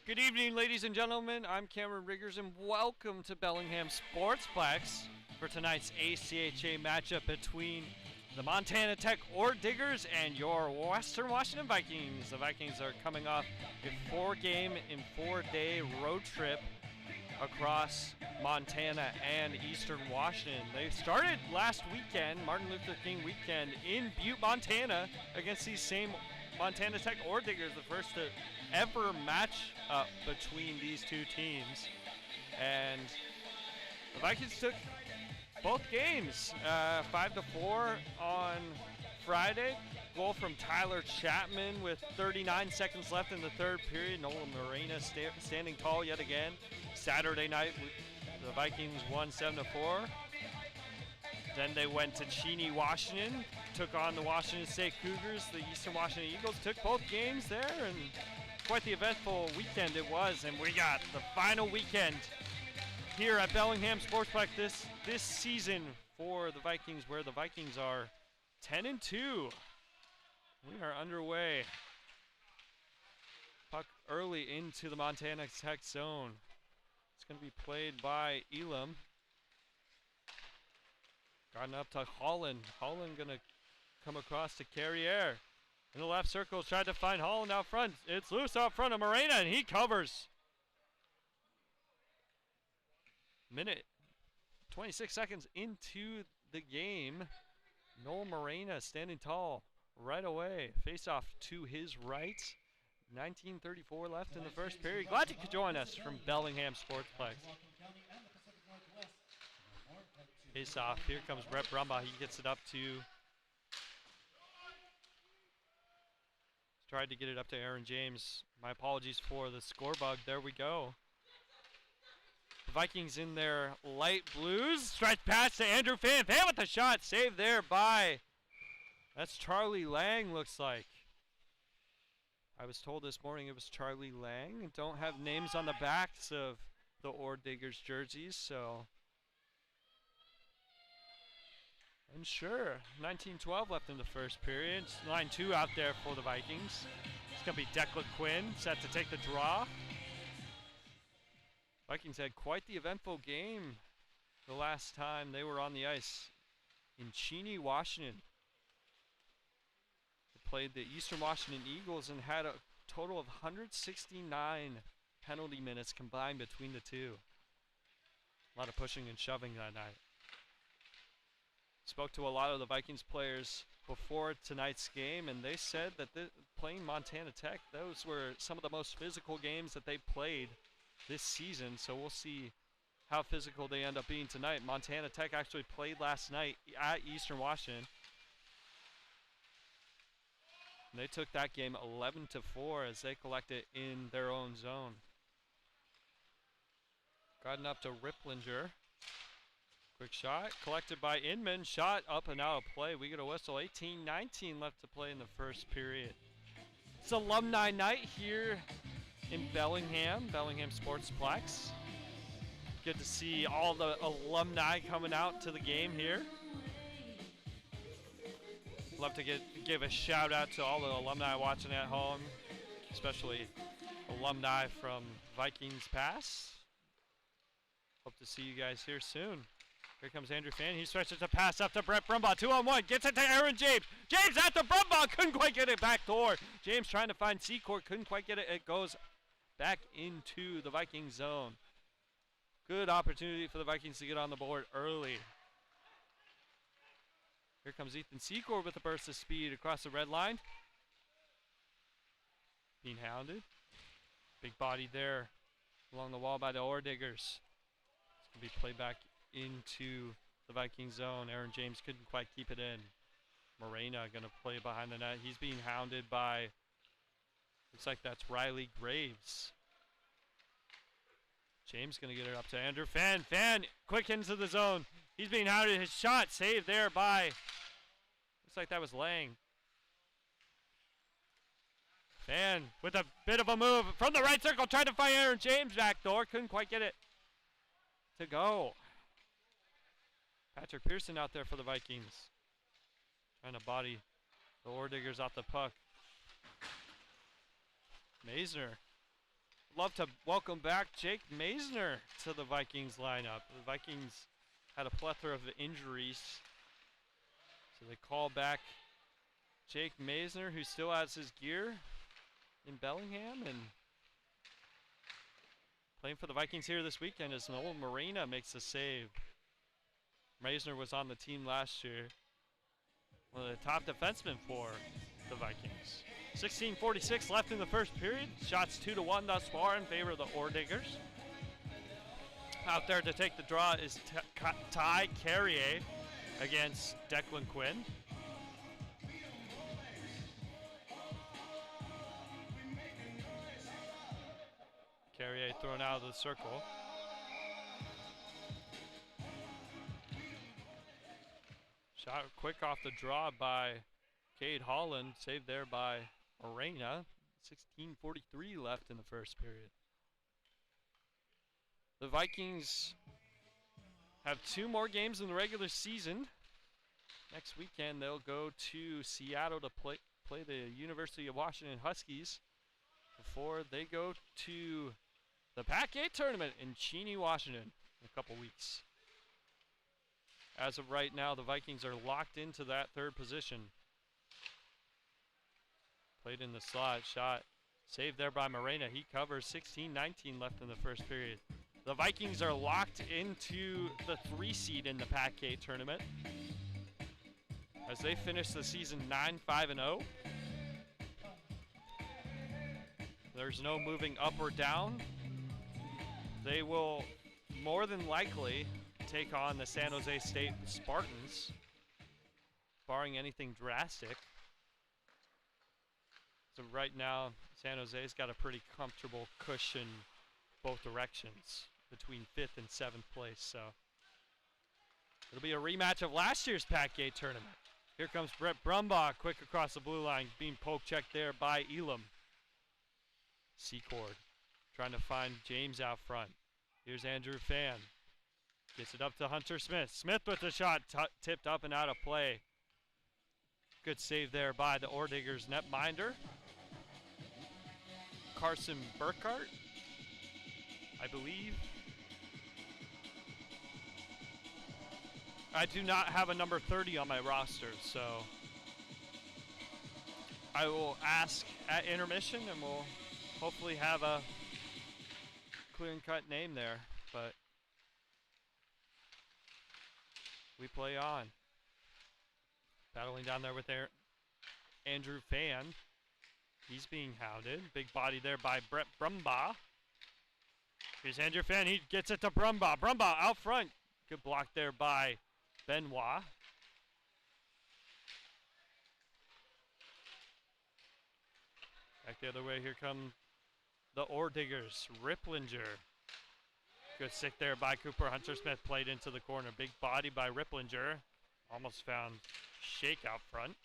Good evening, ladies and gentlemen. I'm Cameron Riggers, and welcome to Bellingham Sportsplex for tonight's ACHA matchup between the Montana Tech Ore Diggers and your Western Washington Vikings. The Vikings are coming off a 4-game and 4-day road trip across Montana and Eastern Washington. They started last weekend, Martin Luther King weekend, in Butte, Montana against these same Montana Tech Ore Diggers, the first to ever match up between these two teams. And the Vikings took both games, 5-4 on Friday. Goal from Tyler Chapman with 39 seconds left in the third period. Nolan Morena standing tall yet again. Saturday night, the Vikings won 7-4. Then they went to Cheney, Washington, took on the Washington State Cougars. The Eastern Washington Eagles took both games there, and quite the eventful weekend it was. And we got the final weekend here at Bellingham Sportsplex this season for the Vikings, where the Vikings are 10-2. We are underway. Puck early into the Montana Tech zone. It's going to be played by Elam. Gotten up to Holland. Holland going to come across to Carriere. In the left circle, tried to find Holland out front. It's loose out front of Morena, and he covers. Minute 26 seconds into the game. Noel Morena standing tall right away. Face off to his right. 19:34 left in the first period. Glad you could join us from Bellingham Sportsplex. Face off. Here comes Brett Brumbaugh. He gets it up to. Tried to get it up to Aaron James. My apologies for the score bug. There we go. The Vikings in their light blues. Stretch pass to Andrew Fan. Fan with the shot. Saved there by. That's Charlie Lang, looks like. I was told this morning it was Charlie Lang. Don't have names on the backs of the Ore Diggers jerseys, so. And sure, 19:12 left in the first period. Line 2 out there for the Vikings. It's going to be Declan Quinn set to take the draw. Vikings had quite the eventful game the last time they were on the ice in Cheney, Washington. They played the Eastern Washington Eagles and had a total of 169 penalty minutes combined between the two. A lot of pushing and shoving that night. Spoke to a lot of the Vikings players before tonight's game, and they said that playing Montana Tech, those were some of the most physical games that they played this season. So we'll see how physical they end up being tonight. Montana Tech actually played last night at Eastern Washington. And they took that game 11-4 as they collected in their own zone. Gotten up to Ripplinger. Quick shot, collected by Inman, shot up and out of play. We get a whistle, 18-19 left to play in the first period. It's alumni night here in Bellingham Sportsplex. Good to see all the alumni coming out to the game here. Love to give a shout out to all the alumni watching at home, especially alumni from Vikings past. Hope to see you guys here soon. Here comes Andrew Fan. He stretches a pass up to Brett Brumbaugh. 2-on-1. Gets it to Aaron James. James at the Brumbaugh. Couldn't quite get it back door. James trying to find Secord. Couldn't quite get it. It goes back into the Viking zone. Good opportunity for the Vikings to get on the board early. Here comes Ethan Secord with a burst of speed across the red line. Being hounded. Big body there along the wall by the Ore Diggers. It's going to be played back into the Viking zone. Aaron James couldn't quite keep it in. Morena going to play behind the net. He's being hounded by, looks like that's Riley Graves. James going to get it up to Andrew Fan. Fan quick into the zone. He's being hounded. His shot saved there by, looks like that was Lang. Fan with a bit of a move from the right circle. Tried to find Aaron James back door. Couldn't quite get it to go. Patrick Pearson out there for the Vikings. Trying to body the Ore Diggers off the puck. Maisner love to welcome back Jake Maisner to the Vikings lineup. The Vikings had a plethora of injuries, so they call back Jake Maisner, who still has his gear in Bellingham and playing for the Vikings here this weekend as Noel Morena makes the save. Maisner was on the team last year, one of the top defensemen for the Vikings. 16:46 left in the first period. Shots 2-1 thus far in favor of the Ore Diggers. Out there to take the draw is Ty Carrier against Declan Quinn. Carrier thrown out of the circle. Shot quick off the draw by Cade Holland. Saved there by Morena. 16:43 left in the first period. The Vikings have 2 more games in the regular season. Next weekend they'll go to Seattle to play the University of Washington Huskies before they go to the Pac-8 tournament in Cheney, Washington in a couple weeks. As of right now, the Vikings are locked into that 3rd position. Played in the slot, shot saved there by Morena. He covers. 16:19 left in the first period. The Vikings are locked into the 3 seed in the Pac-8 tournament as they finish the season 9-5-0. There's no moving up or down. They will more than likely take on the San Jose State Spartans, barring anything drastic. So right now, San Jose's got a pretty comfortable cushion both directions between 5th and 7th place. So it'll be a rematch of last year's Pac-8 tournament. Here comes Brett Brumbaugh, quick across the blue line, being poke checked there by Elam. Secord trying to find James out front. Here's Andrew Fan. Gets it up to Hunter Smith. Smith with the shot, tipped up and out of play. Good save there by the Ore Diggers netminder. Carson Burkhart, I believe. I do not have a number 30 on my roster, so I will ask at intermission and we'll hopefully have a clear and cut name there, but we play on. Battling down there with Andrew Fan. He's being hounded. Big body there by Brett Brumbaugh. Here's Andrew Fan. He gets it to Brumbaugh. Brumbaugh out front. Good block there by Benoit. Back the other way. Here come the Ore Diggers. Ripplinger. Good stick there by Cooper. Hunter Smith played into the corner. Big body by Ripplinger. Almost found Shake out front.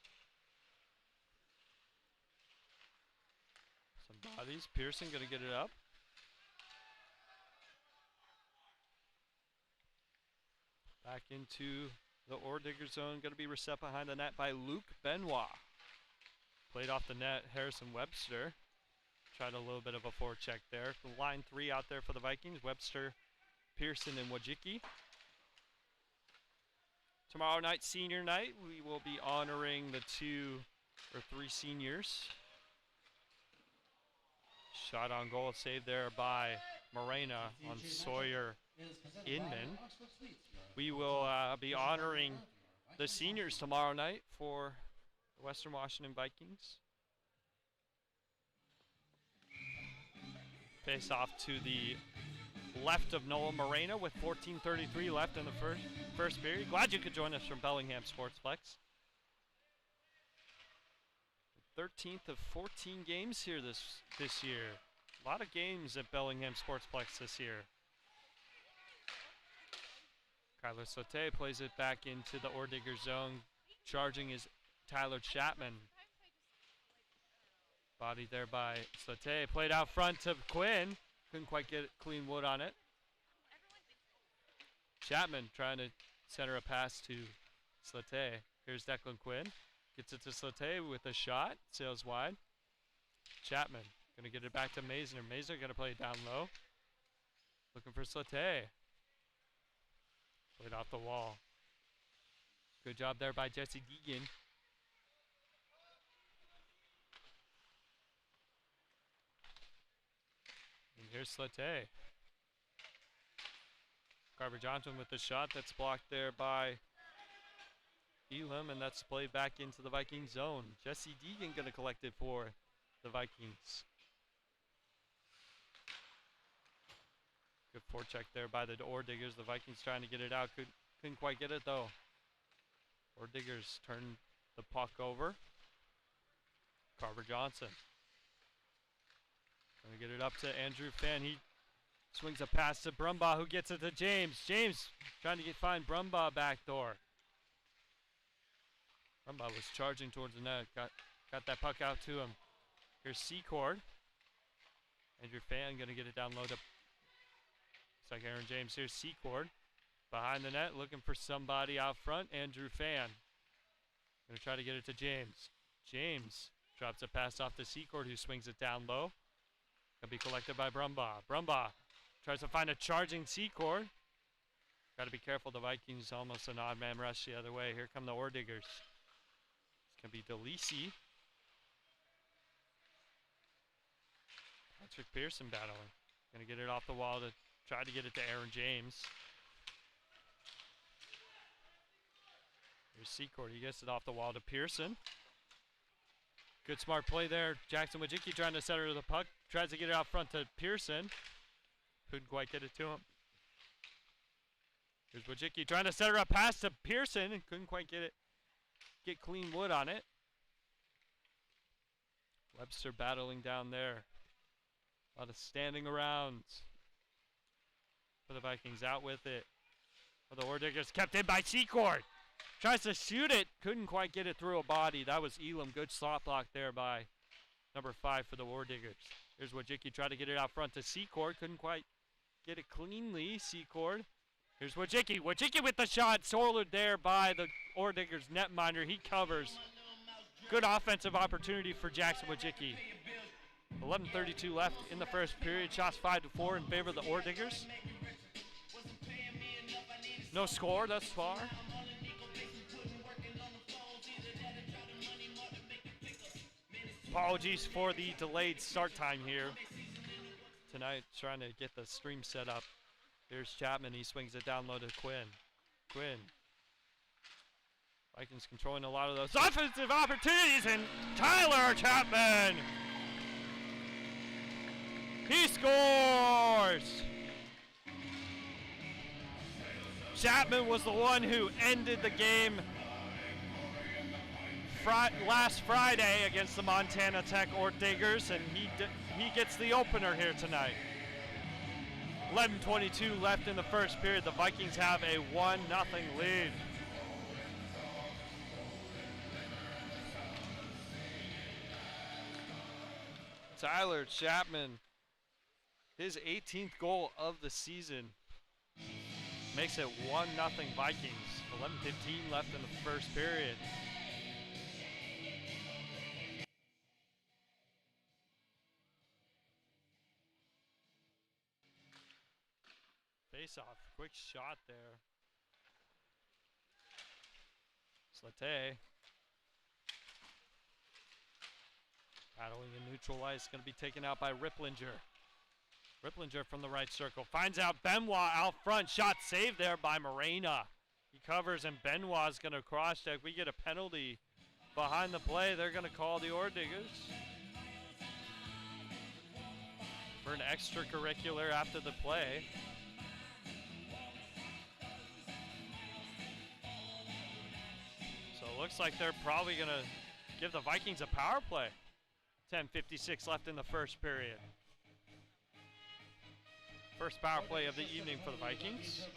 Some bodies. Pearson going to get it up. Back into the Ore Digger zone. Going to be reset behind the net by Luke Benoit. Played off the net. Harrison Webster. Tried a little bit of a forecheck there. The line 3 out there for the Vikings. Webster, Pearson, and Wojcicki. Tomorrow night, senior night, we will be honoring the 2 or 3 seniors. Shot on goal, saved there by Morena on Sawyer Inman. We will be honoring the seniors tomorrow night for the Western Washington Vikings. Face off to the left of Noah Morena with 14:33 left in the first period. Glad you could join us from Bellingham Sportsplex. 13th of 14 games here this year. A lot of games at Bellingham Sportsplex this year. Kyler Sauté plays it back into the Ore Digger zone. Charging is Tyler Chapman. Body there by Sauté. Played out front to Quinn. Couldn't quite get clean wood on it. Chapman trying to center a pass to Sauté. Here's Declan Quinn. Gets it to Sauté with a shot. Sails wide. Chapman Gonna get it back to Maisner. Maisner gonna play it down low. Looking for Slate. Played off the wall. Good job there by Jesse Deegan. And here's Slate. Carver Johnson with the shot that's blocked there by Elam, and that's played back into the Viking zone. Jesse Deegan gonna collect it for the Vikings. Good forecheck there by the Diggers. The Vikings trying to get it out. Couldn't quite get it though. Diggers turn the puck over. Carver Johnson. Gonna get it up to Andrew Fan. He swings a pass to Brumbaugh, who gets it to James. James trying to find Brumbaugh backdoor. Brumbaugh was charging towards the net. Got that puck out to him. Here's Secord. Andrew Fan gonna get it down low to like Aaron James. Here's Secord behind the net, looking for somebody out front. Andrew Fan gonna try to get it to James. James drops a pass off to Secord, who swings it down low. Gonna be collected by Brumbaugh. Brumbaugh tries to find a charging Secord. Got to be careful. The Vikings almost an odd man rush the other way. Here come the Diggers. It's gonna be DeLisi. Patrick Pearson battling. Gonna get it off the wall to try to get it to Aaron James. Here's Secord. He gets it off the wall to Pearson. Good smart play there. Jackson Wojcicki trying to center the puck. Tries to get it out front to Pearson. Couldn't quite get it to him. Here's Wojcicki trying to center a pass to Pearson and couldn't quite get clean wood on it. Webster battling down there. A lot of standing around for the Vikings. Out with it for the Diggers. Kept in by Secord. Tries to shoot it. Couldn't quite get it through a body. That was Elam. Good slot block there by number 5 for the Diggers. Here's Wojcicki. Tried to get it out front to Secord. Couldn't quite get it cleanly. Secord. Here's Wojcicki. Wojcicki with the shot. Sorled there by the Diggers netminder. He covers. Good offensive opportunity for Jackson Wojcicki. 11:32 left in the first period. Shots 5-4 in favor of the Diggers. No score thus far. Apologies for the delayed start time here tonight, trying to get the stream set up. Here's Chapman. He swings it down low to Quinn. Vikings controlling a lot of those offensive opportunities, and Tyler Chapman, he scores! Chapman was the one who ended the game last Friday against the Montana Tech Diggers, and he gets the opener here tonight. 11:22 left in the first period. The Vikings have a 1-0 lead. Tyler Chapman, his 18th goal of the season, makes it 1-0 Vikings. 11:15 left in the first period. Face off, quick shot there. Slate battling in neutral ice, going to be taken out by Ripplinger. Ripplinger from the right circle finds out Benoit out front. Shot saved there by Morena. He covers, and Benoit's going to cross check. We get a penalty behind the play. They're going to call the Diggers for an extracurricular after the play. So it looks like they're probably going to give the Vikings a power play. 10:56 left in the first period. First power play of the evening for the Vikings.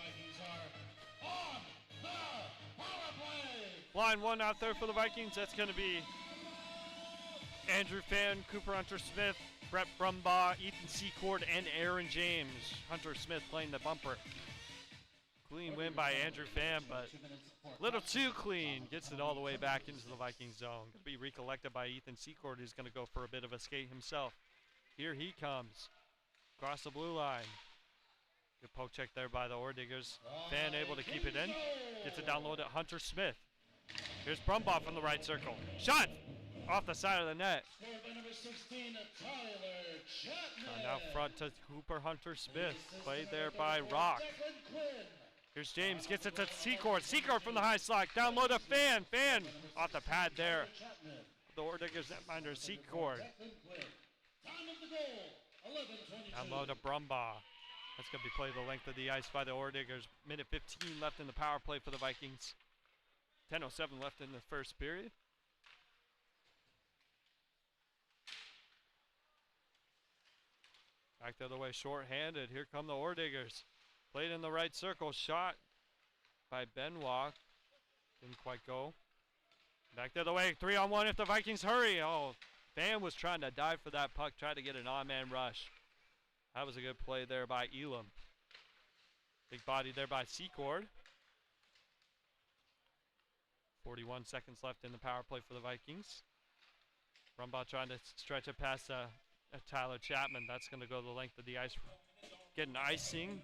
Line one out there for the Vikings. That's going to be Andrew Fan, Cooper Hunter-Smith, Brett Brumbaugh, Ethan Secord, and Aaron James. Hunter-Smith playing the bumper. Clean win by Andrew Fan, but a little too clean. Gets it all the way back into the Viking zone. Going to be recollected by Ethan Secord, who's going to go for a bit of a skate himself. Here he comes. Across the blue line. Good poke check there by the Ordiggers. Fan able to keep it in. Gets it down low to Hunter Smith. Here's Brumbaugh from the right circle. Shot! Off the side of the net. And out front to Cooper Hunter Smith. Played there by Rock. Here's James. Gets it to Secord. Secord from the high slot. Down low to Fan. Fan off the pad there. The Ordiggers netminder Secord. Down low to Brumbaugh. That's going to be played the length of the ice by the Ordiggers. Minute 15 left in the power play for the Vikings. 10:07 left in the first period. Back the other way, short-handed. Here come the Ordiggers. Played in the right circle. Shot by Benoit. Didn't quite go. Back the other way. 3-on-1 if the Vikings hurry. Oh, Van was trying to dive for that puck. Tried to get an on-man rush. That was a good play there by Elam. Big body there by Secord. 41 seconds left in the power play for the Vikings. Brumbaugh trying to stretch it past Tyler Chapman. That's going to go the length of the ice. Getting icing.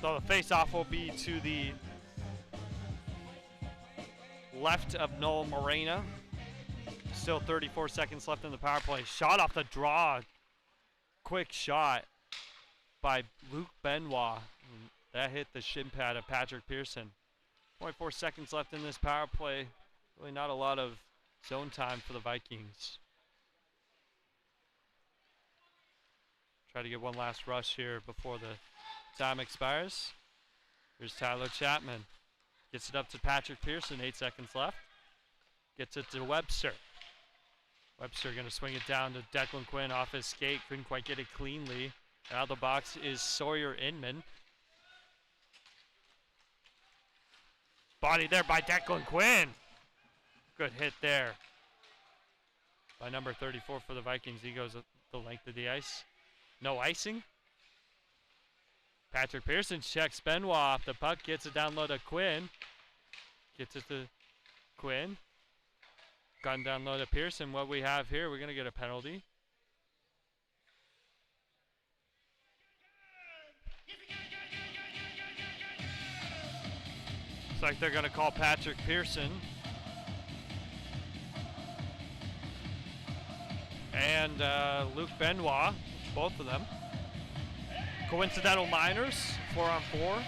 So the face-off will be to the left of Noel Morena. Still 34 seconds left in the power play. Shot off the draw. Quick shot by Luke Benoit. That hit the shin pad of Patrick Pearson. 24 seconds left in this power play. Really not a lot of zone time for the Vikings. Try to get one last rush here before the time expires. Here's Tyler Chapman. Gets it up to Patrick Pearson, 8 seconds left. Gets it to Webster. Webster going to swing it down to Declan Quinn off his skate. Couldn't quite get it cleanly. Out of the box is Sawyer Inman. Body there by Declan Quinn. Good hit there by number 34 for the Vikings. He goes the length of the ice. No icing. Patrick Pearson checks Benoit off the puck. Gets it down low to Quinn. Gets it to Quinn. Gun down low to Pearson. What we have here, we're going to get a penalty. Looks like they're going to call Patrick Pearson. And Luke Benoit, both of them. Coincidental minors, 4-on-4.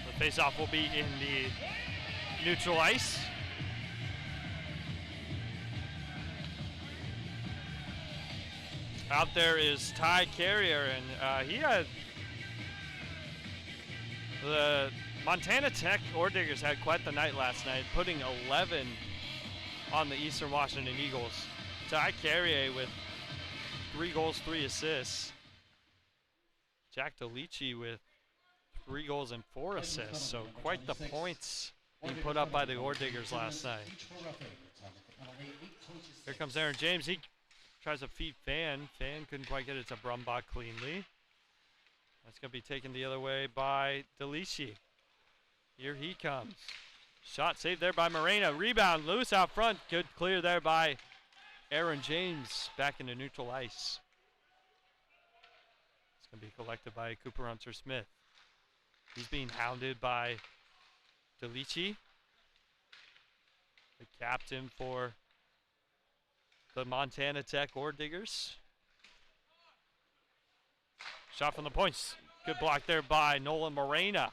The face-off will be in the neutral ice. Out there is Ty Carrier, and he had the Montana Tech Ordiggers had quite the night last night, putting 11 on the Eastern Washington Eagles. Ty Carrier with 3 goals, 3 assists. Jack DeLici with 3 goals and 4 assists. So quite the points being put up by the Ordiggers last night. Here comes Aaron James. He tries to feed Fan. Fan couldn't quite get it to Brumbaugh cleanly. That's going to be taken the other way by DeLici. Here he comes. Shot saved there by Morena. Rebound loose out front. Good clear there by Aaron James back into neutral ice. It's going to be collected by Cooper Hunter Smith. He's being hounded by DeLici, the captain for the Montana Tech Ordiggers. Shot from the points. Good block there by Nolan Morena.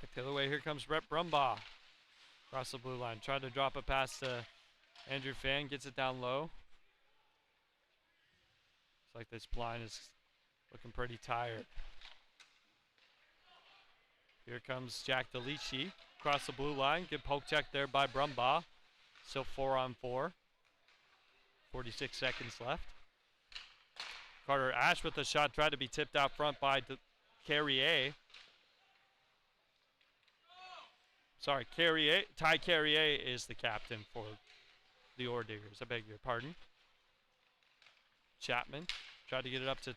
Back the other way, here comes Brett Brumbaugh. Across the blue line. Tried to drop it past Andrew Fan. Gets it down low. Looks like this blind is looking pretty tired. Here comes Jack DeLici. Across the blue line. Good poke check there by Brumbaugh. Still 4-on-4. 46 seconds left. Carter Ash with the shot, tried to be tipped out front by Carrier. Sorry, Carrier. Ty Carrier is the captain for the Ore Diggers. I beg your pardon. Chapman tried to get it up to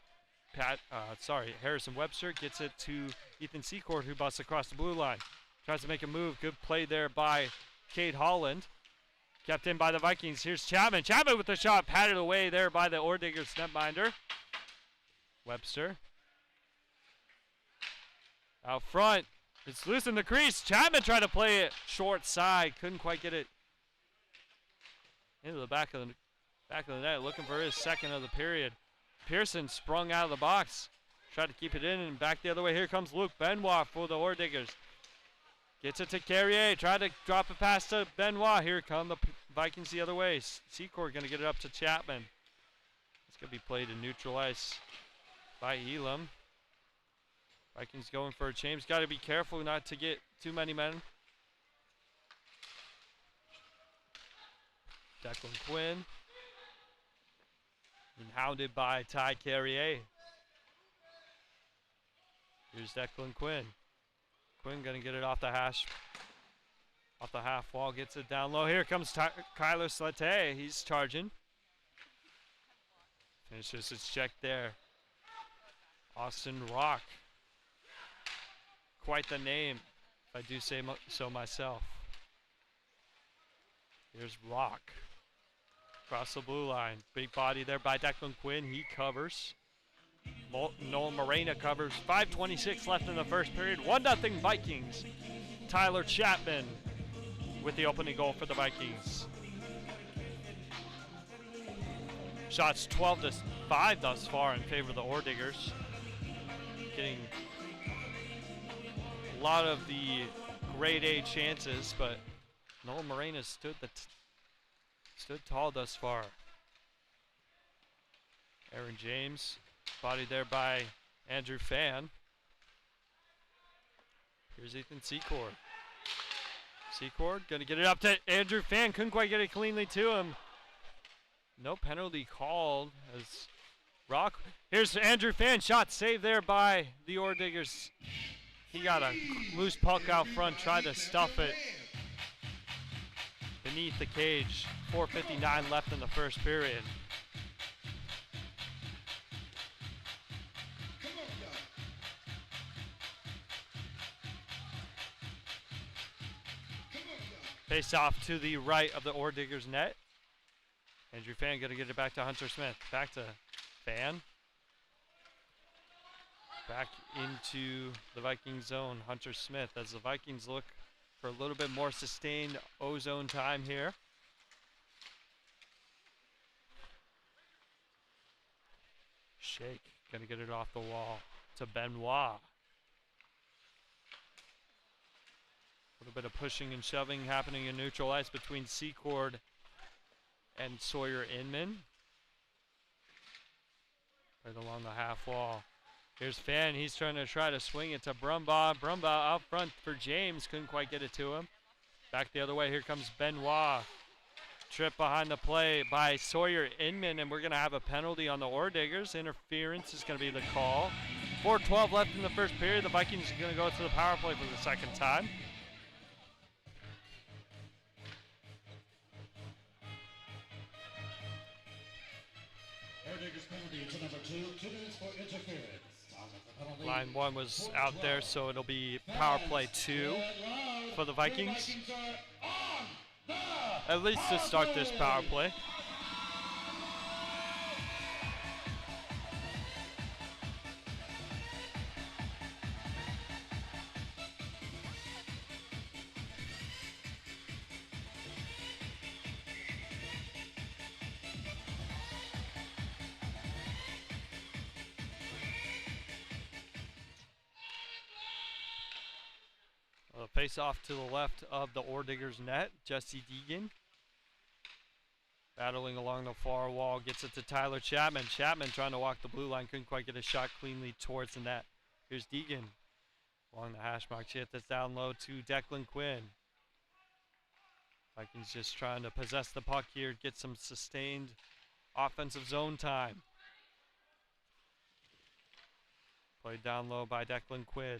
Harrison Webster. Gets it to Ethan Secord, who busts across the blue line. Tries to make a move. Good play there by Cade Holland. Kept in by the Vikings. Here's Chapman. Chapman with the shot. Patted away there by the Ore Diggers netminder. Webster. Out front. It's loose in the crease. Chapman tried to play it short side. Couldn't quite get it into the back of the net. Looking for his second of the period. Pearson sprung out of the box. Tried to keep it in and back the other way. Here comes Luke Benoit for the Ore Diggers. Gets it to Carrier. Tried to drop it past to Benoit. Here come the Vikings the other way. Secord going to get it up to Chapman. It's going to be played in neutral ice by Elam. Vikings going for a change. Got to be careful not to get too many men. Declan Quinn. And hounded by Ty Carrier. Here's Declan Quinn. Quinn gonna get it off the hash. Off the half wall, gets it down low. Here comes Kyler Slate. He's charging. Finishes his check there. Austin Rock. Quite the name, if I do say so myself. Here's Rock. Across the blue line. Big body there by Declan Quinn. He covers. Noel Morena covers. 5:26 left in the first period. 1-0 Vikings. Tyler Chapman with the opening goal for the Vikings. Shots 12-5 thus far in favor of the Ore Diggers. Getting a lot of the grade A chances, but Noel Morena stood tall thus far. Aaron James, bodied there by Andrew Fan. Here's Ethan Secord. Secord gonna get it up to Andrew Fan. Couldn't quite get it cleanly to him. No penalty called as Rock. Here's Andrew Fan. Shot saved there by the Ore Diggers. He got a loose puck out front, tried to stuff it beneath the cage. 4:59 left in the first period. Face off to the right of the Ore Diggers net. Andrew Fan gonna get it back to Hunter Smith. Back to Fan. Back into the Viking zone, Hunter Smith, as the Vikings look for a little bit more sustained O-zone time here. Shake, gonna get it off the wall to Benoit. A little bit of pushing and shoving happening in neutral ice between Secord and Sawyer Inman. Right along the half wall. Here's Fan. He's trying to swing it to Brumbaugh. Brumbaugh out front for James. Couldn't quite get it to him. Back the other way. Here comes Benoit. Trip behind the play by Sawyer Inman, and we're going to have a penalty on the Ore Diggers. Interference is going to be the call. 4:12 left in the first period. The Vikings are going to go to the power play for the second time. Line 1 was out there, so it'll be power play 2 for the Vikings. At least to start this power play. Face off to the left of the Ore Diggers net. Jesse Deegan battling along the far wall, gets it to Tyler Chapman. Chapman trying to walk the blue line, couldn't quite get a shot cleanly towards the net. Here's Deegan along the hash mark. She hit this down low to Declan Quinn. Vikings just trying to possess the puck here, get some sustained offensive zone time. Played down low by Declan Quinn.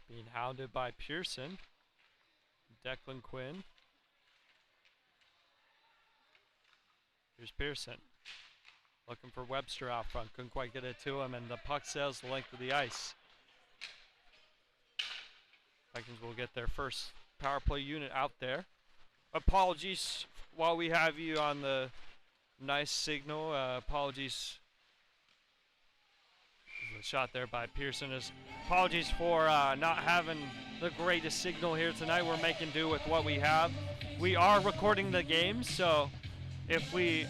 Being hounded by Pearson. Declan Quinn. Here's Pearson. Looking for Webster out front. Couldn't quite get it to him, and the puck sails the length of the ice. Vikings will get their first power play unit out there. Apologies while we have you on the nice signal. Apologies. The shot there by Pearson is apologies for not having the greatest signal here tonight. We're making do with what we have. We are recording the game, so if we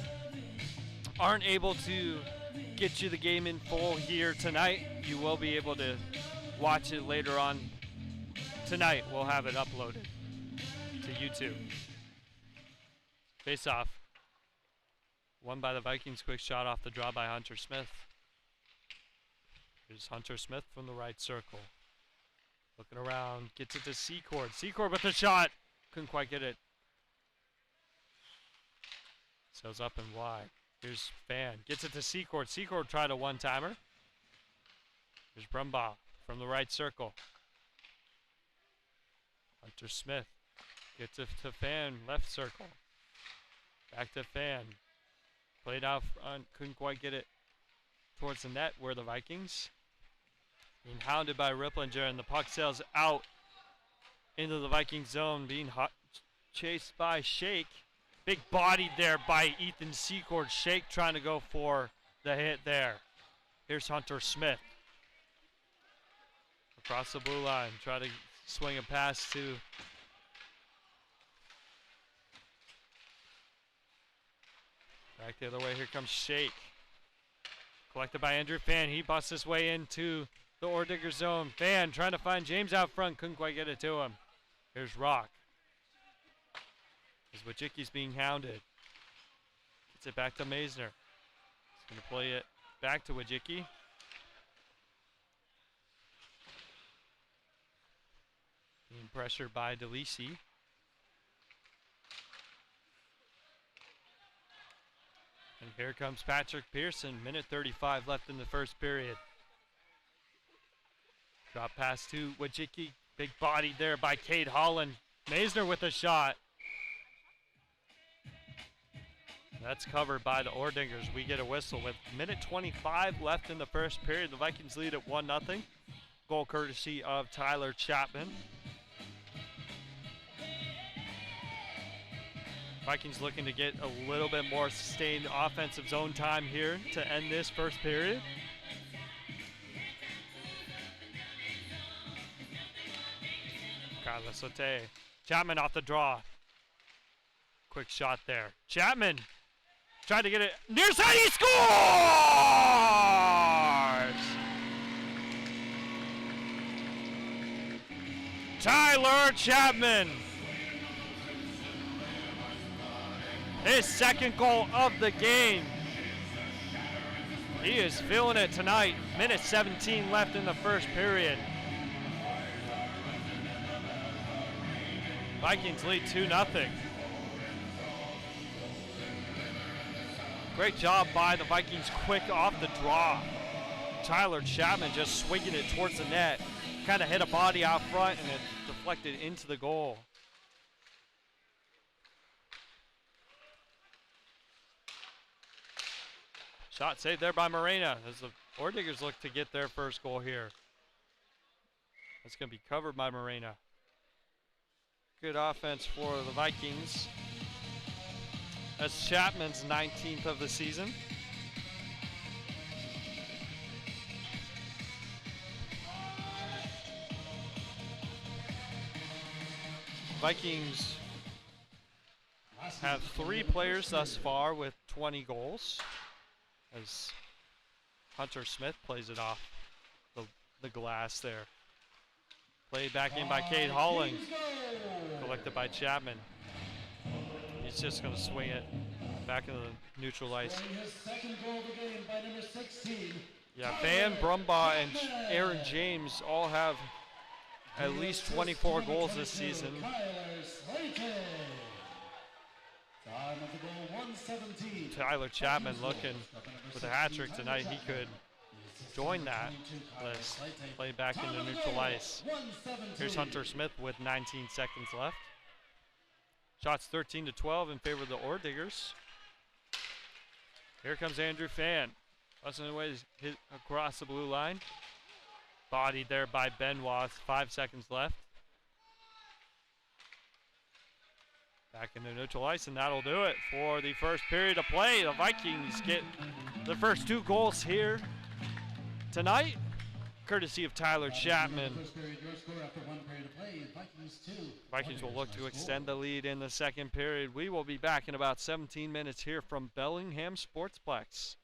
aren't able to get you the game in full here tonight, you will be able to watch it later on tonight. We'll have it uploaded to YouTube. Face off. Won by the Vikings. Quick shot off the draw by Hunter Smith. Here's Hunter Smith from the right circle. Looking around. Gets it to Secord. Secord with the shot. Couldn't quite get it. Sails up and wide. Here's Fan. Gets it to Secord. Secord tried a one-timer. Here's Brumbaugh from the right circle. Hunter Smith. Gets it to Fan. Left circle. Back to Fan. Played out front. Couldn't quite get it towards the net where the Vikings. Being hounded by Ripplinger, and the puck sails out into the Viking zone. Being chased by Shake. Big bodied there by Ethan Secord. Shake trying to go for the hit there. Here's Hunter Smith. Across the blue line. Try to swing a pass to back the other way. Here comes Shake. Collected by Andrew Fan. He busts his way into the Ordigger zone. Fan trying to find James out front. Couldn't quite get it to him. Here's Rock. As Wojcicki's being hounded. Gets it back to Maisner. He's going to play it back to Wojcicki. Being pressured by DeLisi. And here comes Patrick Pearson. Minute 35 left in the first period. Drop pass to Wojcicki. Big body there by Cade Holland. Maisner with a shot. That's covered by the Ordingers. We get a whistle with minute 25 left in the first period. The Vikings lead at 1-0. Goal courtesy of Tyler Chapman. Vikings looking to get a little bit more sustained offensive zone time here to end this first period. Carlos Sote. Chapman off the draw. Quick shot there. Chapman tried to get it near side. He scores! Tyler Chapman. His second goal of the game. He is feeling it tonight. Minute 17 left in the first period. Vikings lead 2-0. Great job by the Vikings, quick off the draw. Tyler Chapman just swinging it towards the net. Kind of hit a body out front and it deflected into the goal. Shot saved there by Morena as the Ordiggers look to get their first goal here. That's going to be covered by Morena. Good offense for the Vikings. That's Chapman's 19th of the season. Vikings have 3 players thus far with 20 goals. As Hunter Smith plays it off the glass there. Played back in by Cade Holland. Collected by Chapman. He's just going to swing it back into the neutral ice. Yeah, Van Brumbaugh and Aaron James all have at least 24 goals this season. Tyler Chapman looking with a hat trick tonight, he could join that list. Play back into neutral ice. Here's Hunter Smith with 19 seconds left. Shots 13-12 in favor of the Ore Diggers. Here comes Andrew Fan. Busting away hit across the blue line. Bodied there by Benoit. 5 seconds left. Back into neutral ice, and that'll do it for the first period of play. The Vikings get the first 2 goals here tonight, courtesy of Tyler Chapman. Vikings will look to extend the lead in the second period. We will be back in about 17 minutes here from Bellingham Sportsplex.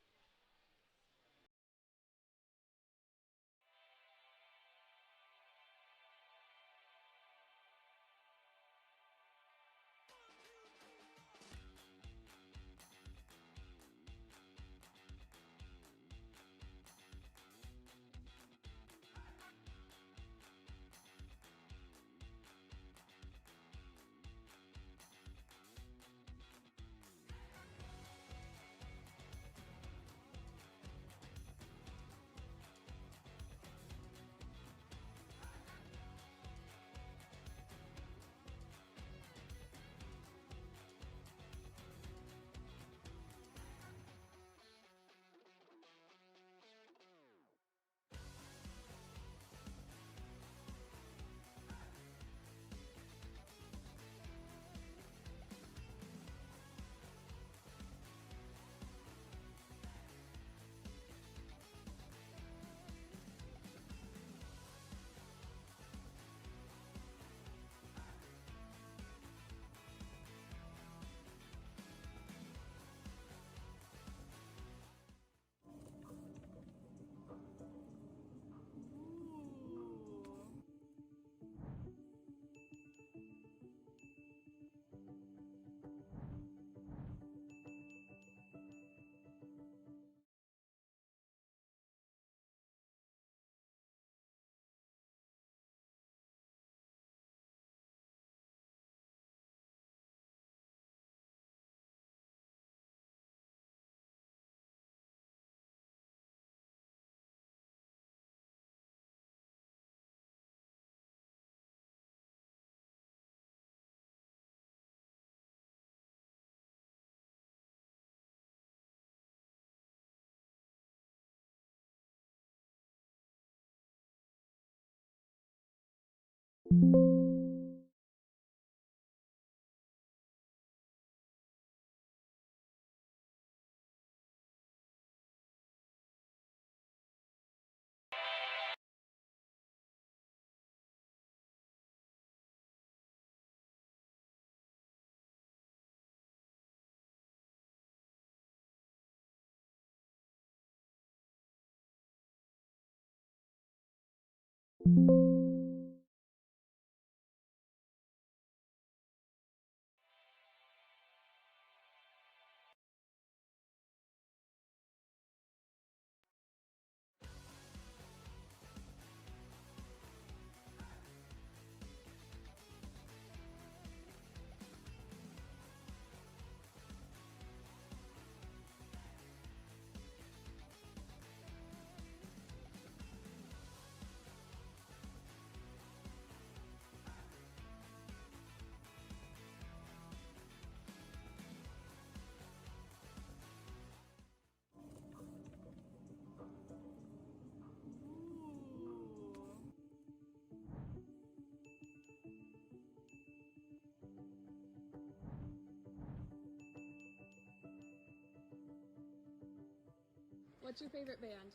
What's your favorite band?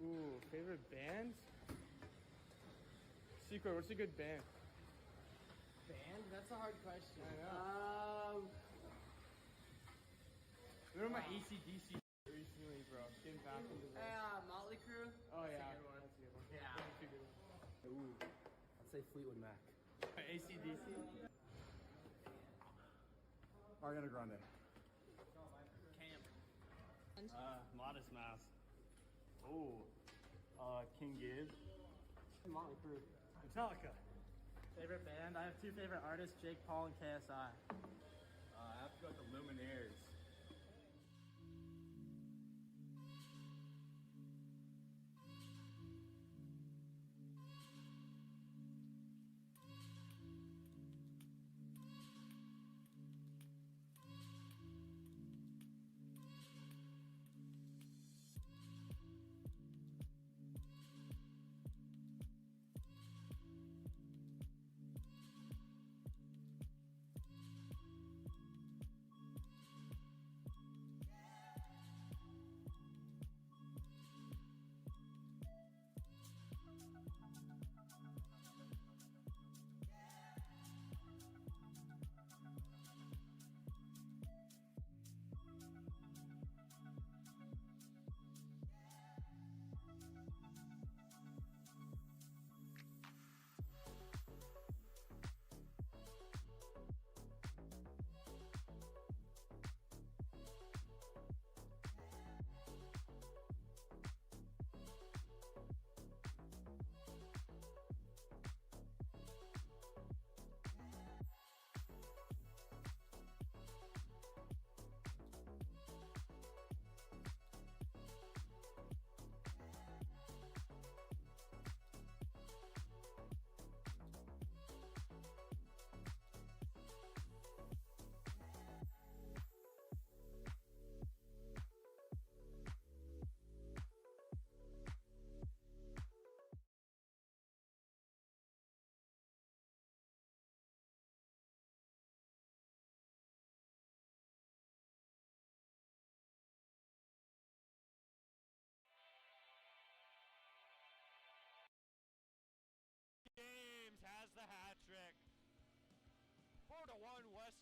Ooh, favorite band? Secret, what's a good band? Band? That's a hard question. I know. Remember my AC/DC recently, bro? Getting back into this. Motley Crue? Oh, yeah. That's a good one. That's a good one. Yeah. That's a good one. Ooh, I'd say Fleetwood Mac. AC/DC? Ariana Grande. Modest Mouse. Oh, King Gibbs. Motley Crue. Metallica. Favorite band? I have 2 favorite artists, Jake Paul and KSI. I have to go with the Luminaires.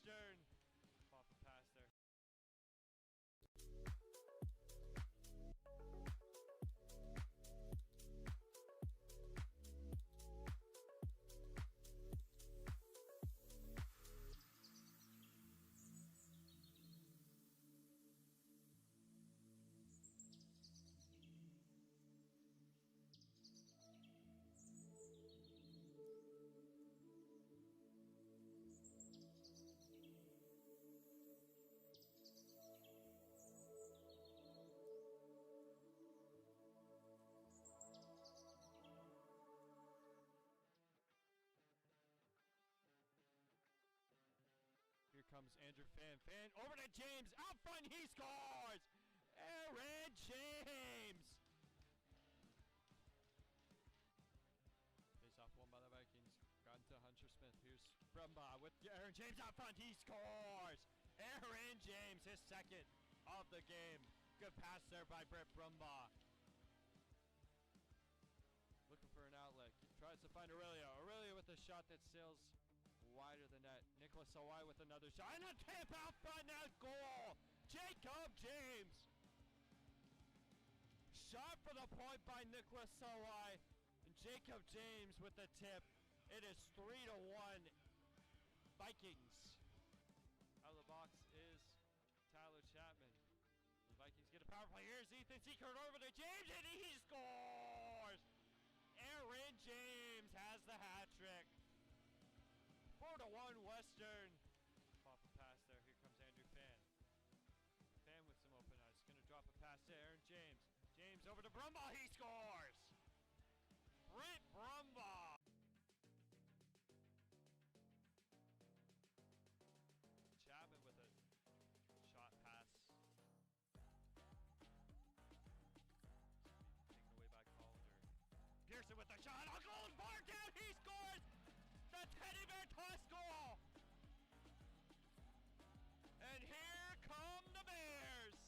Western. Off the pass there. Here comes Andrew Fan. Fan over to James. Out front, he scores! Aaron James! Face off one by the Vikings. Gone to Hunter Smith. Here's Brumbaugh with Aaron James out front. He scores! Aaron James, his second of the game. Good pass there by Brett Brumbaugh. Looking for an outlet. Tries to find Aurelia. Aurelia with a shot that sails wider than that. Nicholas Owai with another shot. And a tip out front. Now goal. Jacob James. Shot for the point by Nicholas Owai. And Jacob James with the tip. It is 3-1 Vikings. Out of the box is Tyler Chapman. The Vikings get a power play. Here's Ethan Seacard over to James, and he scores! Aaron James has the hat trick. 4-1 Western. Off a pass there. Here comes Andrew Fan. Fan with some open eyes. Gonna drop a pass to Aaron James. James over to Brumbaugh. He scores! Brent Brumbaugh. Chapman with a shot pass. Taken away by Calder. Pearson with the shot. On goal, far down. He scores! The Teddy Bear toss goal! And here come the Bears!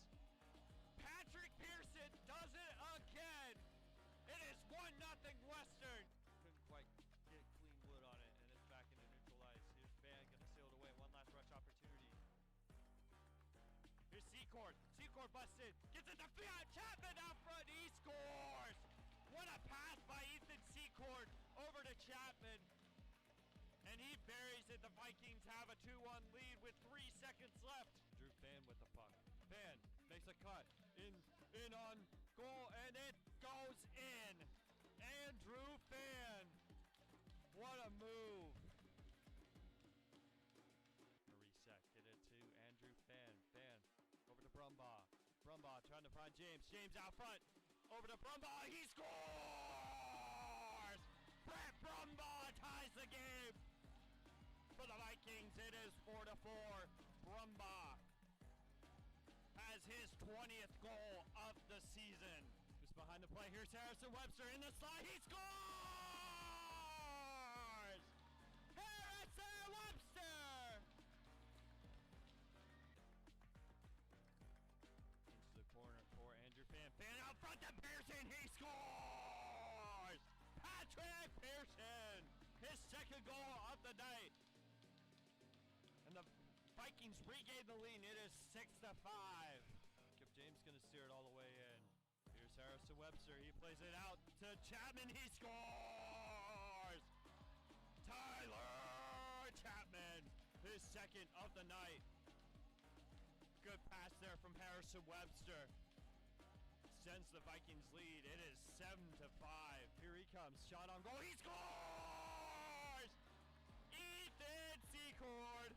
Patrick Pearson does it again! It is 1-0 Western! Couldn't quite get clean wood on it, and it's back into neutral ice. Here's Van gonna seal it away. One last rush opportunity. Here's Secord. Secord busted. Gets it to Fiat. Chapman out front. He scores! What a pass by Ethan Secord over to Chapman. And he buries it. The Vikings have a 2-1 lead with 3 seconds left. Drew Fan with the puck. Fan makes a cut. In on goal, and it goes in. Andrew Fan. What a move. Reset. Get it to Andrew Fan. Fan over to Brumbaugh. Brumbaugh trying to find James. James out front. Over to Brumbaugh. He scores! Brett Brumbaugh ties the game. For the Vikings, it is 4-4. Brumbaugh has his 20th goal of the season. Just behind the play, here's Harrison Webster in the slide. He scores! Harrison Webster! Into the corner for Andrew Fan. Fan out front to Pearson. He scores! Patrick Pearson, his second goal of the night. And the Vikings regain the lead. It is 6-5. Jacob James gonna steer it all the way in. Here's Harrison Webster. He plays it out to Chapman. He scores! Tyler Chapman, his second of the night. Good pass there from Harrison Webster. Sends the Vikings lead. It is 7-5. Here he comes. Shot on goal. He scores! Ethan Secord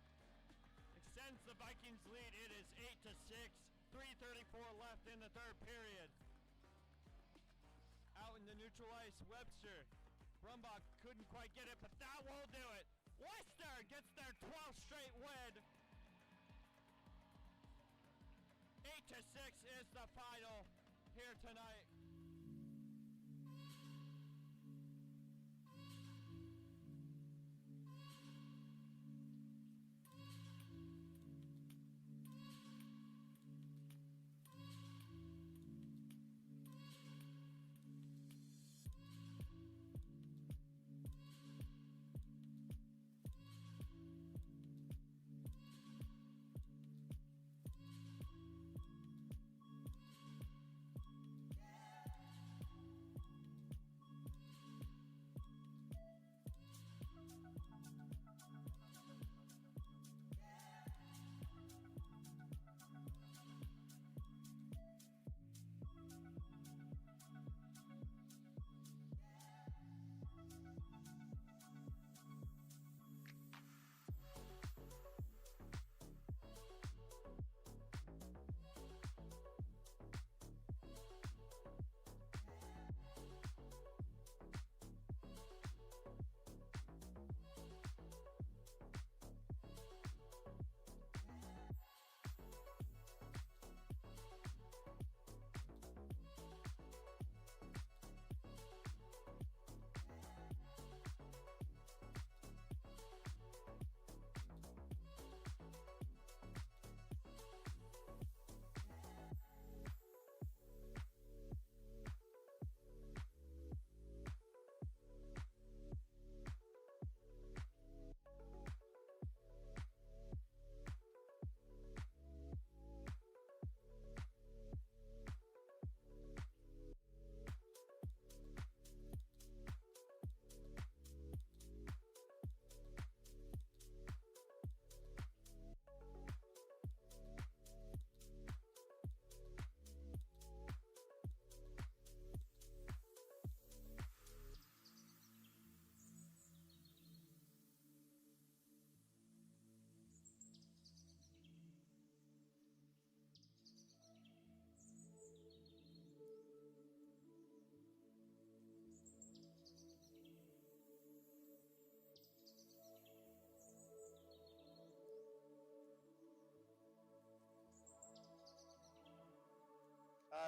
extends the Vikings lead. It is 8-6. 3:34 left in the third period. Out in the neutral ice, Webster. Brumbaugh couldn't quite get it, but that will do it. Western gets their 12th straight win. 8-6 is the final here tonight.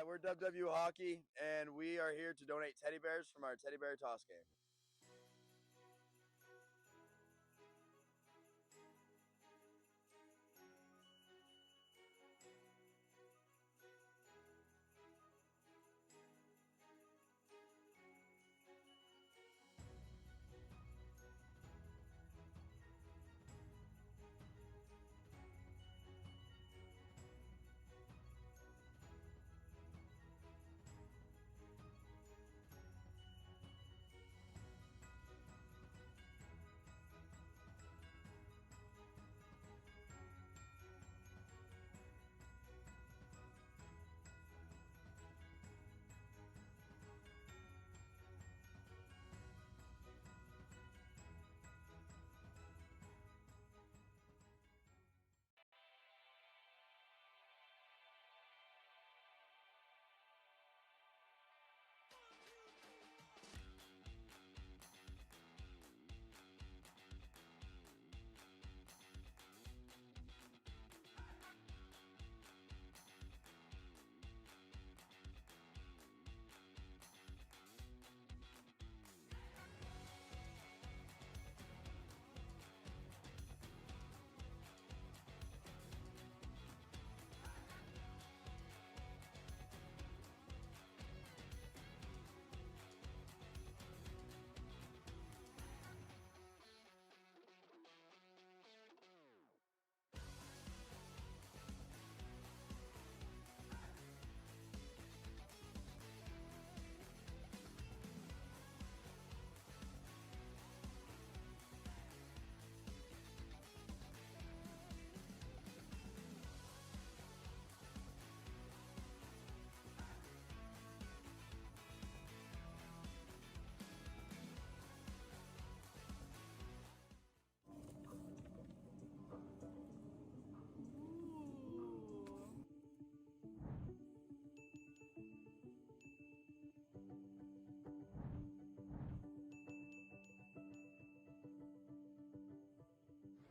We're WWU Hockey, and we are here to donate teddy bears from our teddy bear toss game.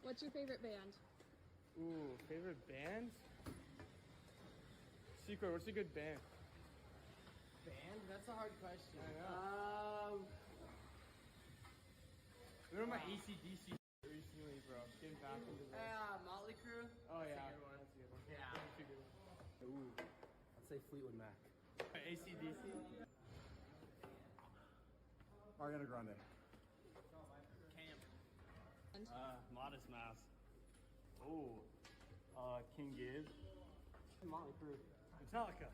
What's your favorite band? Ooh, favorite band? Secret, what's a good band? Band? That's a hard question. I know. Remember my ACDC recently, bro? Getting back into the... Motley Crue. Oh, yeah. That's a good one. That's a good one. Yeah. That's a good one. Ooh, I'd say Fleetwood Mac. ACDC? Ariana Grande. Modest Mouse. Oh, King Giz. Motley Crue. Metallica.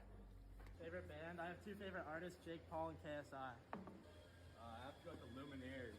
Favorite band? I have two favorite artists, Jake Paul and KSI. I have to go with the Lumineers.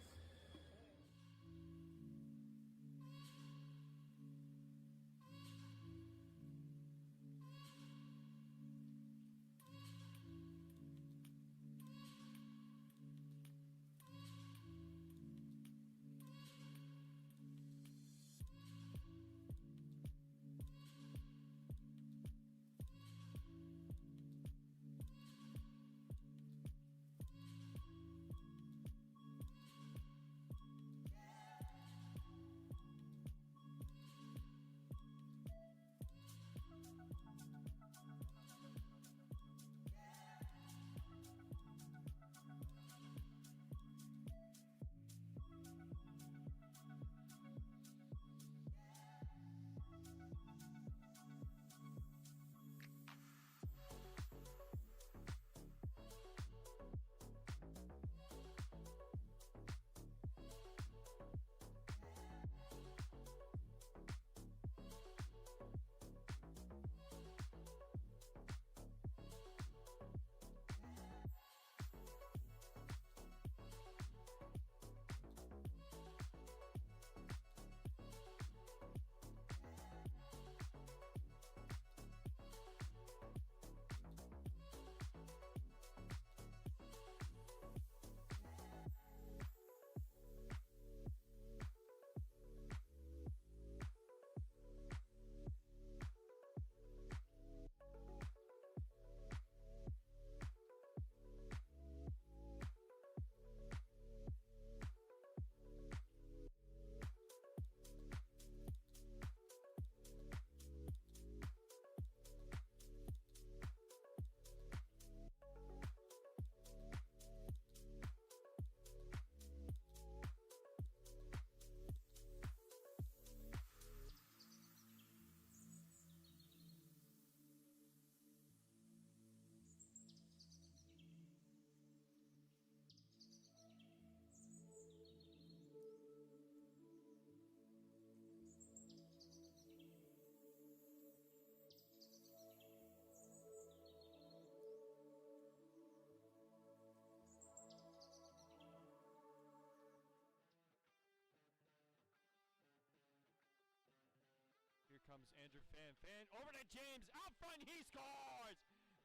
comes Andrew Fan. Fan over to James. Out front, he scores!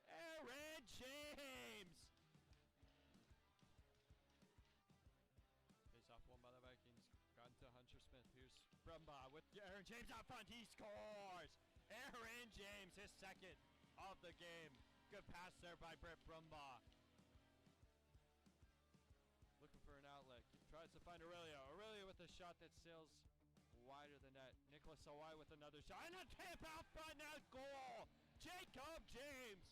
Aaron James! Face off won by the Vikings. Got into Hunter Smith. Here's Brumbaugh with Aaron James out front. He scores! Aaron James, his second of the game. Good pass there by Brett Brumbaugh. Looking for an outlet. Tries to find Aurelio. Aurelio with a shot that sails wider than that. Nicholas Owai with another shot. And a tip out front. Now goal. Jacob James.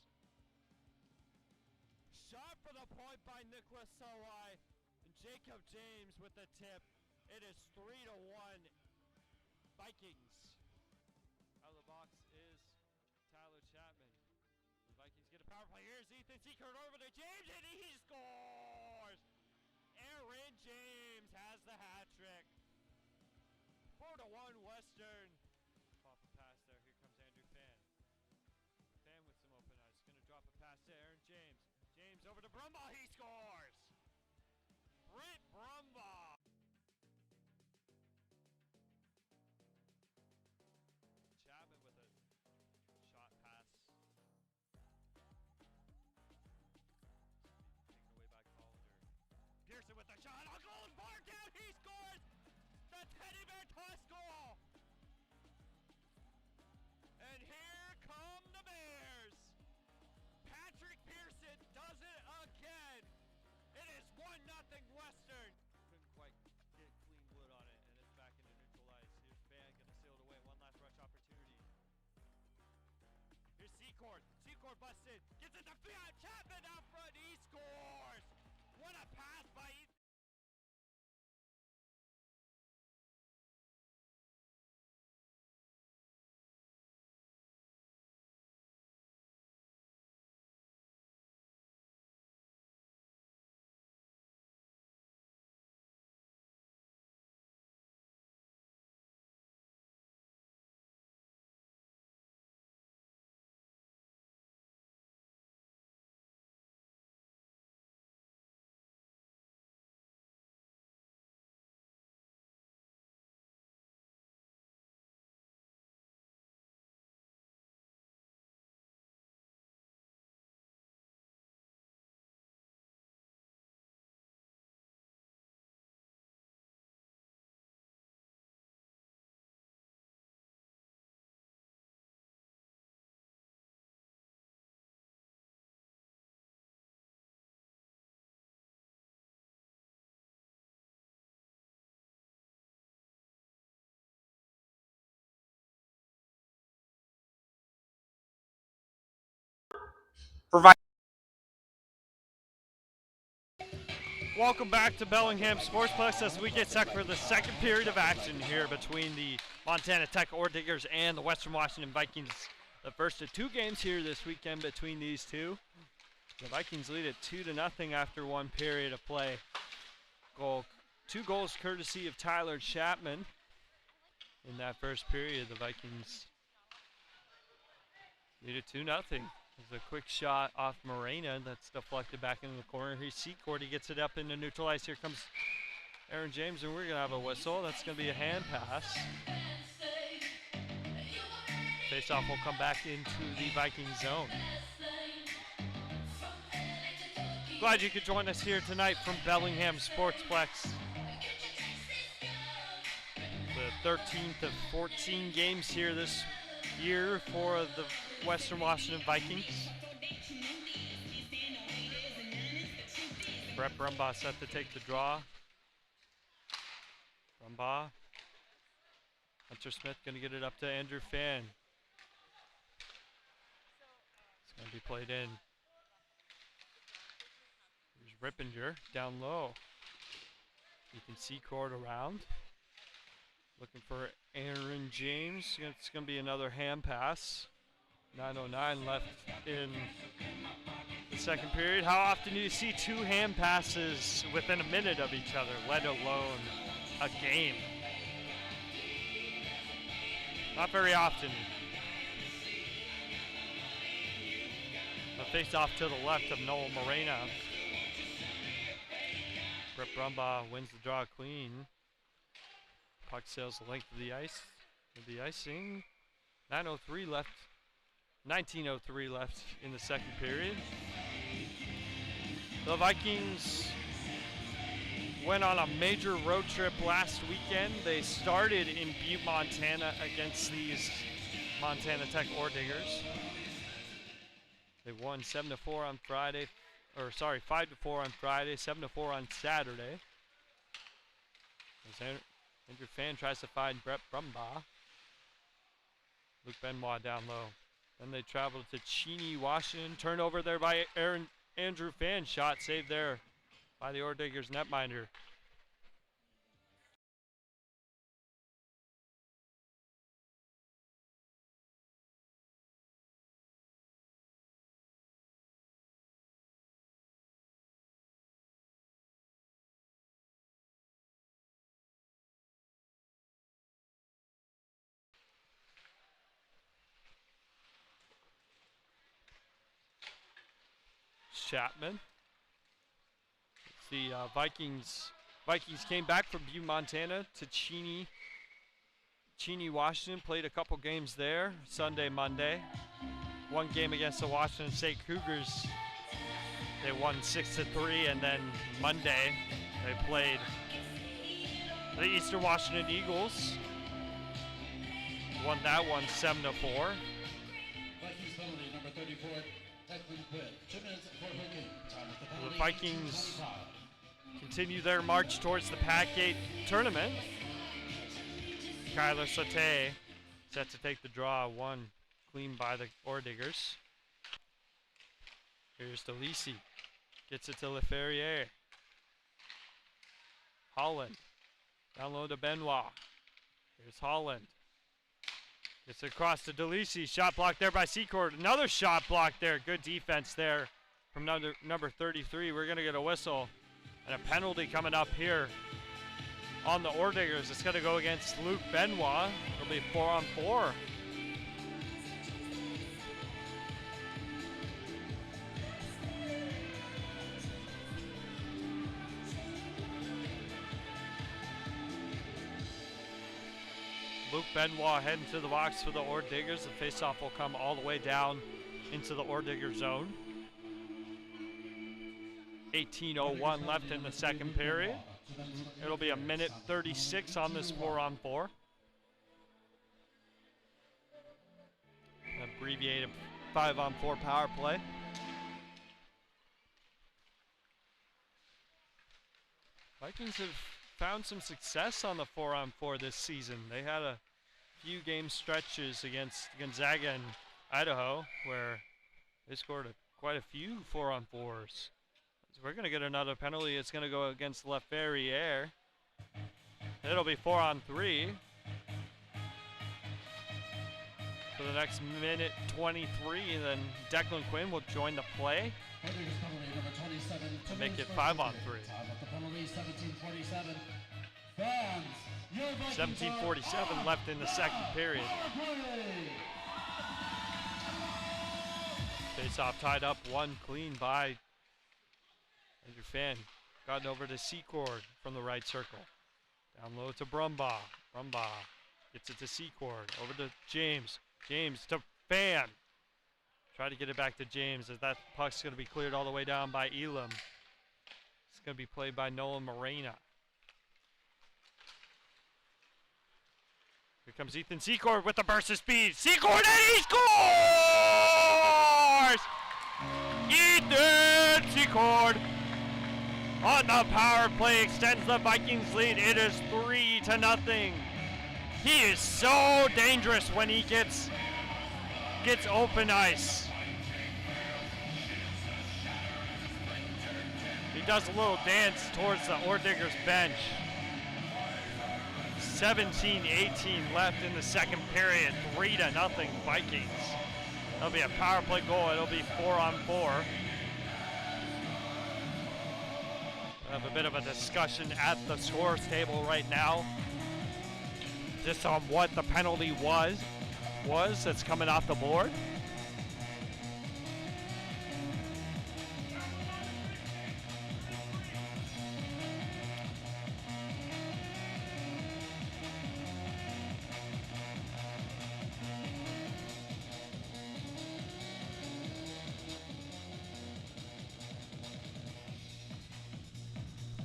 Shot for the point by Nicholas Owai. And Jacob James with the tip. It is 3-1 Vikings. Out of the box is Tyler Chapman. The Vikings get a power play. Here's Ethan Seekert over to James, and he scores! Aaron James has the hat trick. 4-1 Western. Pop a pass there. Here comes Andrew Fan. Fan with some open eyes. Going to drop a pass to Aaron James. James over to Brumbaugh. He scores! Brent Brumbaugh. Chapman with a shot pass. Taken away by Calder. Pearson with the shot. A goal bar down. He scores! The Teddy Bear toss goal! And here come the Bears! Patrick Pearson does it again! It is 1-0 Western! Couldn't quite get clean wood on it, and it's back into neutral ice. Here's Van gonna sail it away. One last rush opportunity. Here's Secord. Secord busted. Gets it to Fiat. Chapman out front. He scores! What a pass by Ethan. Welcome back to Bellingham Sportsplex as we get set for the second period of action here between the Montana Tech Ore Diggers and the Western Washington Vikings. The first of two games here this weekend between these two. The Vikings lead it 2-0 after one period of play. Two goals courtesy of Tyler Chapman. In that first period, the Vikings lead it 2-0. There's a quick shot off Morena that's deflected back into the corner. Here's Secord. He gets it up into neutral ice. Here comes Aaron James, and we're going to have a whistle. That's going to be a hand pass. Face-off will come back into the Viking zone. Glad you could join us here tonight from Bellingham Sportsplex. The 13th of 14 games here this year for the Western Washington Vikings. Brett Brumbaugh set to take the draw. Brumbaugh. Hunter Smith going to get it up to Andrew Fan. It's going to be played in. Here's Rippinger down low. You can see Cord around. Looking for Aaron James. It's going to be another hand pass. 9:09 left in the second period. How often do you see two hand passes within a minute of each other, let alone a game? Not very often. A face off to the left of Noel Morena. Brett Brumbaugh wins the draw clean. Puck sails the length of the ice. The icing. 9:03 left. 19:03 left in the second period. The Vikings went on a major road trip last weekend. They started in Butte, Montana against these Montana Tech Ore Diggers. They won 7-4 on Friday, 5-4 on Friday, 7-4 on Saturday. As Andrew Fan tries to find Brett Brumbaugh. Luke Benoit down low. Then they traveled to Cheney, Washington. Turnover there by Andrew Fan. Shot saved there by the Ore Diggers netminder. Chapman. The Vikings came back from Butte, Montana to Cheney, Washington. Played a couple games there, Sunday, Monday. One game against the Washington State Cougars. They won 6-3, and then Monday they played the Eastern Washington Eagles. Won that one 7-4. Vikings penalty number 34, Declan Quinn. 2 minutes for hooking. Time of the penalty. The Vikings continue their march towards the Pac-8 tournament. Kyler Sauté set to take the draw. One clean by the Ore Diggers. Here's DeLisi. Gets it to LeFerrier. Holland. Down low to Benoit. Here's Holland. Gets it across to DeLisi. Shot blocked there by Secord. Another shot blocked there. Good defense there from number 33. We're going to get a whistle and a penalty coming up here on the Ore Diggers. It's going to go against Luke Benoit. It'll be 4-on-4. Luke Benoit heading to the box for the Ore Diggers. The faceoff will come all the way down into the Ore Digger zone. 18:01 left in the second period. It'll be a minute 36 on this 4-on-4. Abbreviated 5-on-4 power play. Vikings have found some success on the 4-on-4 this season. They had a few game stretches against Gonzaga and Idaho where they scored quite a few 4-on-4s. So we're going to get another penalty. It's going to go against LeFerrier. It'll be 4-on-3 for the next minute 23. And then Declan Quinn will join the play. Make it 5-on-3. 17:47 left in the second period. Face-off tied up, one clean by Andrew Fan. Gotten over to Secord from the right circle. Down low to Brumbaugh. Brumbaugh gets it to Secord. Over to James. James to Fan. Try to get it back to James as that puck's going to be cleared all the way down by Elam. It's going to be played by Nolan Morena. Here comes Ethan Secord with the burst of speed. Secord, and he scores! Ethan Secord on the power play extends the Vikings lead. It is 3-0. He is so dangerous when he gets open ice. He does a little dance towards the Ore Diggers bench. 17:18 left in the second period. 3-0 Vikings. That'll be a power play goal. It'll be 4-on-4. We'll have a bit of a discussion at the scores table right now, just on what the penalty was that's coming off the board.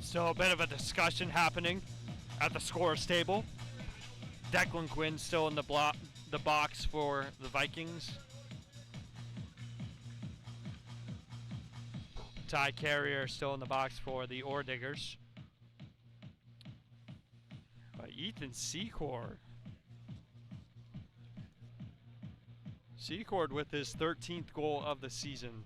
Still a bit of a discussion happening at the scorer's table. Declan Quinn still in the box for the Vikings. Ty Carrier still in the box for the Ore Diggers. But Ethan Secord. Secord with his 13th goal of the season.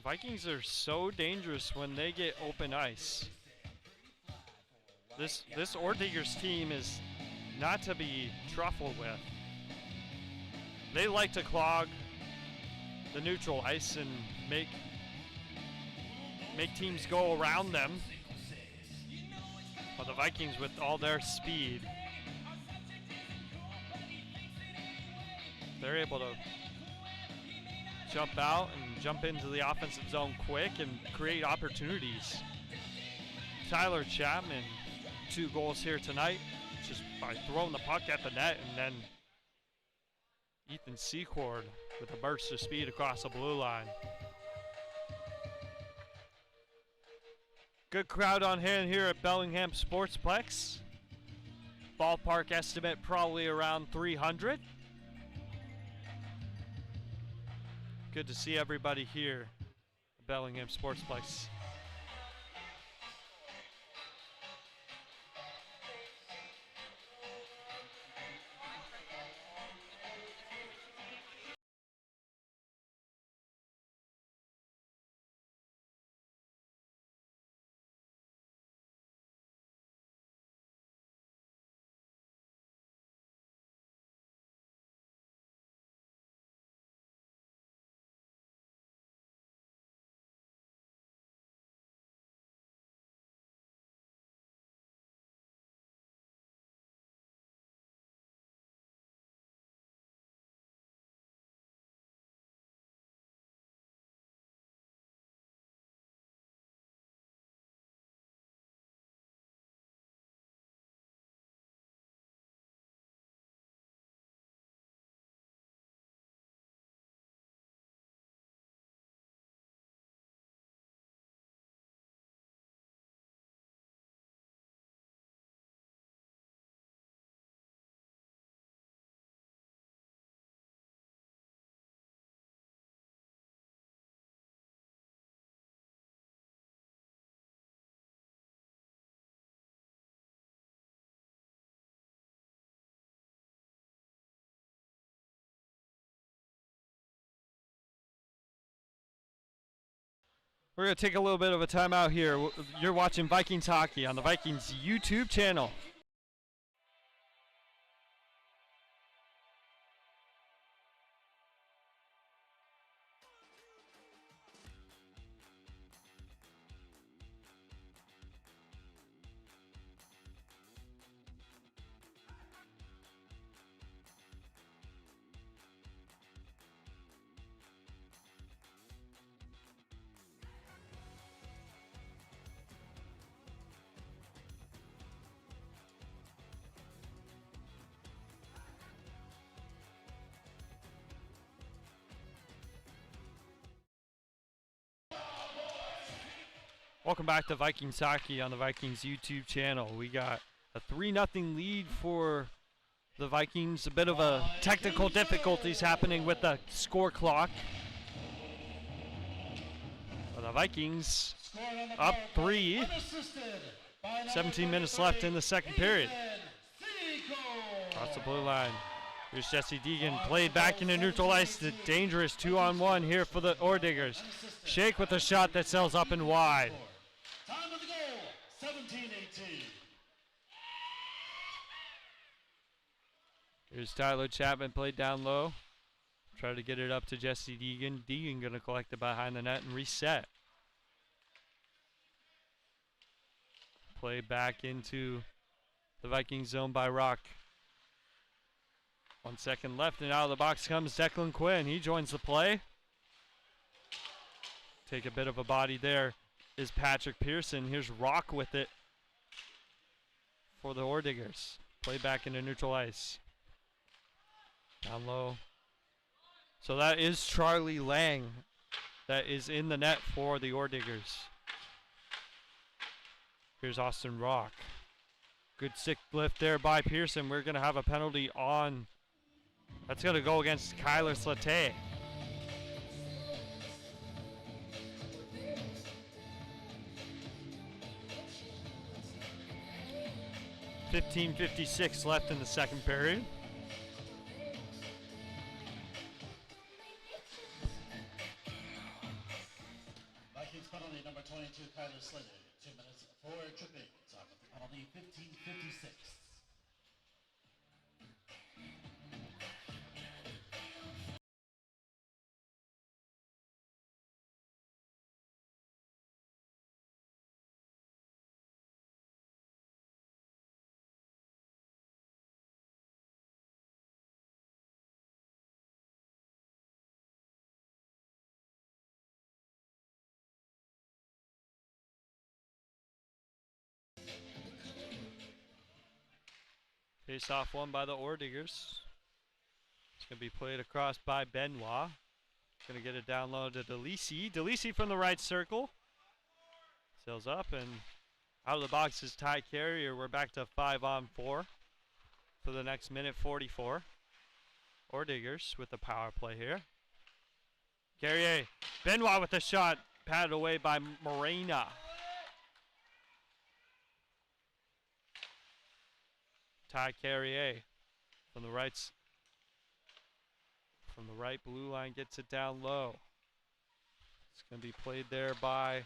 Vikings are so dangerous when they get open ice. This Ore Diggers team is not to be truffled with. They like to clog the neutral ice and make teams go around them. But the Vikings, with all their speed, they're able to jump out and jump into the offensive zone quick and create opportunities. Tyler Chapman, 2 goals here tonight, just by throwing the puck at the net, and then Ethan Secord with a burst of speed across the blue line. Good crowd on hand here at Bellingham Sportsplex. Ballpark estimate probably around 300. Good to see everybody here at Bellingham Sportsplex. We're going to take a little bit of a timeout here. You're watching Vikings hockey on the Vikings YouTube channel. Welcome back to Vikings hockey on the Vikings YouTube channel. We got a 3-0 lead for the Vikings. A bit of a technical difficulties happening with the score clock. But the Vikings up 3. 17 minutes left in the second period. Across the blue line. Here's Jesse Deegan, played back into neutral ice. The dangerous 2-on-1 here for the Ore Diggers. Shake with a shot that sails up and wide. Time of the goal, 17-18. Here's Tyler Chapman, played down low. Try to get it up to Jesse Deegan. Deegan going to collect it behind the net and reset. Play back into the Viking zone by Rock. 1 second left, and out of the box comes Declan Quinn. He joins the play. Take a bit of a body there is Patrick Pearson. Here's Rock with it. for the Ore Diggers. Play back into neutral ice. Down low. So that is Charlie Lang that is in the net for the Ore Diggers. Here's Austin Rock. Good stick lift there by Pearson. We're going to have a penalty on. That's going to go against Kyler Slate. .56 left in the second period. Vikings penalty number 22, Kyler Slater. 2 minutes for tripping. Time of the penalty, 15:56. Face off one by the Ore Diggers. It's going to be played across by Benoit. Going to get it down low to Delisi. Delisi from the right circle. Sails up and out of the box is Ty Carrier. We're back to 5-on-4 for the next minute 44. Ore Diggers with the power play here. Carrier. Benoit with the shot. Patted away by Morena. Ty Carrier from the right blue line gets it down low. It's going to be played there by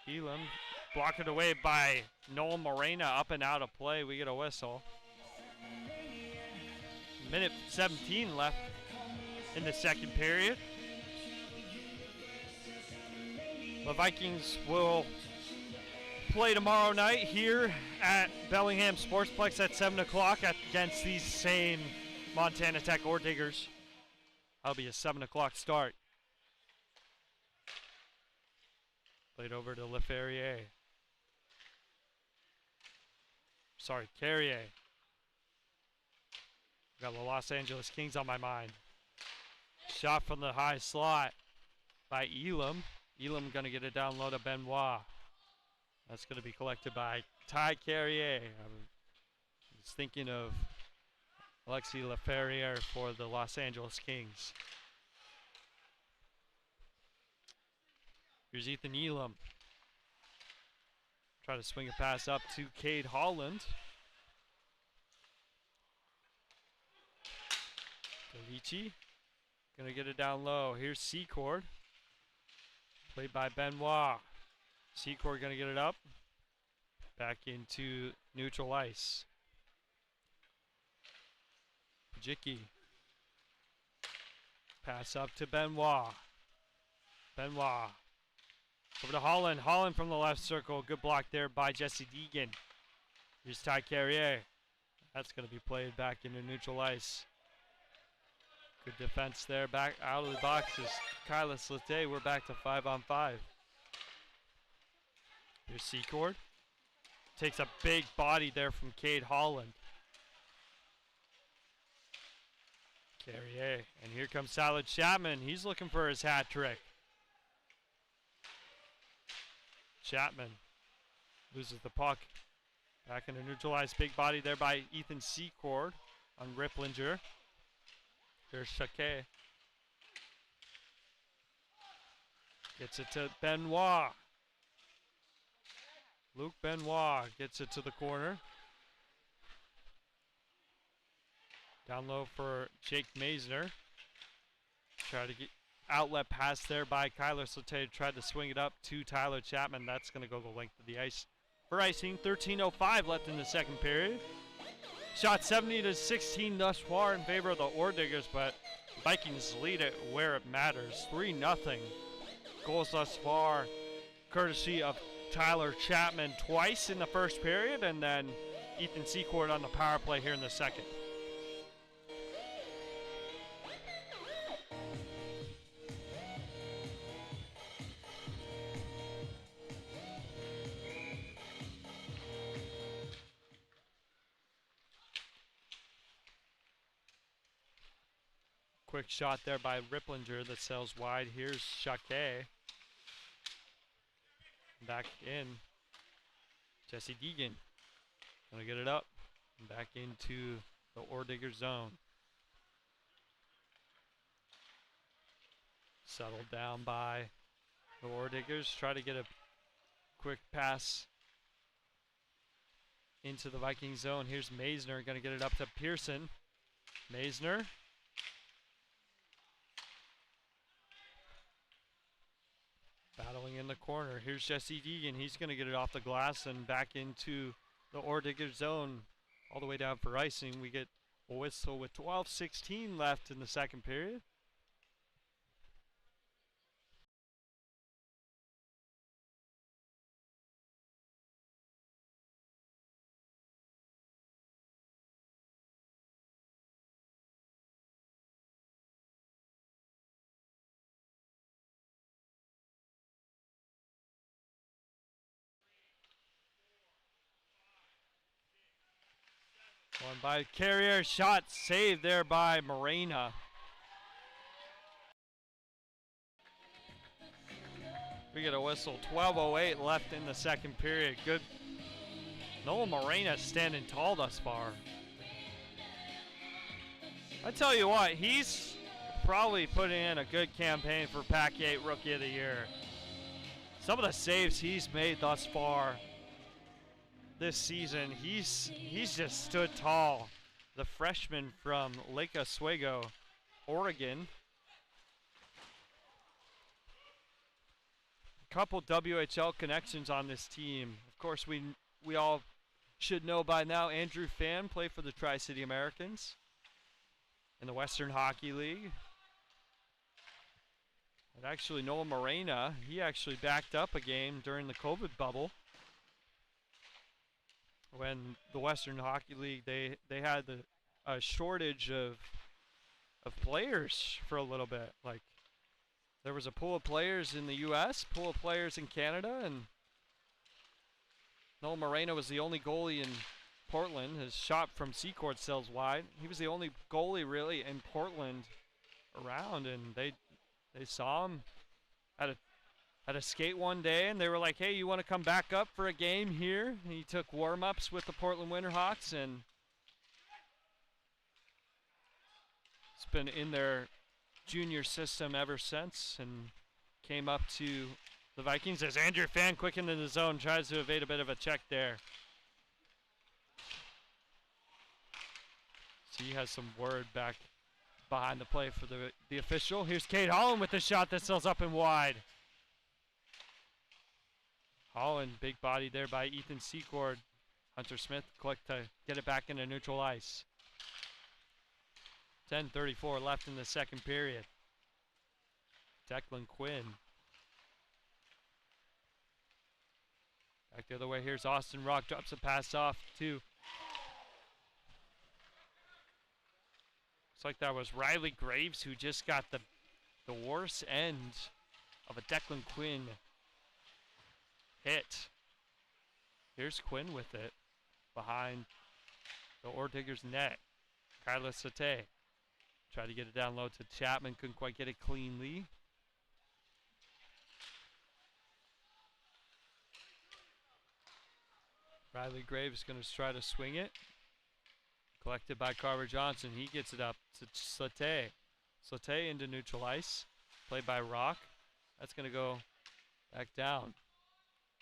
Elam. Blocked it away by Noel Morena, up and out of play. We get a whistle. Minute 17 left in the second period. The Vikings will play tomorrow night here at Bellingham Sportsplex at 7 o'clock against these same Montana Tech Ore Diggers. That'll be a 7 o'clock start. Played over to LeFerrier. Sorry, Carrier. Got the Los Angeles Kings on my mind. Shot from the high slot by Elam. Elam gonna get it down low to Benoit. That's going to be collected by Ty Carrier. I was thinking of Alexis Leferrier for the Los Angeles Kings. Here's Ethan Elam. Try to swing a pass up to Cade Holland. Delici. Going to get it down low. Here's Secord. Played by Benoit. Secor going to get it up. Back into neutral ice. Pajicki. Pass up to Benoit. Benoit. Over to Holland. Holland from the left circle. Good block there by Jesse Deegan. Here's Ty Carrier. That's going to be played back into neutral ice. Good defense there. Back out of the box is Kyla Slate. We're back to 5-on-5. Here's Secord. Takes a big body there from Cade Holland. Carrier. And here comes Salad Chapman. He's looking for his hat trick. Chapman loses the puck. Back into neutral ice. Big body there by Ethan Secord on Ripplinger. Here's Chaquet. Gets it to Benoit. Luke Benoit gets it to the corner. Down low for Jake Maisner. Try to get outlet pass there by Kyler Slate. Tried to swing it up to Tyler Chapman. That's going to go the length of the ice for icing. 13:05 left in the second period. Shot 70-16 thus far in favor of the Ore Diggers, but Vikings lead it where it matters. 3-0. Goals thus far courtesy of Tyler Chapman twice in the first period, and then Ethan Secord on the power play here in the second. Quick shot there by Ripplinger that sails wide. Here's Shaquet. Back in. Jesse Deegan. Gonna get it up. Back into the Ordigger zone. Settled down by the Ordiggers. Try to get a quick pass into the Viking zone. Here's Maisner. Gonna get it up to Pearson. Maisner. Battling in the corner. Here's Jesse Deegan. He's going to get it off the glass and back into the Ordigger zone. All the way down for icing. We get a whistle with 12:16 left in the second period. One by Carrier, shot saved there by Morena. We get a whistle, 12:08 left in the second period. Good. Noah Morena standing tall thus far. I tell you what, he's probably putting in a good campaign for Pac-8 Rookie of the Year. Some of the saves he's made thus far this season, he's just stood tall. The freshman from Lake Oswego, Oregon. A couple WHL connections on this team. Of course, we all should know by now Andrew Fan played for the Tri-City Americans in the Western Hockey League. And actually, Noah Morena, he actually backed up a game during the COVID bubble, when the Western Hockey League, they had a shortage of players for a little bit. Like, there was a pool of players in the U.S., pool of players in Canada, and Noel Moreno was the only goalie in Portland. His shot from C-court sails wide. He was the only goalie really in Portland around, and they saw him at a skate one day, and they were like, hey, you want to come back up for a game here? And he took warm-ups with the Portland Winterhawks, and it's been in their junior system ever since, and came up to the Vikings as Andrew Fan quick into the zone, tries to evade a bit of a check there. So he has some word back behind the play for the official. Here's Kate Holland with the shot that sails up and wide. Holland, big body there by Ethan Secord. Hunter Smith quick to get it back into neutral ice. 10:34 left in the second period. Declan Quinn. Back the other way, here's Austin Rock, drops a pass off to, looks like that was Riley Graves who just got the worst end of a Declan Quinn hit. Here's Quinn with it behind the Ordigger's net. Kyla Sate tried to get it down low to Chapman, couldn't quite get it cleanly. Riley Graves going to try to swing it. Collected by Carver Johnson. He gets it up to Sate. Sate into neutral ice. Played by Rock. That's going to go back down.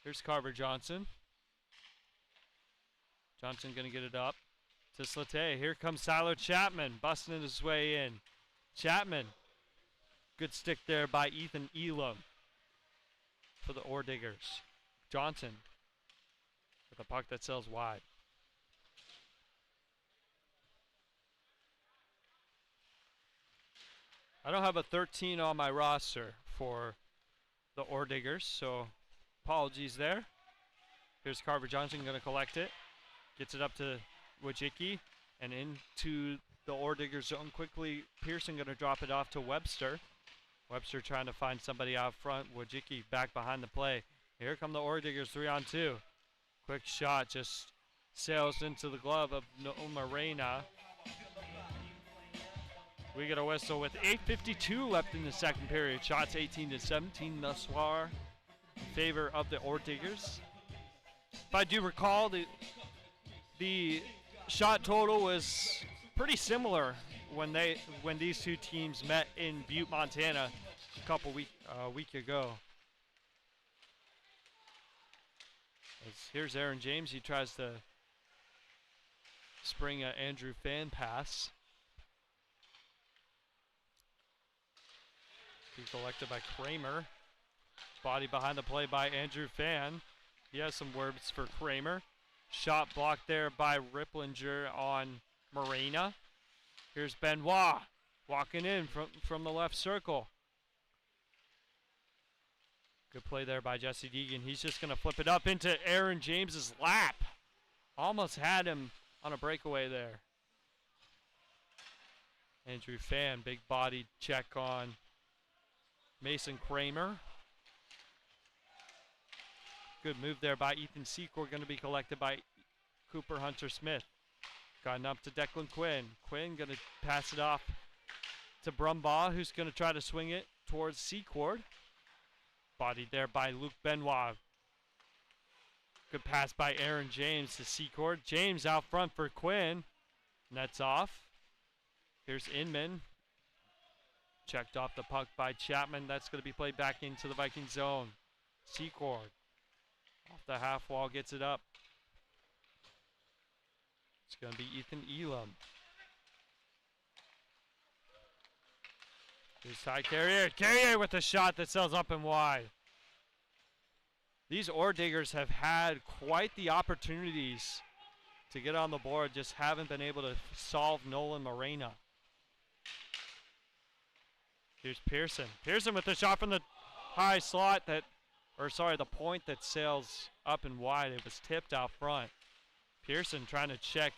Here's Carver Johnson. Johnson going to get it up to Sate. Here comes Tyler Chapman, busting his way in. Chapman. Good stick there by Ethan Elam for the Ordiggers. Johnson with a puck that sails wide. I don't have a 13 on my roster for the Ordiggers, so apologies there. Here's Carver Johnson going to collect it. Gets it up to Wojcicki and into the Ordigger zone quickly. Pearson going to drop it off to Webster. Webster trying to find somebody out front. Wojcicki back behind the play. Here come the Ordiggers 3-on-2. Quick shot just sails into the glove of Noah Morena. We get a whistle with 8:52 left in the second period. Shots 18-17 thus far in favor of the Ore Diggers. If I do recall, the shot total was pretty similar when these two teams met in Butte, Montana, a week ago. Here's Aaron James. He tries to spring an Andrew Fan pass. Collected by Kramer. Body behind the play by Andrew Fan. He has some words for Kramer. Shot blocked there by Ripplinger on Morena. Here's Benoit walking in from the left circle. Good play there by Jesse Deegan. He's just going to flip it up into Aaron James's lap. Almost had him on a breakaway there. Andrew Fan, big body check on Mason Kramer. Good move there by Ethan Secor, going to be collected by Cooper Hunter Smith. Gotten up to Declan Quinn. Quinn going to pass it off to Brumbaugh, who's going to try to swing it towards Secord. Bodied there by Luke Benoit. Good pass by Aaron James to Secord. James out front for Quinn. Nets off. Here's Inman. Checked off the puck by Chapman. That's going to be played back into the Viking zone. Secord off the half wall, gets it up. It's going to be Ethan Elam. Here's Ty Carrier. Carrier with a shot that sails up and wide. These Ore Diggers have had quite the opportunities to get on the board, just haven't been able to solve Nolan Morena. Here's Pearson. Pearson with the shot from the high slot the point that sails up and wide. It was tipped out front. Pearson trying to check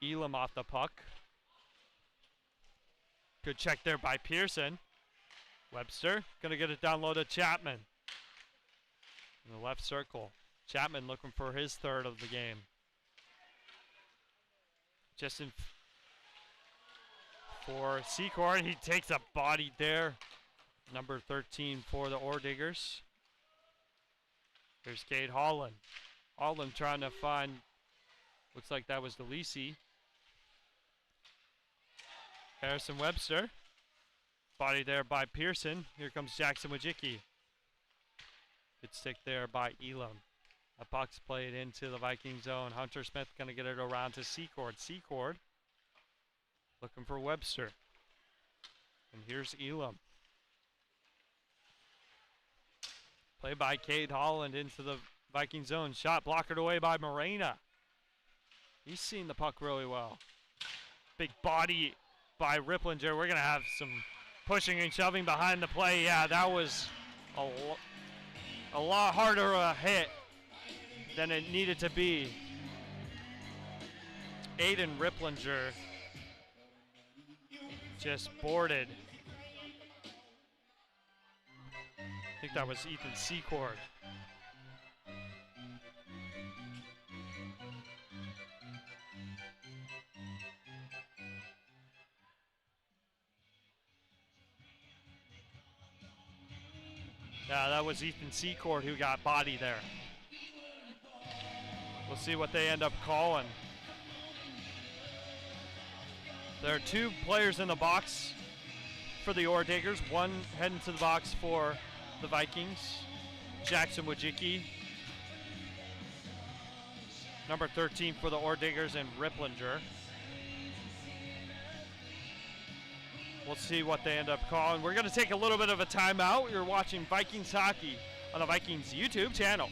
Elam off the puck. Good check there by Pearson. Webster going to get it down low to Chapman. In the left circle. Chapman looking for his third of the game. Just in for Secord. He takes a body there. Number 13 for the Ore Diggers. Here's Cade Holland. Holland trying to find, looks like that was DeLisi. Harrison Webster. Body there by Pearson. Here comes Jackson Wajicki. Good stick there by Elam. A puck's played into the Viking zone. Hunter Smith going to get it around to Secord. Secord looking for Webster. And here's Elam. Play by Cade Holland into the Viking zone. Shot blockered away by Morena. He's seen the puck really well. Big body by Ripplinger. We're going to have some pushing and shoving behind the play. Yeah, that was a lot harder a hit than it needed to be. Aiden Ripplinger just boarded. I think that was Ethan Secord. Yeah, that was Ethan Secord who got body there. We'll see what they end up calling. There are two players in the box for the Ore Diggers. One heading to the box for the Vikings. Jackson Wajicki. Number 13 for the Ore Diggers, and Ripplinger. We'll see what they end up calling. We're going to take a little bit of a timeout. You're watching Vikings hockey on the Vikings YouTube channel.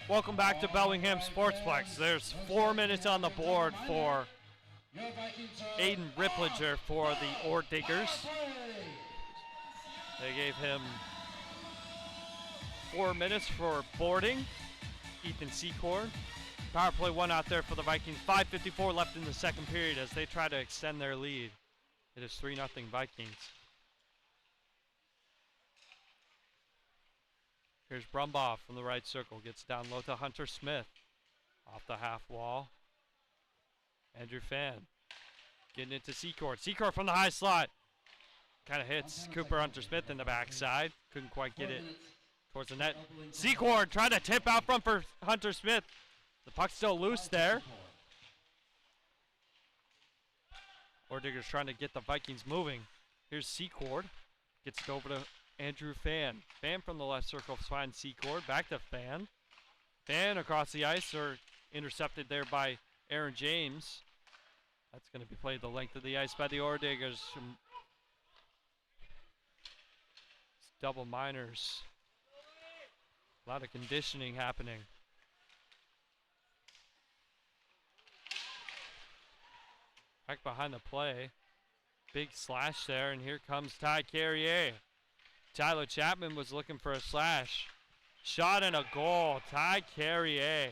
Welcome back to Bellingham Sportsplex. There's 4 minutes on the board for Aiden Ripplinger for the Ore Diggers. They gave him 4 minutes for boarding. Ethan Secord. Power play one out there for the Vikings. 5:54 left in the second period as they try to extend their lead. It is 3-0 Vikings. Here's Brumbaugh from the right circle. Gets down low to Hunter Smith. Off the half wall. Andrew Fan. Getting into Secord. Secord from the high slot. Kind of hits Cooper Hunter Smith in the backside. Couldn't quite get it towards the net. Secord trying to tip out front for Hunter Smith. The puck's still loose there. Ore Diggers trying to get the Vikings moving. Here's Secord. Gets it over to Andrew Fan. Fan from the left circle finds Secord. Back to Fan. Fan across the ice, or intercepted there by Aaron James. That's going to be played the length of the ice by the Ore Diggers. Double minors. A lot of conditioning happening. Back behind the play. Big slash there, and here comes Ty Carrier. Tyler Chapman was looking for a slash. Shot and a goal. Ty Carrier.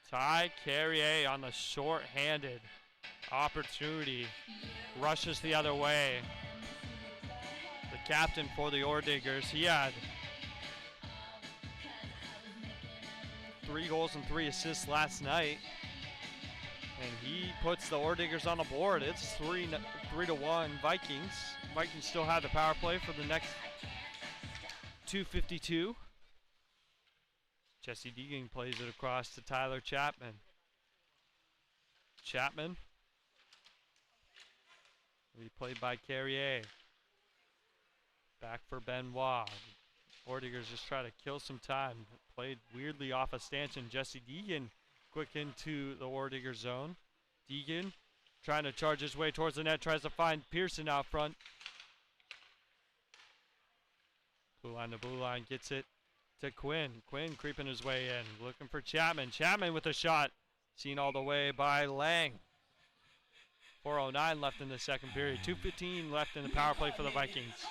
Ty Carrier on the short-handed opportunity. Rushes the other way. The captain for the Ore Diggers. He had 3 goals and 3 assists last night. And he puts the Ore Diggers on the board. It's 3-1 Vikings. Vikings still have the power play for the next 2:52. Jesse Deegan plays it across to Tyler Chapman. Chapman. Will be played by Carrier. Back for Benoit. Ore Diggers just try to kill some time. Played weirdly off a stanchion. Jesse Deegan quick into the Ore Digger zone. Deegan trying to charge his way towards the net. Tries to find Pearson out front. Blue line to blue line. Gets it to Quinn. Quinn creeping his way in. Looking for Chapman. Chapman with a shot. Seen all the way by Lang. 4:09 left in the second period. 2:15 left in the power play for the Vikings.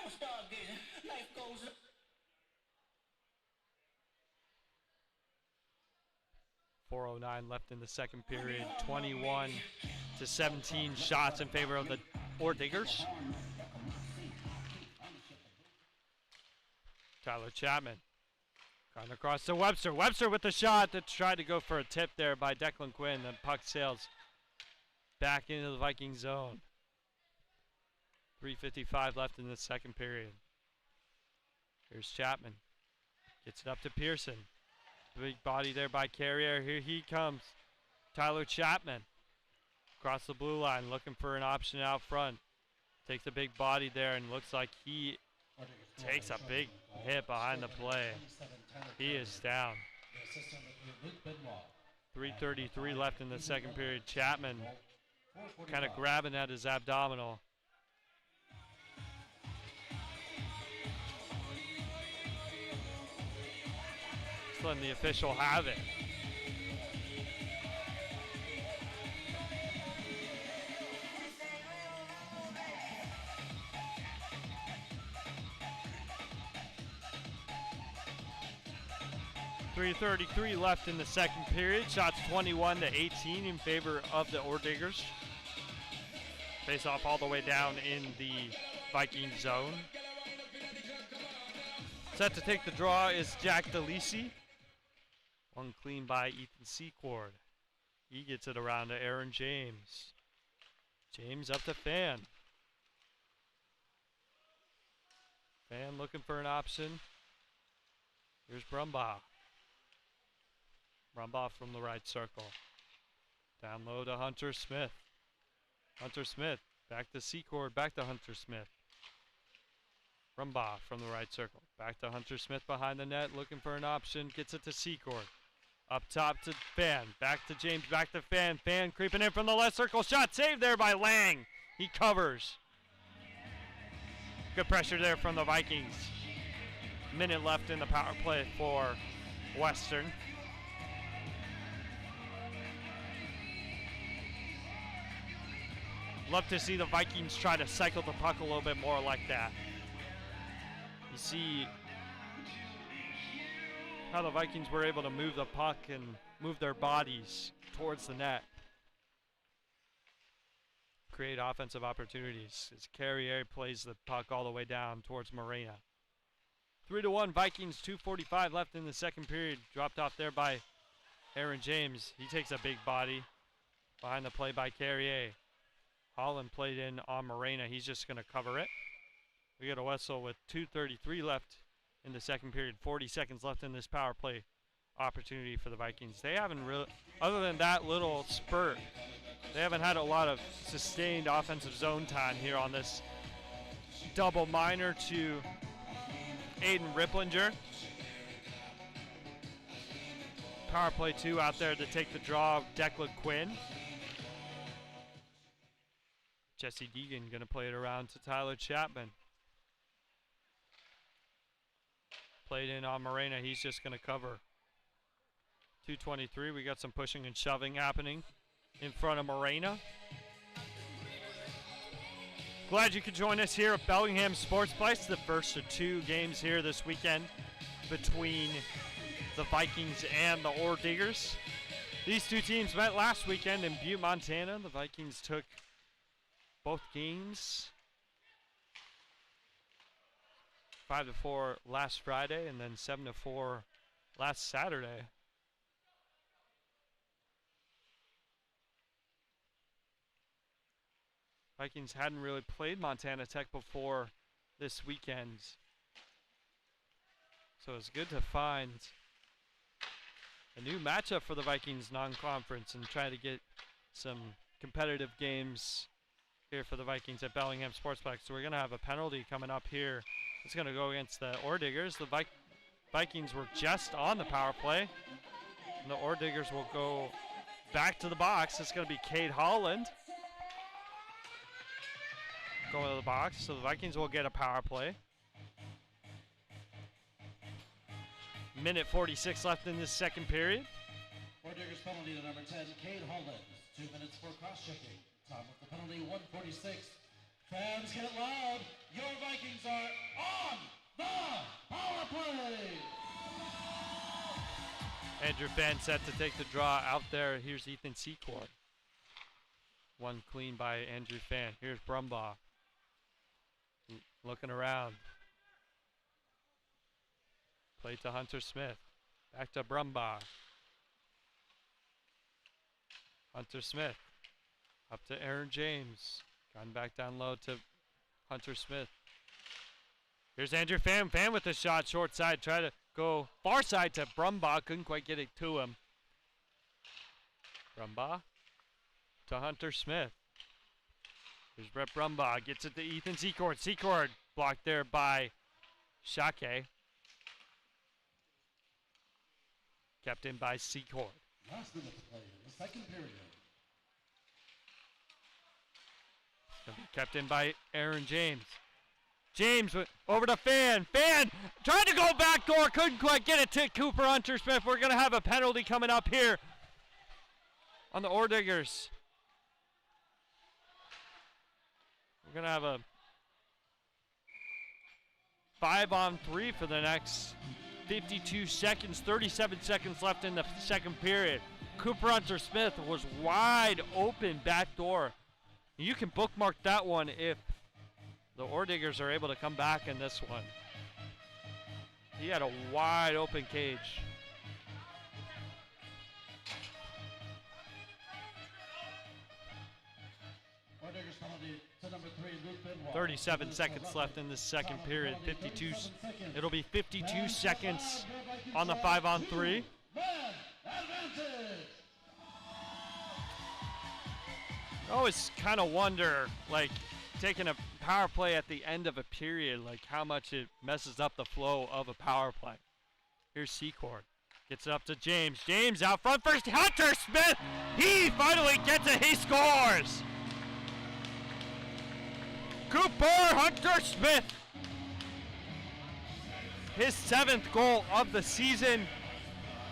4:09 left in the second period. 21-17 shots in favor of the Ore Diggers. Tyler Chapman going across to Webster. Webster with the shot that tried to go for a tip there by Declan Quinn. The puck sails back into the Viking zone. 3:55 left in the second period. Here's Chapman. Gets it up to Pearson. Big body there by Carrier. Here he comes. Tyler Chapman. Across the blue line, looking for an option out front. Takes a big body there and looks like he takes a big hit behind the play. He is down. 3:33 left in the second period. Chapman kind of grabbing at his abdominal. Just letting the official have it. .333 left in the second period. Shots 21-18 in favor of the Ore Diggers. Face off all the way down in the Viking zone. Set to take the draw is Jack DeLisi. One clean by Ethan Secord. He gets it around to Aaron James. James up to Fan. Fan looking for an option. Here's Brumbaugh. Brumbaugh from the right circle. Down low to Hunter Smith. Hunter Smith back to Secord, back to Hunter Smith. Brumbaugh from the right circle. Back to Hunter Smith behind the net, looking for an option. Gets it to Secord. Up top to Fan. Back to James, back to Fan. Fan creeping in from the left circle. Shot saved there by Lang. He covers. Good pressure there from the Vikings. Minute left in the power play for Western. Love to see the Vikings try to cycle the puck a little bit more like that. You see how the Vikings were able to move the puck and move their bodies towards the net. Create offensive opportunities as Carrier plays the puck all the way down towards Morena. 3-1 Vikings, 2:45 left in the second period. Dropped off there by Aaron James. He takes a big body behind the play by Carrier. Holland played in on Morena. He's just going to cover it. We get a whistle with 2:33 left in the second period. 40 seconds left in this power play opportunity for the Vikings. They haven't really, other than that little spurt, they haven't had a lot of sustained offensive zone time here on this double minor to Aiden Ripplinger. Power play 2 out there to take the draw of Declan Quinn. Jesse Deegan going to play it around to Tyler Chapman. Played in on Morena. He's just going to cover. 2:23. We got some pushing and shoving happening in front of Morena. Glad you could join us here at Bellingham Sportsplex. The first of 2 games here this weekend between the Vikings and the Ore Diggers. These 2 teams met last weekend in Butte, Montana. The Vikings took both games 5-4 last Friday and then 7-4 last Saturday. Vikings hadn't really played Montana Tech before this weekend, so it's good to find a new matchup for the Vikings non-conference and try to get some competitive games here for the Vikings at Bellingham Sportsplex. So we're going to have a penalty coming up here. It's going to go against the Ore Diggers. The Vikings were just on the power play, and the Ore Diggers will go back to the box. It's going to be Cade Holland going to the box, so the Vikings will get a power play. Minute 46 left in this second period. Ore Diggers penalty to number 10, Cade Holland. 2 minutes for cross-checking. Time of the penalty, 1:46. Fans, get loud. Your Vikings are on the power play. Andrew Fan set to take the draw out there. Here's Ethan Secord. One clean by Andrew Fan. Here's Brumbaugh. Looking around. Play to Hunter Smith. Back to Brumbaugh. Hunter Smith. Up to Aaron James. Gotten back down low to Hunter Smith. Here's Andrew Fan. Fan with the shot. Short side. Try to go far side to Brumbaugh. Couldn't quite get it to him. Brumbaugh to Hunter Smith. Here's Brett Brumbaugh. Gets it to Ethan Secord. Secord blocked there by Shake. Kept in by Secord. Last minute to play in the second period. Kept in by Aaron James. James over to Fan. Fan tried to go backdoor. Couldn't quite get it to Cooper Hunter Smith. We're going to have a penalty coming up here on the Ore Diggers. We're going to have a 5-on-3 for the next 52 seconds. 37 seconds left in the second period. Cooper Hunter Smith was wide open backdoor. You can bookmark that one if the Ore Diggers are able to come back in this one. He had a wide open cage. Ore Diggers penalty to number 3, Luke Benoit. 37 seconds left in this second period. 52. It'll be 52 seconds on the 5-on-3. Man advantage. I always kind of wonder, like, taking a power play at the end of a period, like how much it messes up the flow of a power play. Here's Secord. Gets it up to James. James out front first. Hunter Smith. He finally gets it. He scores. Cooper Hunter Smith his 7th goal of the season,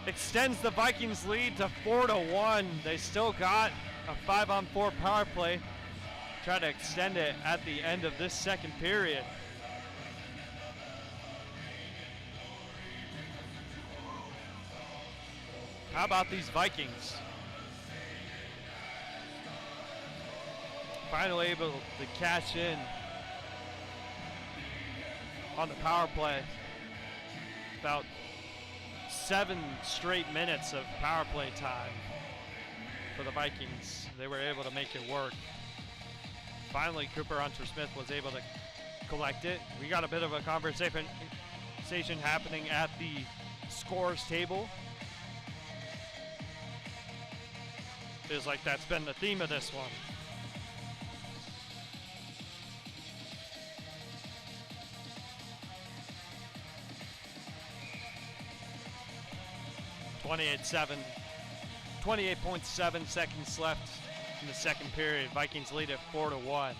extends the Vikings lead to 4-1. They still got a 5-on-4 power play. Try to extend it at the end of this second period. How about these Vikings? Finally able to cash in on the power play. About 7 straight minutes of power play time for the Vikings. They were able to make it work. Finally, Cooper Hunter-Smith was able to collect it. We got a bit of a conversation happening at the scores table. Feels like that's been the theme of this one. .7, 28.7 seconds left in the second period. Vikings lead at 4-1.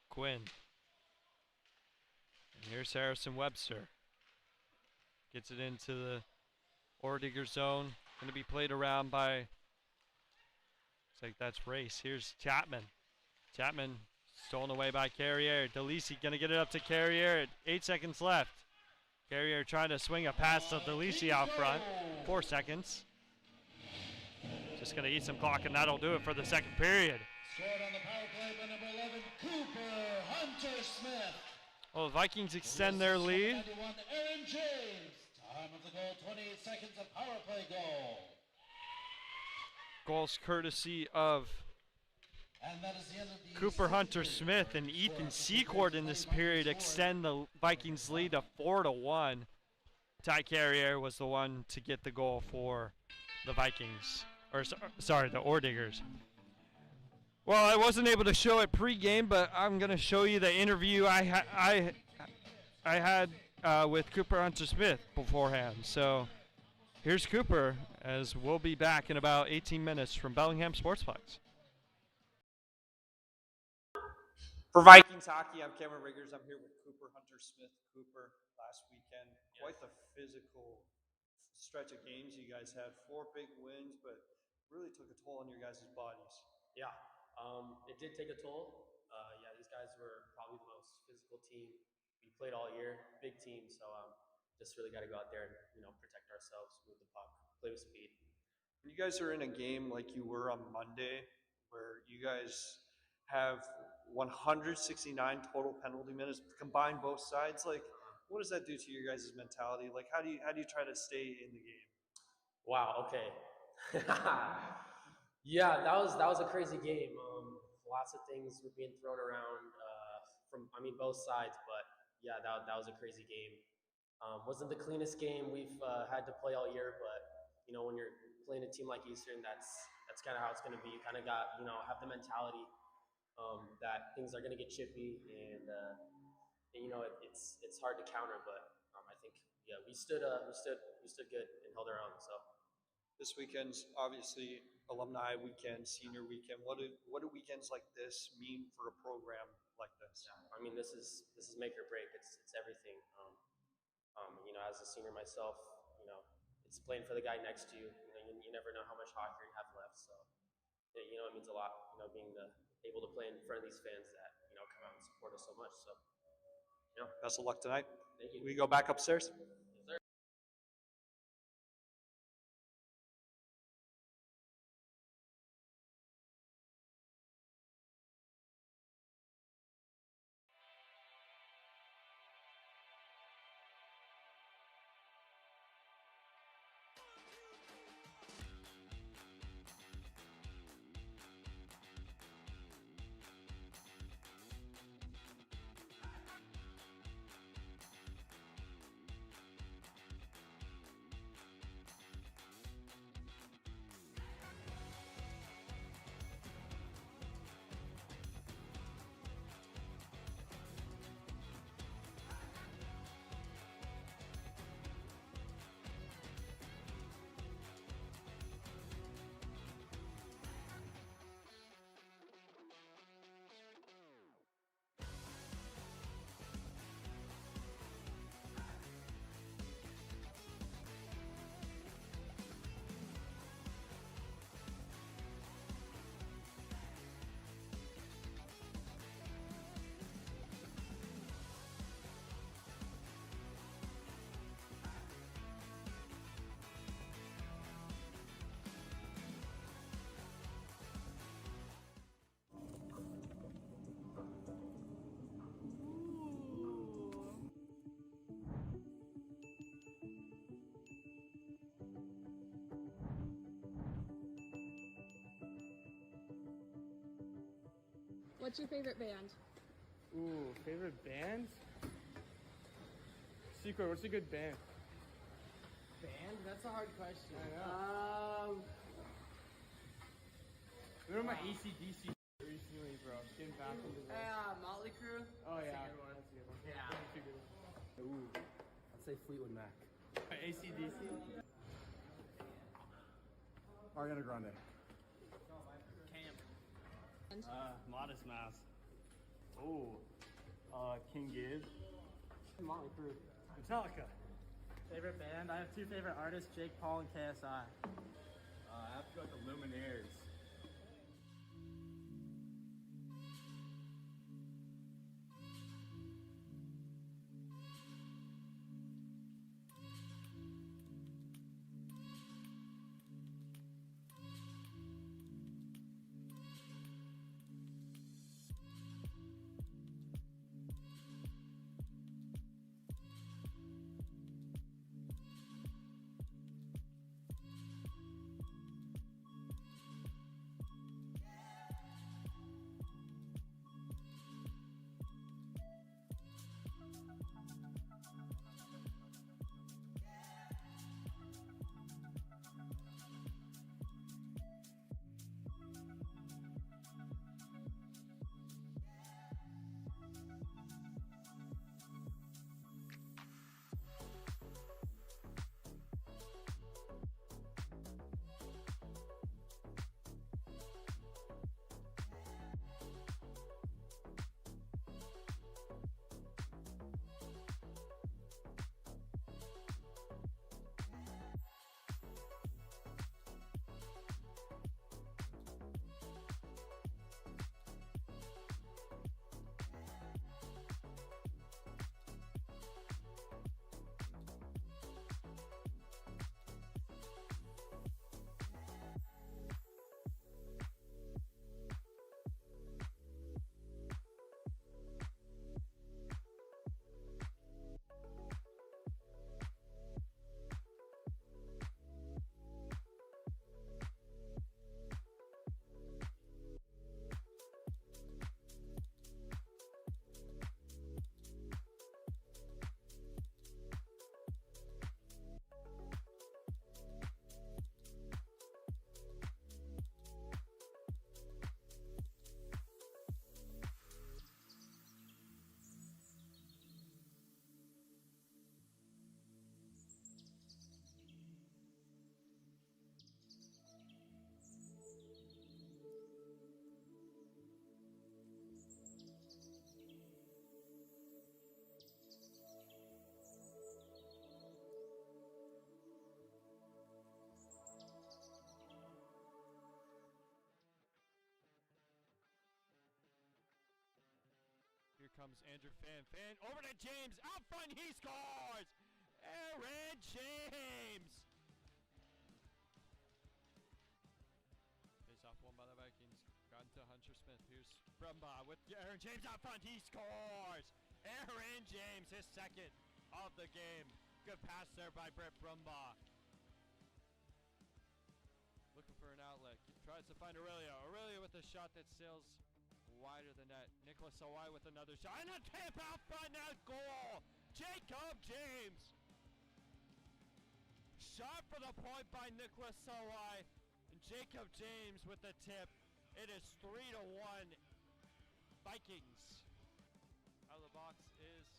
Quinn. And here's Harrison Webster. Gets it into the Orediger zone. Going to be played around by, looks like that's Race. Here's Chapman. Chapman stolen away by Carrier. DeLisi going to get it up to Carrier at 8 seconds left. Carrier trying to swing a pass to DeLisi out front. 4 seconds. Just going to eat some clock, and that'll do it for the second period. Scored on the power play by number 11, Cooper Hunter-Smith. Well, the Vikings extend their lead. 91, Aaron James. Time of the goal, 28 seconds of power play goal. Goals courtesy of And that is the end of the Cooper Hunter-Smith and Ethan Secord in this period extend the Vikings lead to 4-1. Ty Carrier was the one to get the goal for the Vikings, or sorry, the Orediggers. Well, I wasn't able to show it pregame, but I'm going to show you the interview I had with Cooper Hunter-Smith beforehand. So here's Cooper, as we'll be back in about 18 minutes from Bellingham Sportsplex. For Vikings hockey, I'm Cameron Riggers. I'm here with Cooper Hunter-Smith. Cooper, last weekend, quite the physical stretch of games you guys had. 4 big wins, but really took a toll on your guys' bodies. Yeah, it did take a toll. Yeah, these guys were probably the most physical team we played all year. Big team, so just really got to go out there and protect ourselves, move the puck, play with speed. When you guys are in a game like you were on Monday, where you guys have 169 total penalty minutes combined both sides, like what does that do to your guys' mentality? Like how do you try to stay in the game? Wow. Okay. Yeah, that was a crazy game. Lots of things were being thrown around from both sides, but yeah, that was a crazy game. Wasn't the cleanest game we've had to play all year, but when you're playing a team like Eastern, that's kind of how it's going to be. You kind of got have the mentality that things are going to get chippy, and it's hard to counter. But I think we stood good and held our own. So this weekend's obviously alumni weekend, senior weekend. What do weekends like this mean for a program like this? Yeah, this is make or break. It's everything. As a senior myself, it's playing for the guy next to you. You never know how much hockey you have left. So it means a lot. Being able to play in front of these fans that come out and support us so much. So best of luck tonight. Thank you. We go back upstairs. What's your favorite band? Ooh, favorite band? Secret, what's a good band? Band? That's a hard question. I know. Remember my AC/DC recently, bro. Getting back into the. Motley Crue. Oh That's yeah, a good one. that's a good one. Yeah. That's a good one. Ooh, I'd say Fleetwood Mac. AC/DC. Ariana Grande. Modest Mouse. Oh, King Gibbs. Motley Crue. Metallica. Favorite band? I have two favorite artists, Jake Paul and KSI. I have to go with the Lumineers. Here comes Andrew Fan. Fan over to James. Out front, he scores! Aaron James! Face off one by the Vikings. Gone to Hunter Smith. Here's Brumbaugh with Aaron James out front. He scores! Aaron James, his second of the game. Good pass there by Brett Brumbaugh. Looking for an outlet. Tries to find Aurelia. Aurelia with a shot that sails wider than net. Nicholas Owai with another shot. And a tip out front net goal! Jacob James! Shot for the point by Nicholas Owai. And Jacob James with the tip. It is 3-1 Vikings. Out of the box is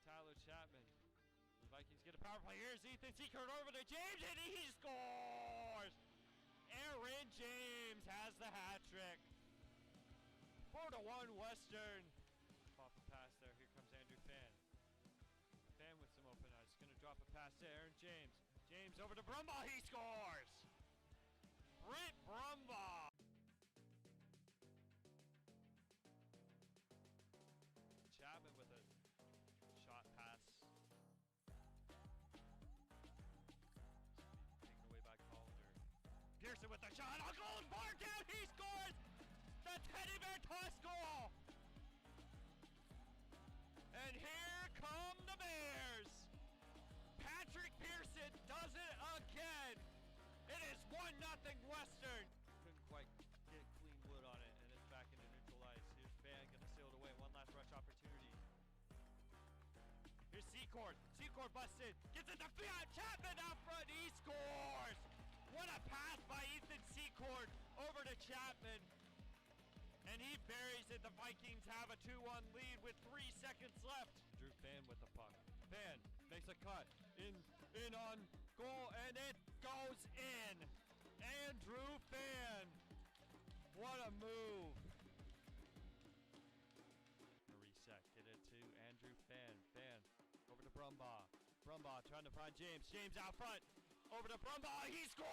Tyler Chapman. The Vikings get a power play. Here's Ethan Seekert over to James and he scores! Aaron James has the hat trick. 4-1 Western. Off a pass there. Here comes Andrew Fan. Fan with some open eyes. Going to drop a pass to Aaron James. James over to Brumbaugh. He scores! Brent Brumbaugh. Chapman with a shot pass. Taken away by Calder. Pearson with the shot. A goal bar down. He scores! The Teddy Bear toss goal! And here come the Bears! Patrick Pearson does it again! It is 1-0 Western! Couldn't quite get clean wood on it, and it's back into neutral ice. Here's Fan Secord. Secord busted. Gets it to Fiat. Chapman out front. He scores. What a pass by Ethan Secord over to Chapman. And he buries it. The Vikings have a 2-1 lead with 3 seconds left. Drew Fan with the puck. Fan makes a cut. In on goal, and it goes in. Andrew Fan. What a move. A reset. Get it to Andrew Fan. Fan over to Brumbaugh. Brumbaugh trying to find James. James out front. Over to Brumbaugh. He scores!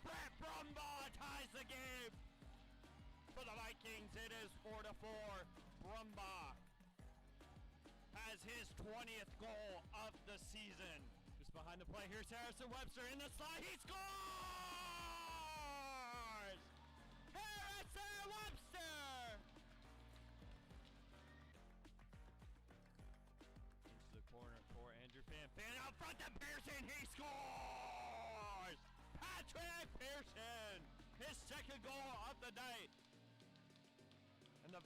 Brett Brumbaugh ties the game. For the Vikings, it is 4-4. Brumbaugh has his 20th goal of the season. Just behind the play, here's Harrison Webster in the slot. He scores! Harrison Webster! Into the corner for Andrew Fan. Fan out front to Pearson. He scores! Patrick Pearson! His second goal of the night. And the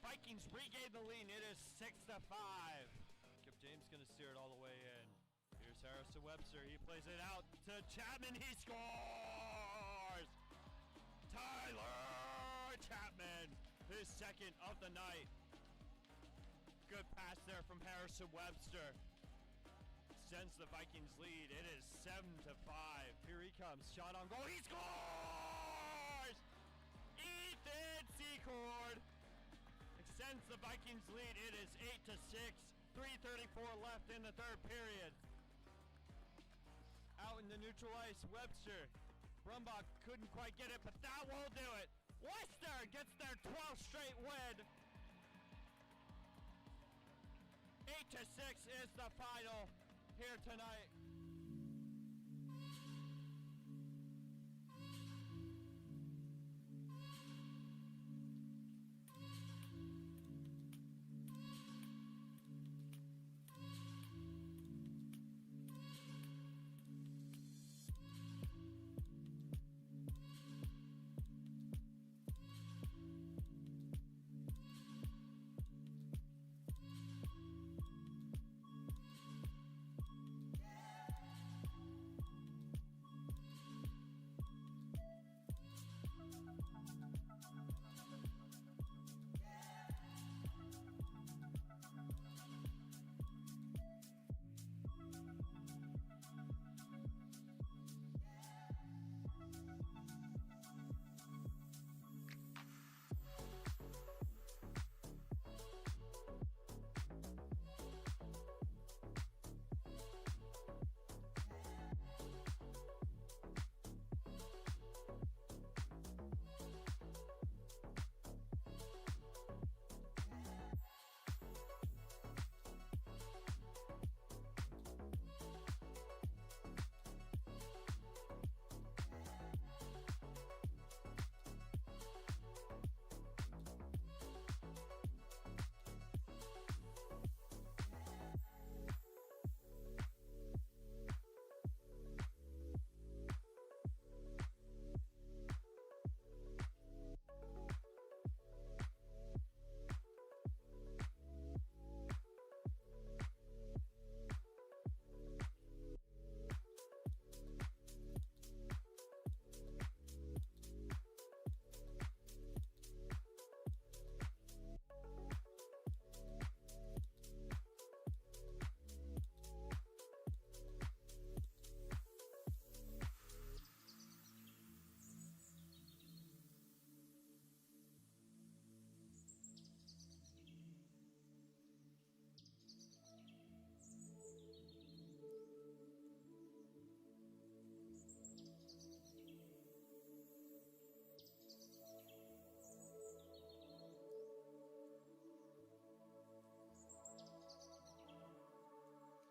Vikings regain the lead. It is 6-5. Kip James gonna steer it all the way in. Here's Harrison Webster. He plays it out to Chapman. He scores! Tyler Chapman, his second of the night. Good pass there from Harrison Webster. Sends the Vikings lead. It is 7-5. Here he comes. Shot on goal. He scores! Ethan Secord extends the Vikings lead. It is 8-6. 3:34 left in the third period. Out in the neutral ice, Webster. Brumbaugh couldn't quite get it, but that will do it. Worcester gets their 12th straight win. 8-6 is the final here tonight.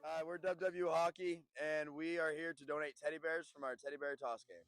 Hi, we're WWU Hockey, and we are here to donate teddy bears from our teddy bear toss game.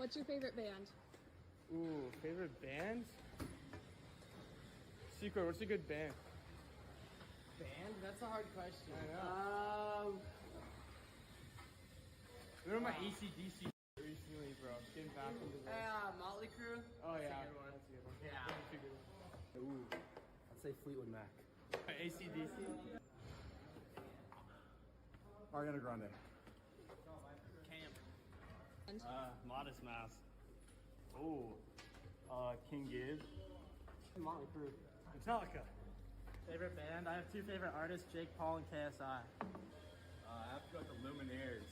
What's your favorite band? Ooh, favorite band? Secret, what's a good band? Band? That's a hard question. I know. Remember my AC/DC recently, bro. Getting back into this. Yeah, Motley Crue. Oh, yeah. That's a good one. That's a good one. Yeah. That's a good one. Ooh, I'd say Fleetwood Mac. AC/DC. Ariana Grande. Modest Mouse. Oh, King Gibbs. Motley Crue. Metallica. Favorite band? I have two favorite artists, Jake Paul and KSI. I have to go with the Lumineers.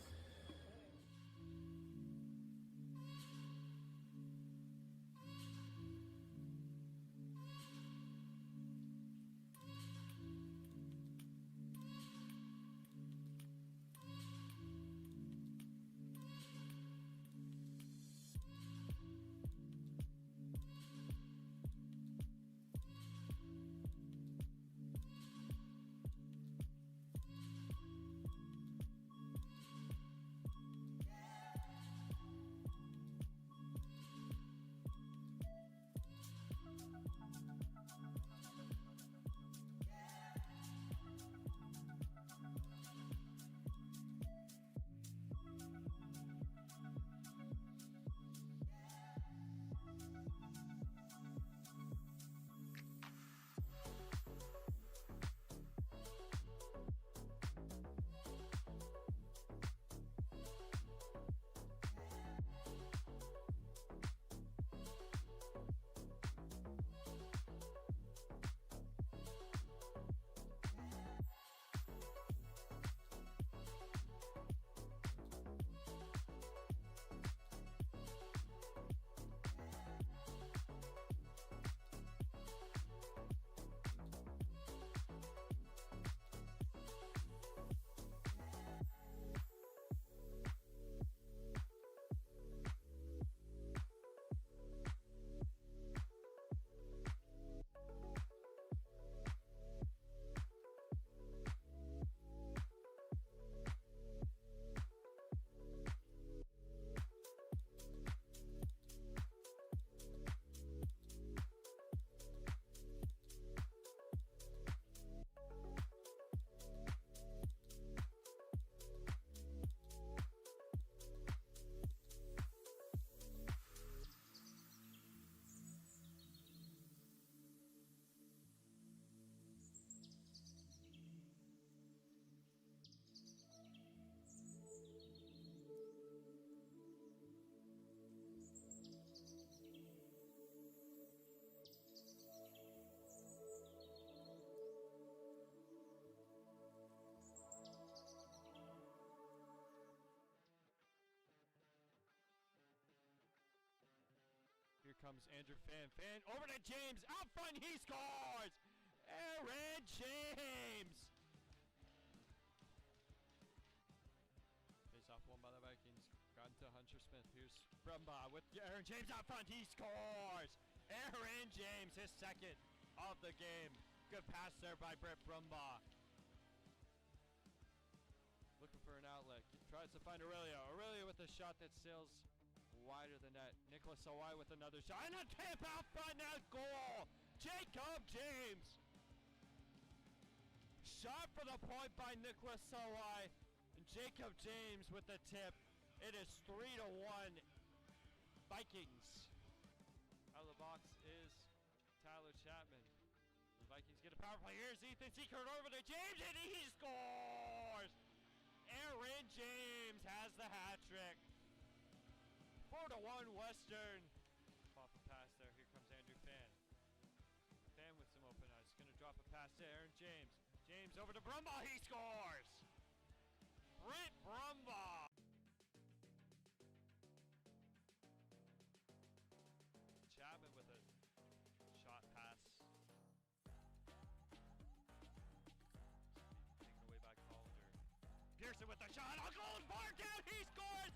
Here comes Andrew Fan. Fan over to James. Out front, he scores! Aaron James! Face off one by the Vikings. Gone to Hunter Smith. Here's Brumbaugh with Aaron James out front. He scores! Aaron James, his second of the game. Good pass there by Brett Brumbaugh. Looking for an outlet. Tries to find Aurelio. Aurelio with a shot that sails wider than that. Nicholas Owai with another shot. And a tip out front net goal! Jacob James! Shot for the point by Nicholas Owai. And Jacob James with the tip. It is 3-1 Vikings. Out of the box is Tyler Chapman. The Vikings get a power play. Here's Ethan Seekert over to James and he scores! Aaron James has the hat trick. 4-1 Western. Off a pass there. Here comes Andrew Fan. Fan with some open eyes. Going to drop a pass to Aaron James. James over to Brumbaugh. He scores! Brent Brumbaugh. Chapman with a shot pass. Taken away by Calder. Pearson with the shot. A goal bar down. He scores!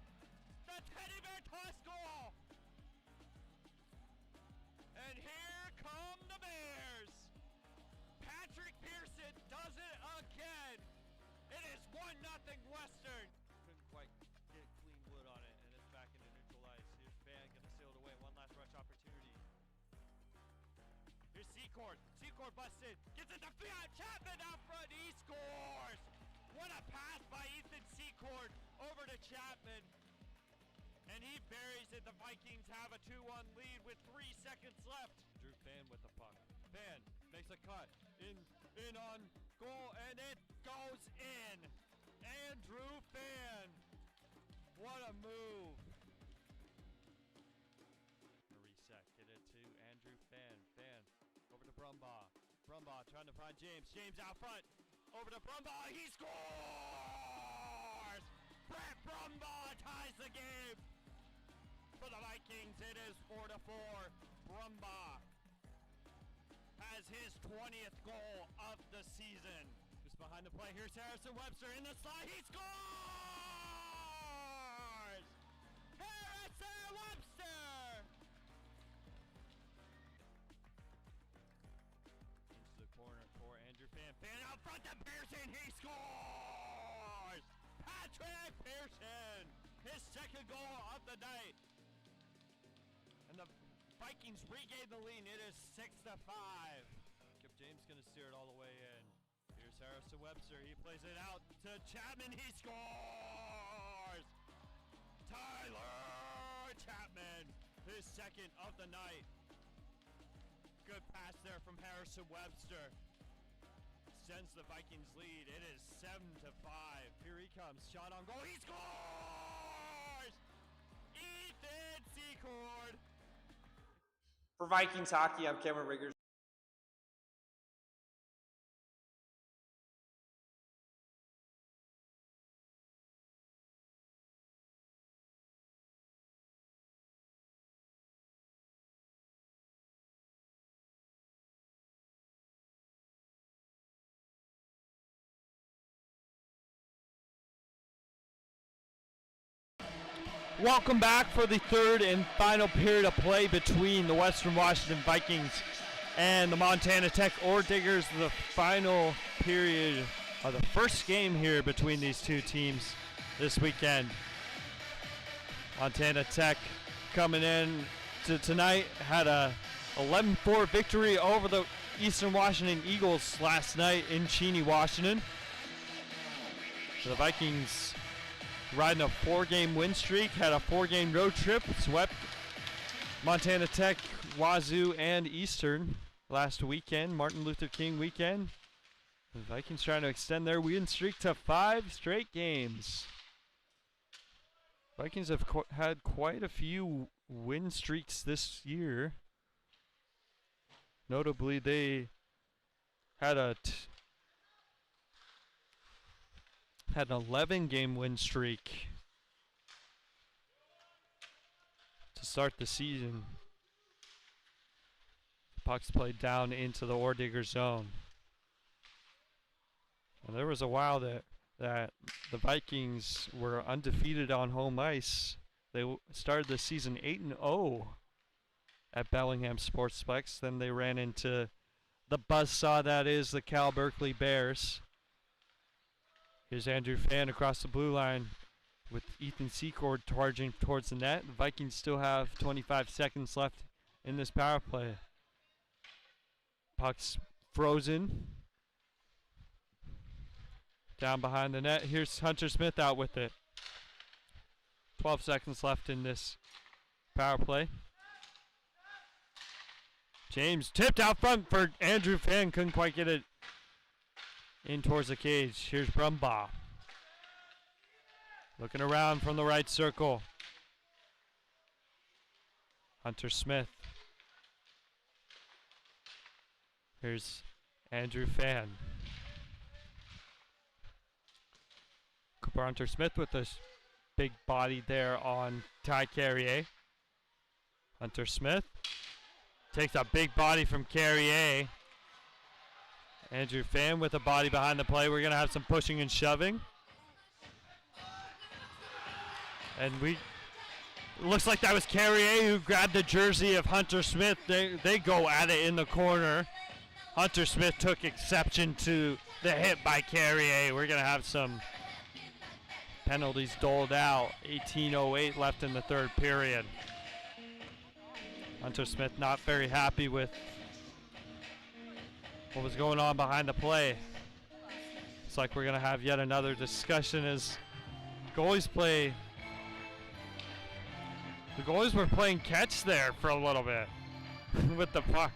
The Teddy Bear toss goal! And here come the Bears! Patrick Pearson does it again! It is 1-0 Western! Couldn't quite get clean wood on it, and it's back into neutral ice. Here's Fan Secord. Secord busted. Gets it to Chapman out front. He scores. What a pass by Ethan Secord over to Chapman. And he buries it. The Vikings have a 2-1 lead with 3 seconds left. Drew Fan with the puck. Fan makes a cut. In on goal, and it goes in. Andrew Fan. What a move. Reset. Get it to Andrew Fan. Fan over to Brumbaugh. Brumbaugh trying to find James. James out front. Over to Brumbaugh. He scores! Brett Brumbaugh ties the game. For the Vikings, it is 4-4. Brumbaugh has his 20th goal of the season. Just behind the play, here's Harrison Webster in the slot. He scores! Harrison Webster! Into the corner for Andrew Fan. Fan out front to Pearson. He scores! Patrick Pearson! His second goal of the night. And the Vikings regain the lead. It is 6-5. Kip James gonna steer it all the way in. Here's Harrison Webster. He plays it out to Chapman. He scores! Tyler Chapman, his second of the night. Good pass there from Harrison Webster. Sends the Vikings lead. It is 7-5. Here he comes. Shot on goal. He scores! Ethan Secord. For Vikings hockey, I'm Cameron Riggers. Welcome back for the third and final period of play between the Western Washington Vikings and the Montana Tech Ore Diggers. The final period of the first game here between these two teams this weekend. Montana Tech coming in to tonight had a 11-4 victory over the Eastern Washington Eagles last night in Cheney, Washington. The Vikings riding a 4-game win streak, had a 4-game road trip, swept Montana Tech, Wazoo, and Eastern last weekend, Martin Luther King weekend. The Vikings trying to extend their win streak to 5 straight games. Vikings have had quite a few win streaks this year. Notably, they had an 11-game win streak to start the season. The puck's played down into the Ore Digger zone. And there was a while that the Vikings were undefeated on home ice. They started the season 8-0 at Bellingham Sportsplex. Then they ran into the buzzsaw that is the Cal Berkeley Bears. Here's Andrew Fan across the blue line with Ethan Secord charging towards the net. The Vikings still have 25 seconds left in this power play. Puck's frozen. Down behind the net. Here's Hunter Smith out with it. 12 seconds left in this power play. James tipped out front for Andrew Fan. Couldn't quite get it in towards the cage. Here's Brumbaugh. Looking around from the right circle. Hunter Smith. Here's Andrew Fan. Cooper Hunter Smith with this big body there on Ty Carrier. Hunter Smith takes a big body from Carrier. Andrew Fan with a body behind the play. We're going to have some pushing and shoving. And it looks like that was Carrier who grabbed the jersey of Hunter Smith. They go at it in the corner. Hunter Smith took exception to the hit by Carrier. We're going to have some penalties doled out. 18:08 left in the third period. Hunter Smith not very happy with what was going on behind the play. It's like we're going to have yet another discussion as goalies play. The goalies were playing catch there for a little bit with the puck.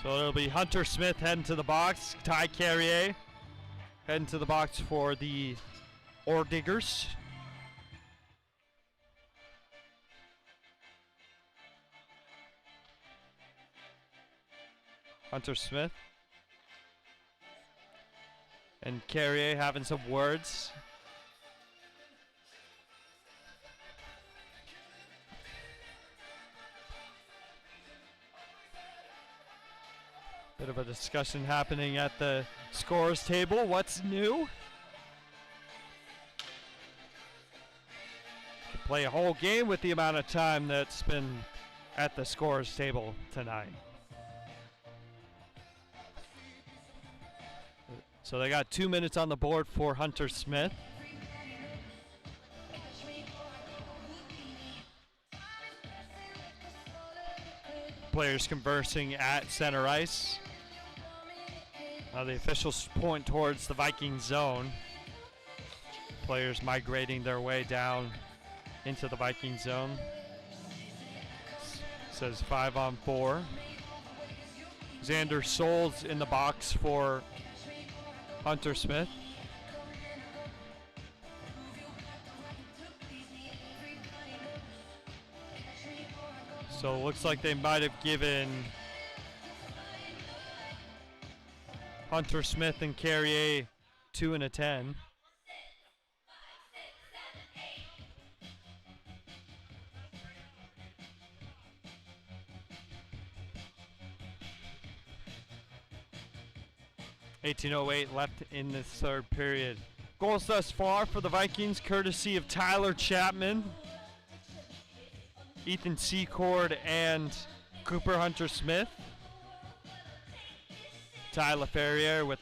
So it'll be Hunter Smith heading to the box. Ty Carrier heading to the box for the Ore Diggers. Hunter Smith and Carrier having some words. Bit of a discussion happening at the scorers table. What's new? Could play a whole game with the amount of time that's been at the scorers table tonight. So they got 2 minutes on the board for Hunter Smith. Players conversing at center ice. The officials point towards the Viking zone. Players migrating their way down into the Viking zone. Says 5-on-4. Xander Souls in the box for Hunter Smith. So it looks like they might have given Hunter Smith and Carrier 2 and a 10. .1808 left in this third period. Goals thus far for the Vikings, courtesy of Tyler Chapman, Ethan Secord, and Cooper Hunter Smith. Tyler Carrier with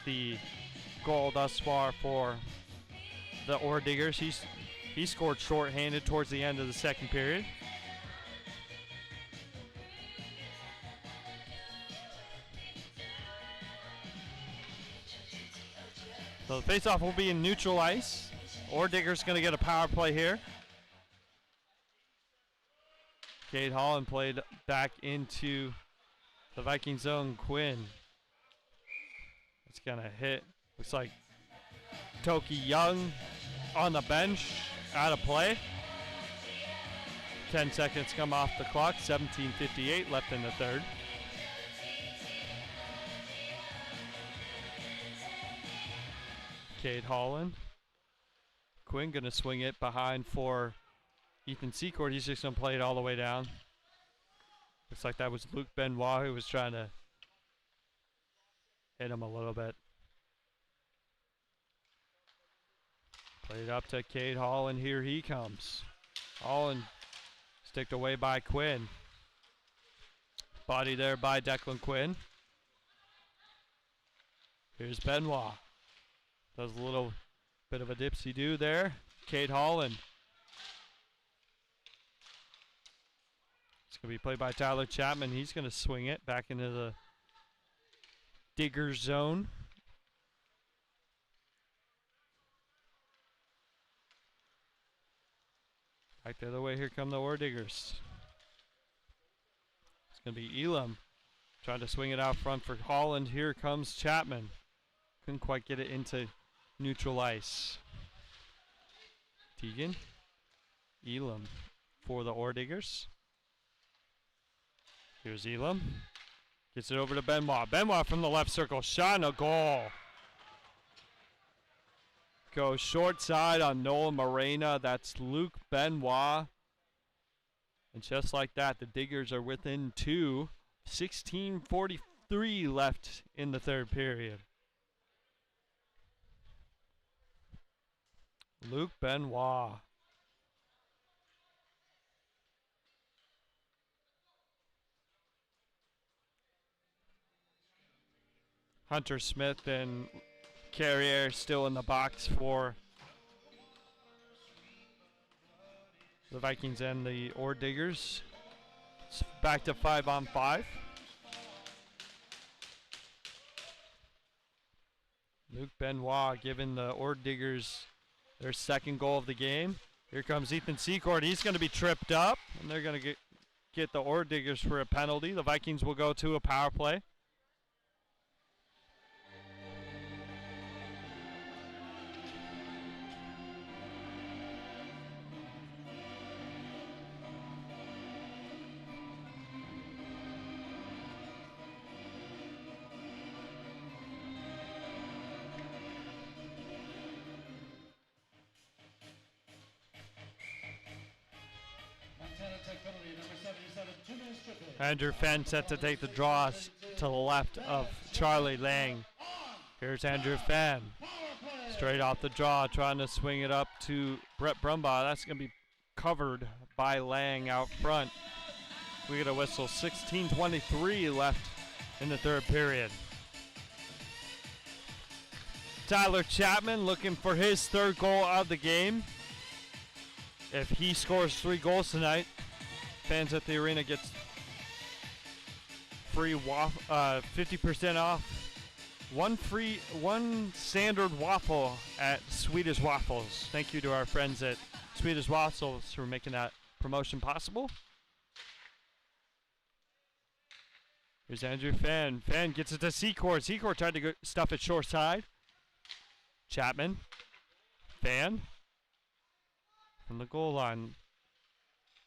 the goal thus far for the Ore Diggers. He scored shorthanded towards the end of the second period. So the faceoff will be in neutral ice. Ore Diggers going to get a power play here. Cade Holland played back into the Viking zone. Quinn. It's going to hit. Looks like Toki Young on the bench, out of play. 10 seconds come off the clock. 17:58 left in the third. Cade Holland. Quinn going to swing it behind for Ethan Secord. He's just going to play it all the way down. Looks like that was Luke Benoit who was trying to hit him a little bit. Played up to Cade Holland. Here he comes. Holland sticked away by Quinn. Body there by Declan Quinn. Here's Benoit. Does a little bit of a dipsy-do there. Cade Holland. It's going to be played by Tyler Chapman. He's going to swing it back into the Digger zone. Back the other way, here come the Ore Diggers. It's going to be Elam trying to swing it out front for Holland. Here comes Chapman. Couldn't quite get it into neutral ice. Teagan. Elam for the Ore Diggers. Here's Elam. Gets it over to Benoit. Benoit from the left circle. Shot and a goal. Goes short side on Noah Morena. That's Luke Benoit. And just like that, the Diggers are within two. 16:43 left in the third period. Luke Benoit. Hunter Smith and Carrier still in the box for The Vikings and the Ore Diggers. It's back to 5-on-5. Luke Benoit giving the Ore Diggers their second goal of the game. Here comes Ethan Secord. He's going to be tripped up, and they're going to get the Ore Diggers for a penalty. The Vikings will go to a power play. Andrew Fenn set to take the draws to the left of Charlie Lang. Here's Andrew Fenn. Straight off the draw, trying to swing it up to Brett Brumbaugh. That's going to be covered by Lang out front. We get a whistle. 16:23 left in the third period. Tyler Chapman looking for his third goal of the game. If he scores 3 goals tonight, fans at the arena gets free 50% off. One standard waffle at Swedish Waffles. Thank you to our friends at Swedish Waffles for making that promotion possible. Here's Andrew Fenn. Fenn gets it to Secord. Secord tried to stuff it short side. Chapman. Fenn. From the goal line.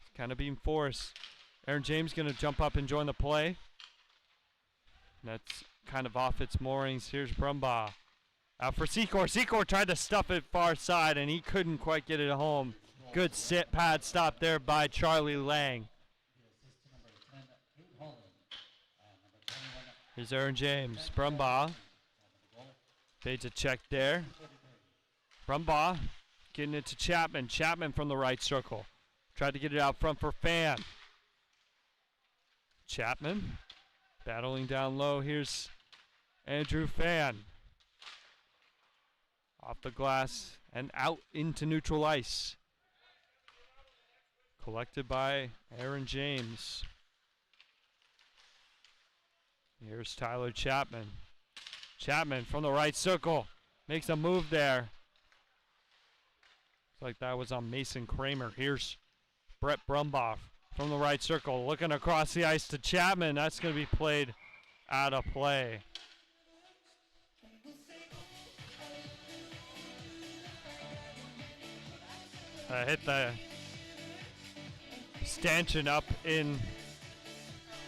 It's kind of being forced. Aaron James going to jump up and join the play. That's kind of off its moorings. Here's Brumbaugh. Out for Secord. Secord tried to stuff it far side, and he couldn't quite get it home. Good sit pad stop there by Charlie Lang. Here's Aaron James. Brumbaugh. Fades a check there. Brumbaugh getting it to Chapman. Chapman from the right circle. Tried to get it out front for Fan. Chapman battling down low. Here's Andrew Fan. Off the glass and out into neutral ice. Collected by Aaron James. Here's Tyler Chapman. Chapman from the right circle. Makes a move there. Looks like that was on Mason Kramer. Here's Brett Brumbaugh from the right circle. Looking across the ice to Chapman. That's going to be played out of play. Hit the stanchion up in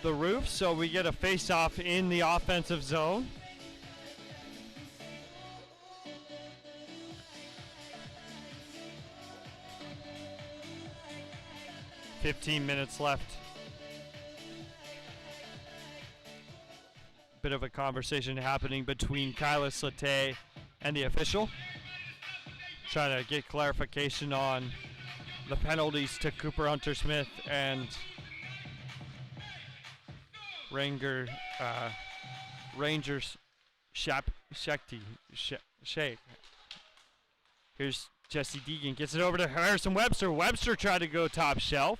the roof, so we get a face-off in the offensive zone. $15 minutes left. Bit of a conversation happening between Kyla Slate and the official. Trying to get clarification on the penalties to Cooper Hunter-Smith and Rangers Shake. Here's Jesse Deegan, gets it over to Harrison Webster. Webster tried to go top shelf.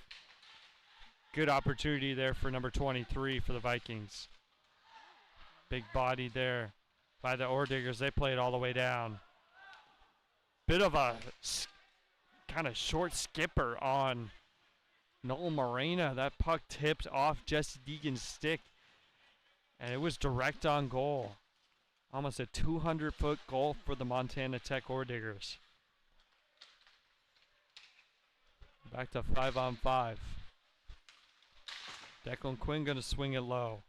Good opportunity there for number 23 for the Vikings. Big body there by the Ore Diggers. They play it all the way down. Bit of a kind of short skipper on Noel Morena. That puck tipped off Jesse Deegan's stick, and it was direct on goal. Almost a 200-foot goal for the Montana Tech Ore Diggers. Back to 5-on-5. Declan Quinn going to swing it low.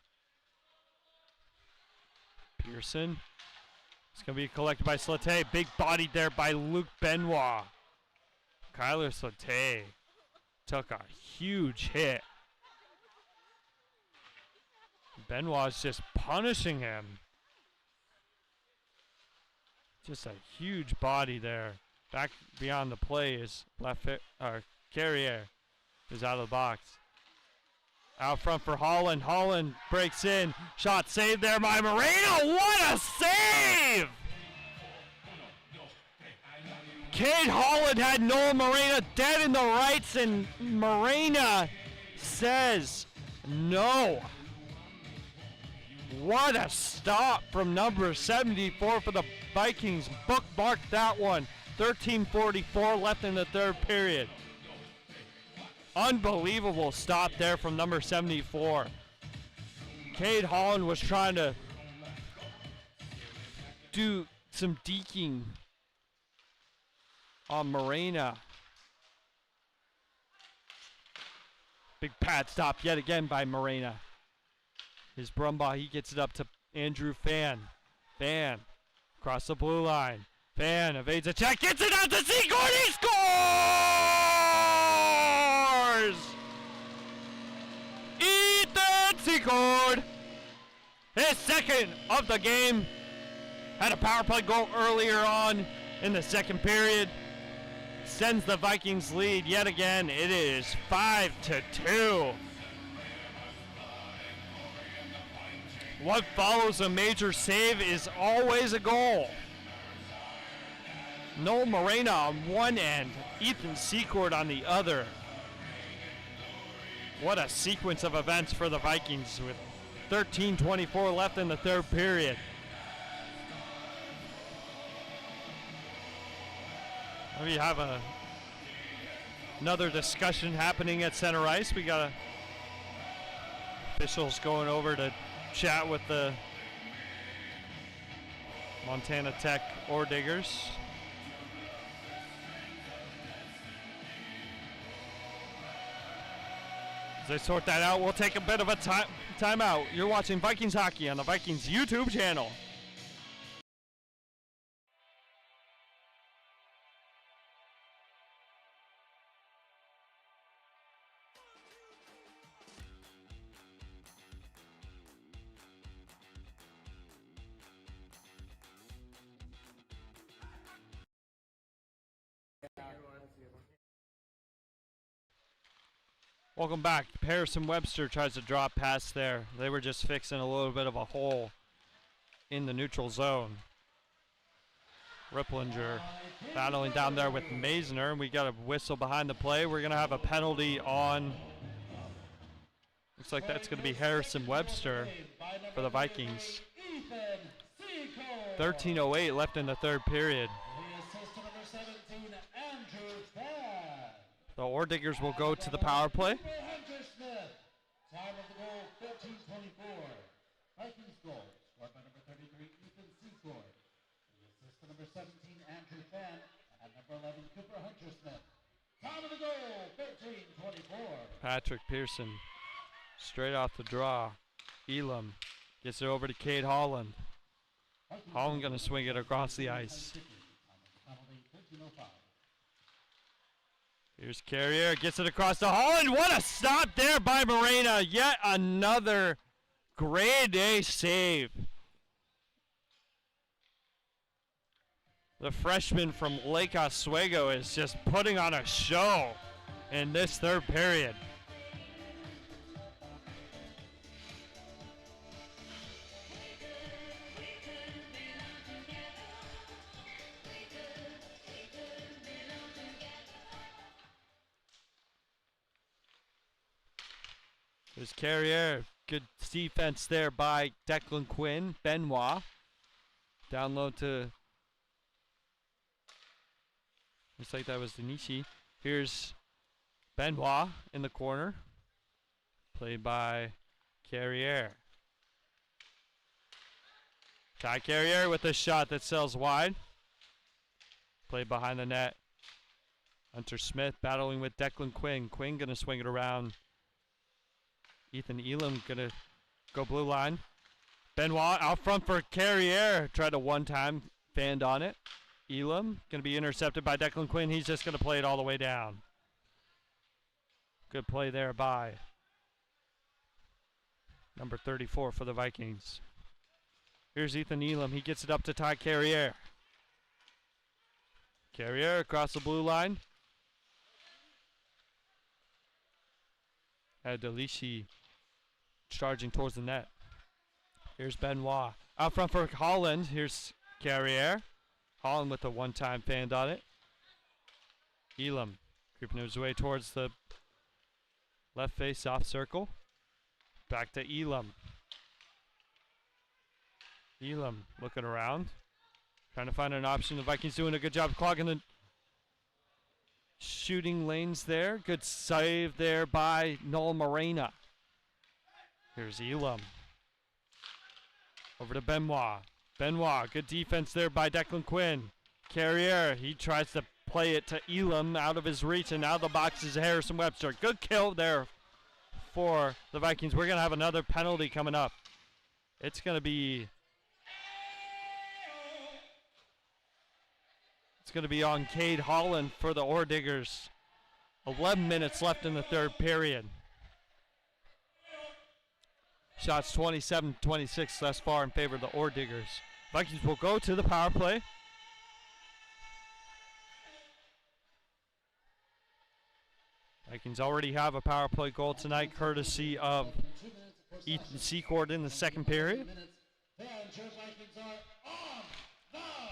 Pearson. It's going to be collected by Slate. Big bodied there by Luke Benoit. Kyler Slate took a huge hit. Benoit's just punishing him. Just a huge body there. Back beyond the play is Carrier is out of the box. Out front for Holland. Holland breaks in. Shot saved there by Moreno. What a save! Cade Holland had Noah Morena dead in the rights, and Morena says no. What a stop from number 74 for the Vikings. Bookmark that one. 13:44 left in the third period. Unbelievable stop there from number 74. Cade Holland was trying to do some deking on Morena. Big pad stop yet again by Morena. His Brumbaugh, he gets it up to Andrew Fan. Fan across the blue line. Fan evades a check, gets it out to Secord, he scores! Ethan Secord, his second of the game. Had a power play goal earlier on in the second period. Sends the Vikings lead yet again. It is 5-2. What follows a major save is always a goal. Noel Morena on one end, Ethan Secord on the other. What a sequence of events for the Vikings with 13:24 left in the third period. We have another discussion happening at center ice. We got officials going over to chat with the Montana Tech Ore Diggers. As they sort that out, we'll take a bit of a timeout. You're watching Vikings Hockey on the Vikings YouTube channel. Welcome back. Harrison Webster tries to drop past there. They were just fixing a little bit of a hole in the neutral zone. Ripplinger battling down there with Maisner. We got a whistle behind the play. We're going to have a penalty on, looks like that's going to be Harrison Webster for the Vikings. 13:08 left in the third period. The Ore Diggers will go to the power play. Time of the goal, 13:24. Vikings goal, scored by number 33, Ethan Secord. The assist to number 17, Andrew Fan, and number 11, Cooper Huntersmith. Time of the goal, 13:24. Patrick Pearson, straight off the draw. Elam gets it over to Cade Holland. Holland going to swing it across the ice. Here's Carrier, gets it across to Holland. What a stop there by Morena. Yet another grade A save. The freshman from Lake Oswego is just putting on a show in this third period. There's Carrier. Good defense there by Declan Quinn. Benoit. Down low to, looks like that was Denishi. Here's Benoit in the corner. Played by Carrier. Ty Carrier with a shot that sails wide. Played behind the net. Hunter Smith battling with Declan Quinn. Quinn going to swing it around. Ethan Elam going to go blue line. Benoit out front for Carrier. Tried a one-time, fanned on it. Elam going to be intercepted by Declan Quinn. He's just going to play it all the way down. Good play there by number 34 for the Vikings. Here's Ethan Elam. He gets it up to Ty Carrier. Carrier across the blue line. Had Delishi charging towards the net. Here's Benoit. Out front for Holland. Here's Carrier. Holland with a one-time fanned on it. Elam creeping his way towards the left face off circle. Back to Elam. Elam looking around, trying to find an option. The Vikings doing a good job clogging the shooting lanes there. Good save there by Noel Morena. Here's Elam. Over to Benoit. Benoit, good defense there by Declan Quinn. Carrier, he tries to play it to Elam out of his reach, and out of the box is Harrison Webster. Good kill there for the Vikings. We're going to have another penalty coming up. It's going to be on Cade Holland for the Ore Diggers. 11 minutes left in the third period. Shots 27-26 thus far in favor of the Ore Diggers. Vikings will go to the power play. Vikings already have a power play goal tonight, courtesy of Ethan Secord in the second period.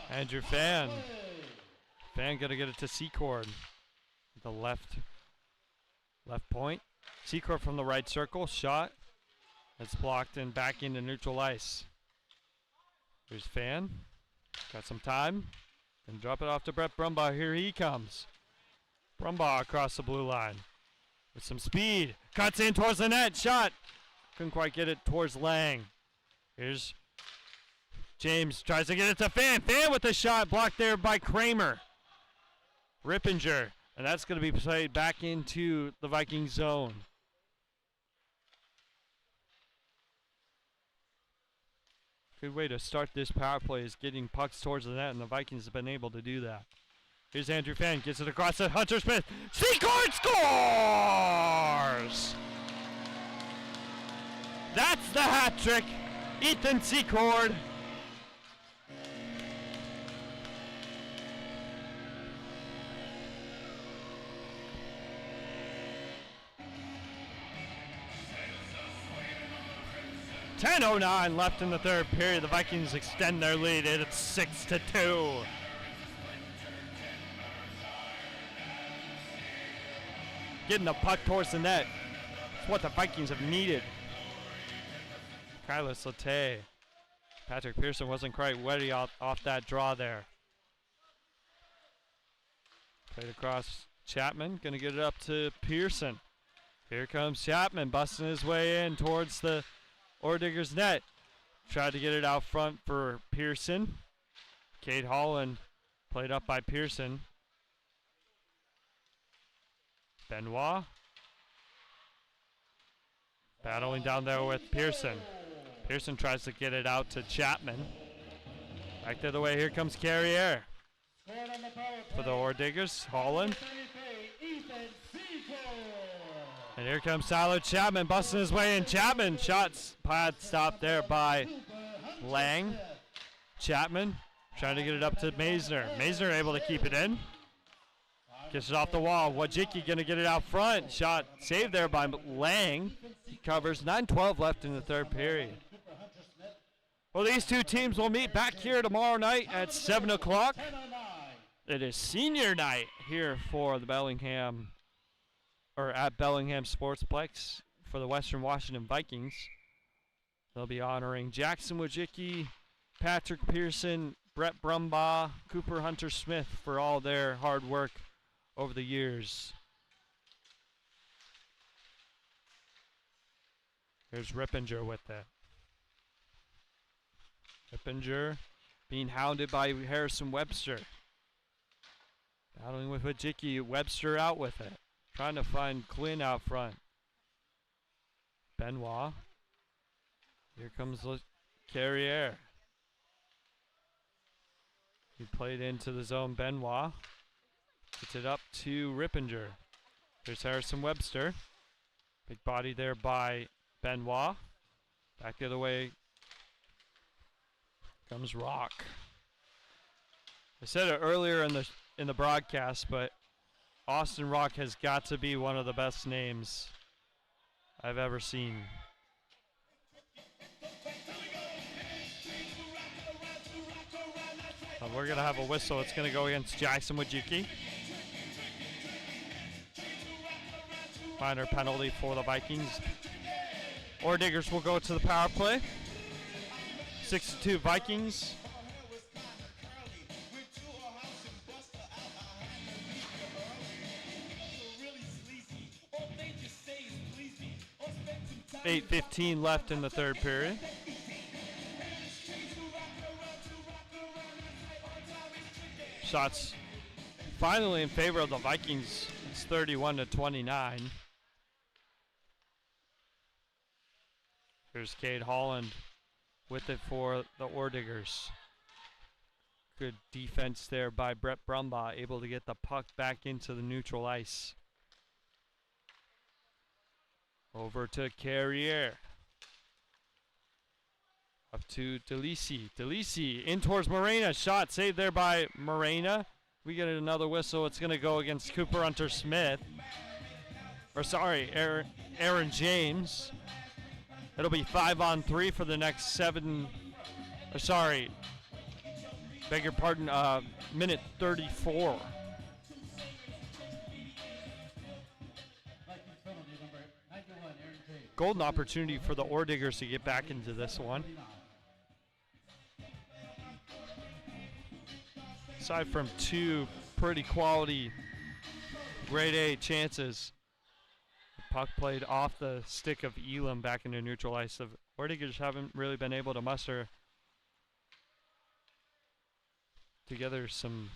Andrew Fan. Fan gonna get it to Secord. The left point. Secord from the right circle. Shot. It's blocked and back into neutral ice. Here's Fan. Got some time. And drop it off to Brett Brumbaugh. Here he comes. Brumbaugh across the blue line. With some speed. Cuts in towards the net. Shot. Couldn't quite get it towards Lang. Here's James. Tries to get it to Fan. Fan with the shot. Blocked there by Kramer. Rippinger. And that's going to be played back into the Viking zone. Good way to start this power play is getting pucks towards the net, and the Vikings have been able to do that. Here's Andrew Fan, gets it across to Hunter Smith. Secord scores! That's the hat trick. Ethan Secord. .10:09 left in the third period. The Vikings extend their lead. It's 6-2. Getting the puck towards the net. It's what the Vikings have needed. Kyler Sauté. Patrick Pearson wasn't quite ready off that draw there. Played across Chapman. Going to get it up to Pearson. Here comes Chapman busting his way in towards the Ore Diggers net. Tried to get it out front for Pearson. Cade Holland played up by Pearson. Benoit. Battling down there with Pearson. Pearson tries to get it out to Chapman. Back the other way, here comes Carrier. For the Ore Diggers, Holland. And here comes Tyler Chapman busting his way in. Chapman shots pad stopped there by Lang. Chapman trying to get it up to Maisner. Maisner able to keep it in. Gets it off the wall. Wojcicki going to get it out front. Shot saved there by Lang. He covers. 9:12 left in the third period. Well, these two teams will meet back here tomorrow night at 7 o'clock. It is senior night here for the at Bellingham Sportsplex for the Western Washington Vikings. They'll be honoring Jackson Wojcicki, Patrick Pearson, Brett Brumbaugh, Cooper Hunter Smith for all their hard work over the years. Here's Rippinger with it. Rippinger being hounded by Harrison Webster. Battling with Wojcicki, Webster out with it. Trying to find Quinn out front. Benoit. Here comes Carrier. He played into the zone. Benoit. Gets it up to Rippinger. There's Harrison Webster. Big body there by Benoit. Back the other way comes Rock. I said it earlier in the broadcast, but Austin Rock has got to be one of the best names I've ever seen. We're going to have a whistle. It's going to go against Jackson Wojcicki. Minor penalty for the Vikings. Ore Diggers will go to the power play. 6-2 Vikings. .8:15 left in the third period. Shots finally in favor of the Vikings. It's 31-29. Here's Cade Holland with it for the Ore Diggers. Good defense there by Brett Brumbaugh, able to get the puck back into the neutral ice. Over to Carrier. Up to Delisi. Delisi in towards Morena. Shot saved there by Morena. We get another whistle. It's going to go against Cooper Hunter Smith. Or sorry, Aaron James. It'll be 5-on-3 for the next 7. Or sorry. Beg your pardon. Minute 34. Golden opportunity for the Ore Diggers to get back into this one. Aside from 2 pretty quality grade A chances, the puck played off the stick of Elam back into neutral ice. The Ore Diggers haven't really been able to muster together some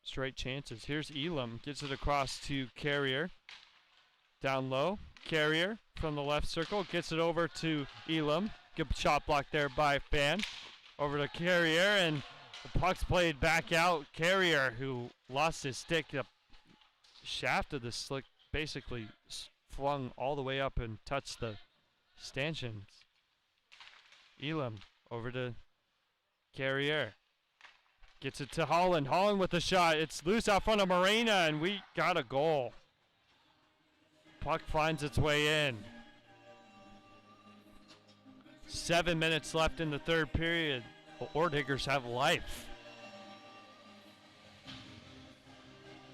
straight chances. Here's Elam, gets it across to Carrier. Down low, Carrier from the left circle, gets it over to Elam. Good shot block there by Fan. Over to Carrier, and the puck's played back out. Carrier, who lost his stick, the shaft of the slick basically flung all the way up and touched the stanchions. Elam over to Carrier. Gets it to Holland. Holland with the shot. It's loose out front of Morena, and we got a goal. Puck finds its way in. 7 minutes left in the third period. The Ore Diggers have life.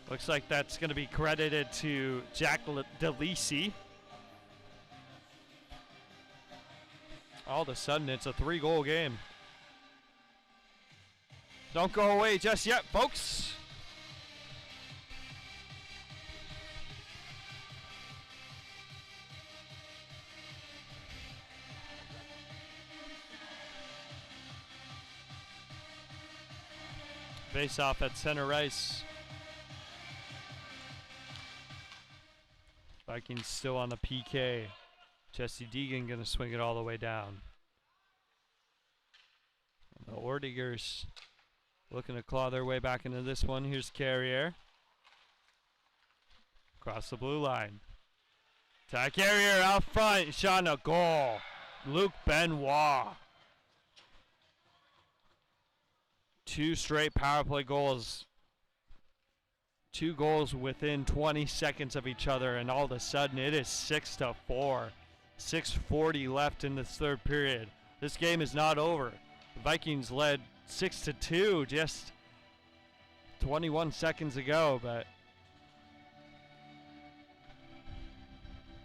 Looks like that's going to be credited to Jack DeLisi. All of a sudden, it's a 3-goal game. Don't go away just yet, folks. Face off at center ice. Vikings still on the PK. Jesse Deegan going to swing it all the way down. The Ore Diggers looking to claw their way back into this one. Here's Carrier. Across the blue line. Ty Carrier out front. Shot and a goal. Luke Benoit. 2 straight power play goals. 2 goals within 20 seconds of each other, and all of a sudden it is 6-4. 6:40 left in this third period. This game is not over. The Vikings led 6-2 just 21 seconds ago, but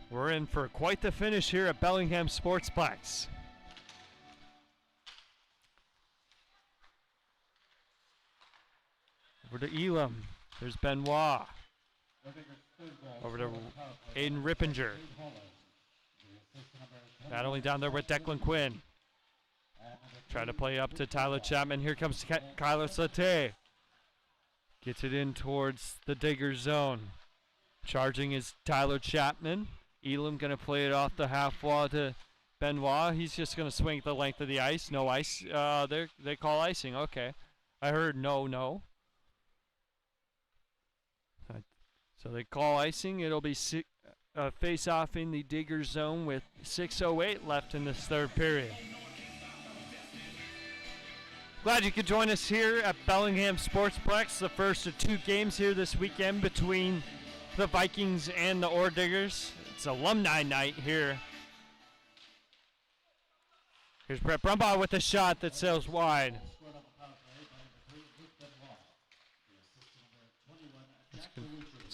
we're in for quite the finish here at Bellingham Sportsplex. Over to Elam. There's Benoit. Over to Aiden Rippinger. Battling down there with Declan Quinn. Try to play up to Tyler Chapman. Here comes Kyler Sate. Gets it in towards the Diggers zone. Charging is Tyler Chapman. Elam going to play it off the half wall to Benoit. He's just going to swing the length of the ice. No ice. They call icing. Okay. I heard no. So they call icing. It'll be face-off in the Diggers zone with 6:08 left in this third period. Glad you could join us here at Bellingham Sportsplex, the first of 2 games here this weekend between the Vikings and the Ore Diggers. It's alumni night here. Here's Brett Brumbaugh with a shot that sails wide.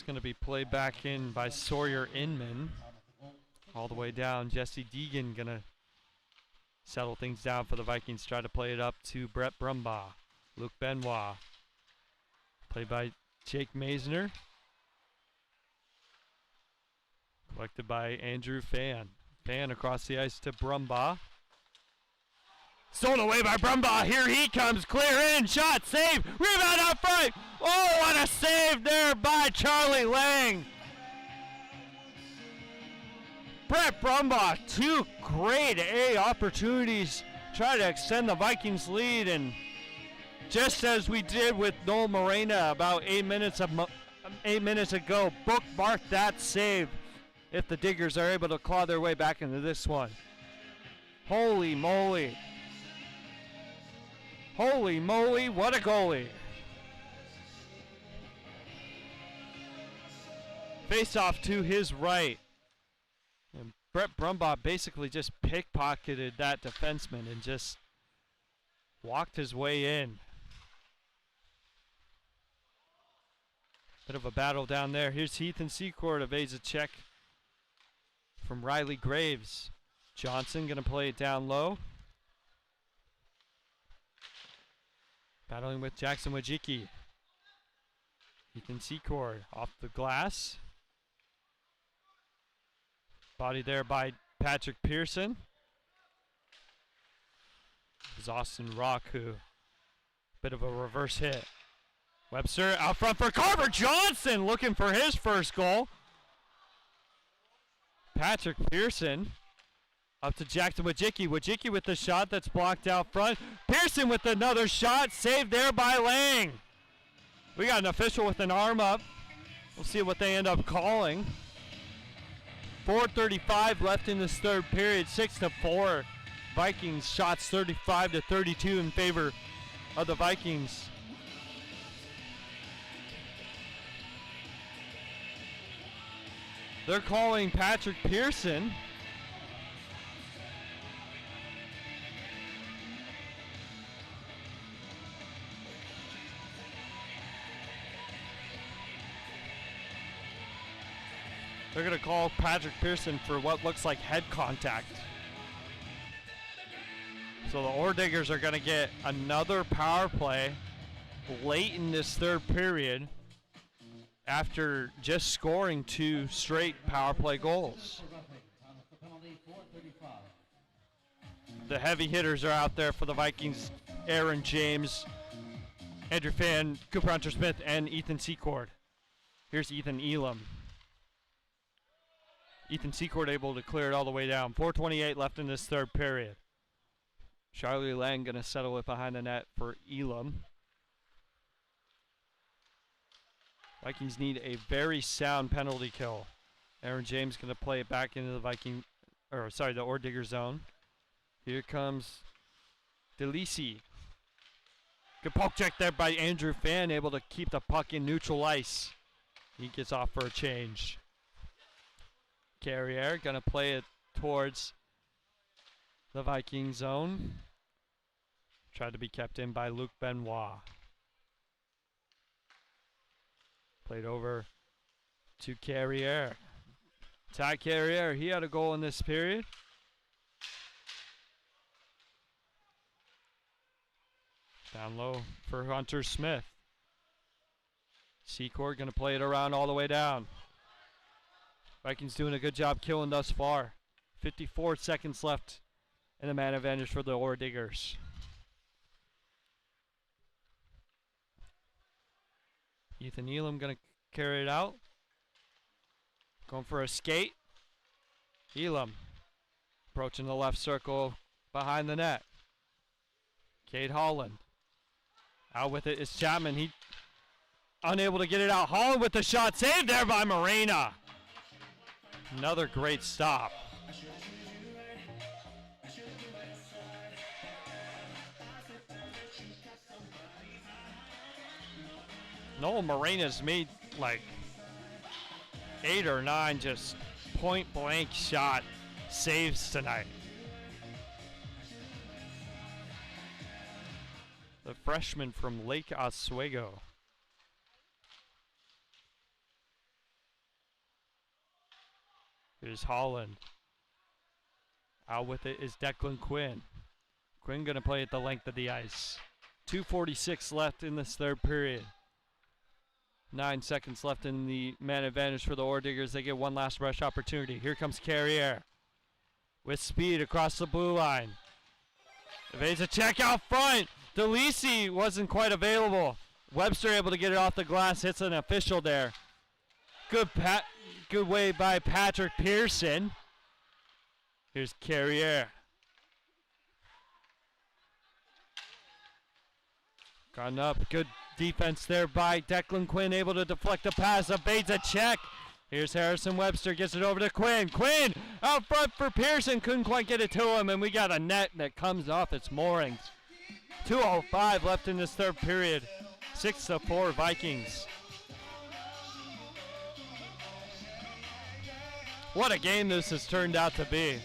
going to be played back in by Sawyer Inman. All the way down. Jesse Deegan going to settle things down for the Vikings. Try to play it up to Brett Brumbaugh. Luke Benoit. Played by Jake Maisner. Collected by Andrew Fan. Fan across the ice to Brumbaugh. Stolen away by Brumbaugh. Here he comes. Clear in. Shot. Save. Rebound out front. Oh, what a save there by Charlie Lang. Brett Brumbaugh, 2 grade A opportunities. Try to extend the Vikings lead, and just as we did with Noel Morena about 8 minutes ago, bookmark that save if the Diggers are able to claw their way back into this one. Holy moly. Holy moly, what a goalie. Face off to his right. And Brett Brumbaugh basically just pickpocketed that defenseman and just walked his way in. Bit of a battle down there. Here's Ethan Secord evades a check from Riley Graves. Johnson gonna play it down low. Battling with Jackson Wajicki. Ethan Secord off the glass. Body there by Patrick Pearson. It was Austin Rock who, bit of a reverse hit. Webster out front for Carver Johnson looking for his first goal. Patrick Pearson up to Jackson Wajicki. Wajicki with the shot that's blocked out front. Pearson with another shot, saved there by Lang. We got an official with an arm up. We'll see what they end up calling. 4:35 left in this third period, 6-4. Vikings shots 35-32 in favor of the Vikings. They're calling Patrick Pearson. They're going to call Patrick Pearson for what looks like head contact. So the Orediggers are going to get another power play late in this third period after just scoring 2 straight power play goals. The heavy hitters are out there for the Vikings. Aaron James, Andrew Fan, Cooper Hunter-Smith, and Ethan Secord. Here's Ethan Elam. Ethan Secord able to clear it all the way down. 4:28 left in this third period. Charlie Lang going to settle it behind the net for Elam. Vikings need a very sound penalty kill. Aaron James going to play it back into the the Ordigger zone. Here comes DeLisi. Good poke check there by Andrew Fan, able to keep the puck in neutral ice. He gets off for a change. Carrier gonna play it towards the Viking zone. Tried to be kept in by Luke Benoit. Played over to Carrier. Ty Carrier, he had a goal in this period. Down low for Hunter Smith. Secord gonna play it around all the way down. Vikings doing a good job killing thus far. 54 seconds left in the man advantage for the Orediggers. Ethan Elam going to carry it out. Going for a skate. Elam approaching the left circle behind the net. Cade Holland. Out with it is Chapman. He unable to get it out. Holland with the shot. Saved there by Morena. Another great stop. Noel Morena's made like 8 or 9 just point blank shot saves tonight. The freshman from Lake Oswego. Here's Holland. Out with it is Declan Quinn. Quinn going to play at the length of the ice. 2:46 left in this third period. 9 seconds left in the man advantage for the Ore Diggers. They get one last rush opportunity. Here comes Carrier with speed across the blue line. Evades a check out front. DeLisi wasn't quite available. Webster able to get it off the glass. Hits an official there. Good way by Patrick Pearson. Here's Carrier. Gone up. Good defense there by Declan Quinn. Able to deflect a pass. Evades a check. Here's Harrison Webster. Gets it over to Quinn. Quinn out front for Pearson. Couldn't quite get it to him. And we got a net that comes off its moorings. 2:05 left in this third period. 6-4 Vikings. What a game this has turned out to be.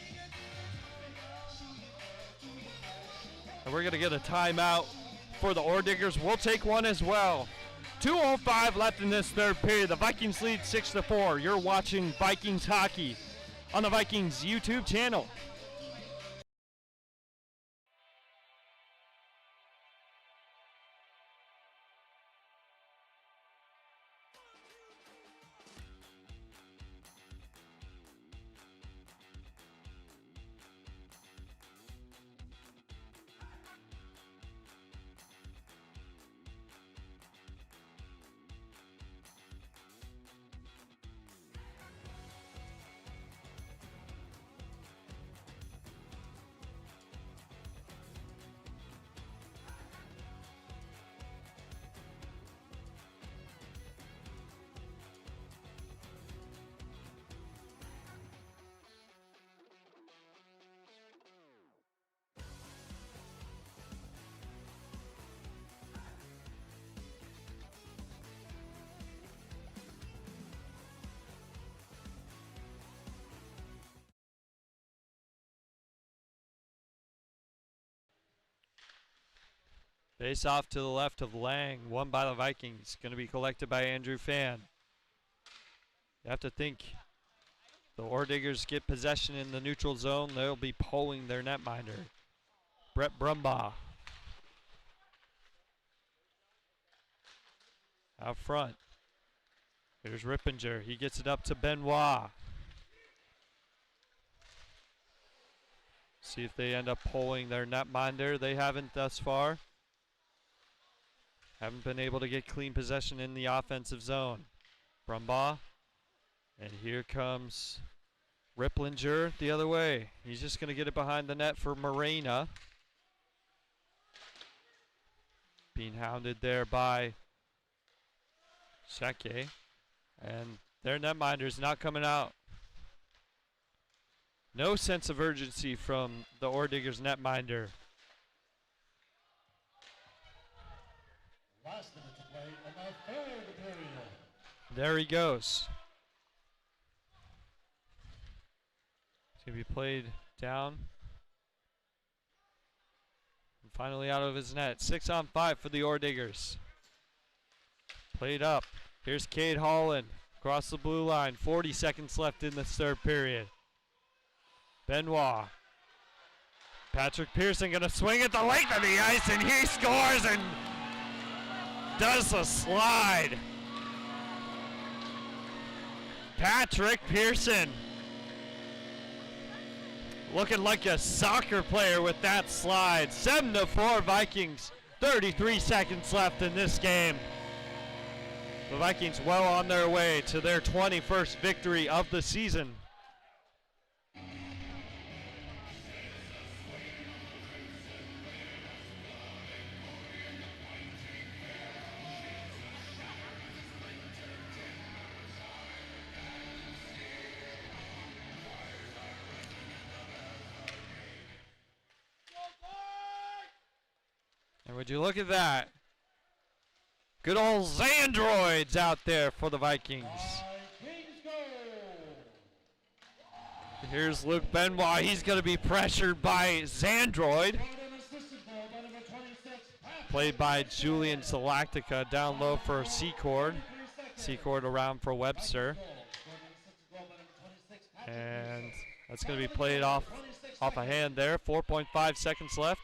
And we're going to get a timeout for the Ore Diggers. We'll take one as well. 2:05 left in this third period. The Vikings lead 6-4. You're watching Vikings hockey on the Vikings YouTube channel. Face off to the left of Lang, won by the Vikings. Going to be collected by Andrew Fan. You have to think the Ore Diggers get possession in the neutral zone. They'll be pulling their netminder. Brett Brumbaugh. Out front. Here's Rippinger. He gets it up to Benoit. See if they end up pulling their netminder. They haven't thus far. Haven't been able to get clean possession in the offensive zone. Brumbaugh. And here comes Ripplinger the other way. He's just going to get it behind the net for Morena. Being hounded there by Shake. And their netminder's not coming out. No sense of urgency from the Ore Diggers netminder. Last minute to play in the third period. There he goes. It's going to be played down. And finally out of his net. 6-on-5 for the Ore Diggers. Played up. Here's Cade Holland across the blue line. 40 seconds left in this third period. Benoit. Patrick Pearson going to swing at the length of the ice, and he scores and does a slide. Patrick Pearson looking like a soccer player with that slide. 7-4 Vikings. 33 seconds left in this game. The Vikings well on their way to their 21st victory of the season. And would you look at that? Good old Xandroids out there for the Vikings. Here's Luke Benoit. He's going to be pressured by Xandroid. Played by Julian Salactica down low for Secord. Secord around for Webster. And that's going to be played off a hand there. 4.5 seconds left.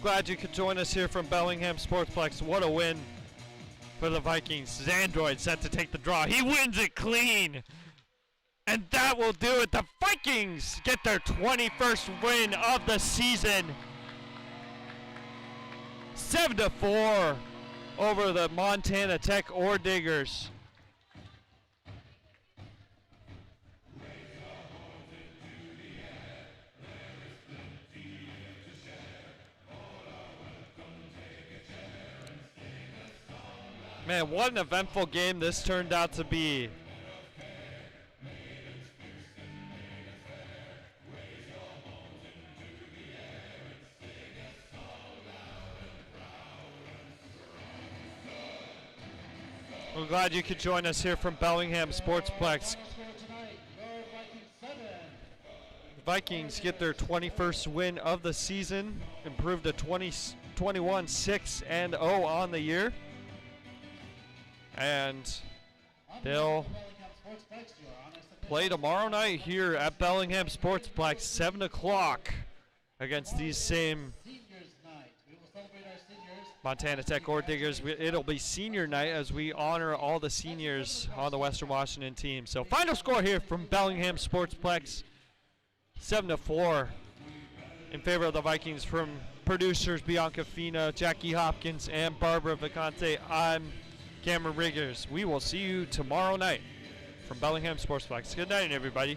Glad you could join us here from Bellingham Sportsplex. What a win for the Vikings. Zandroid set to take the draw. He wins it clean. And that will do it. The Vikings get their 21st win of the season. 7-4 over the Montana Tech Ore Diggers. Man, what an eventful game this turned out to be. We're glad you could join us here from Bellingham Sportsplex. The Vikings get their 21st win of the season, improved to 21-6-0 on the year. And they'll play tomorrow night here at Bellingham Sportsplex, 7 o'clock, against these same Montana Tech Ore Diggers. It'll be senior night as we honor all the seniors on the Western Washington team. So final score here from Bellingham Sportsplex, 7-4 in favor of the Vikings. From producers Bianca Fina, Jackie Hopkins, and Barbara Vicante, I'm Cameron Riggers. We will see you tomorrow night from Bellingham Sportsplex. Good night, everybody.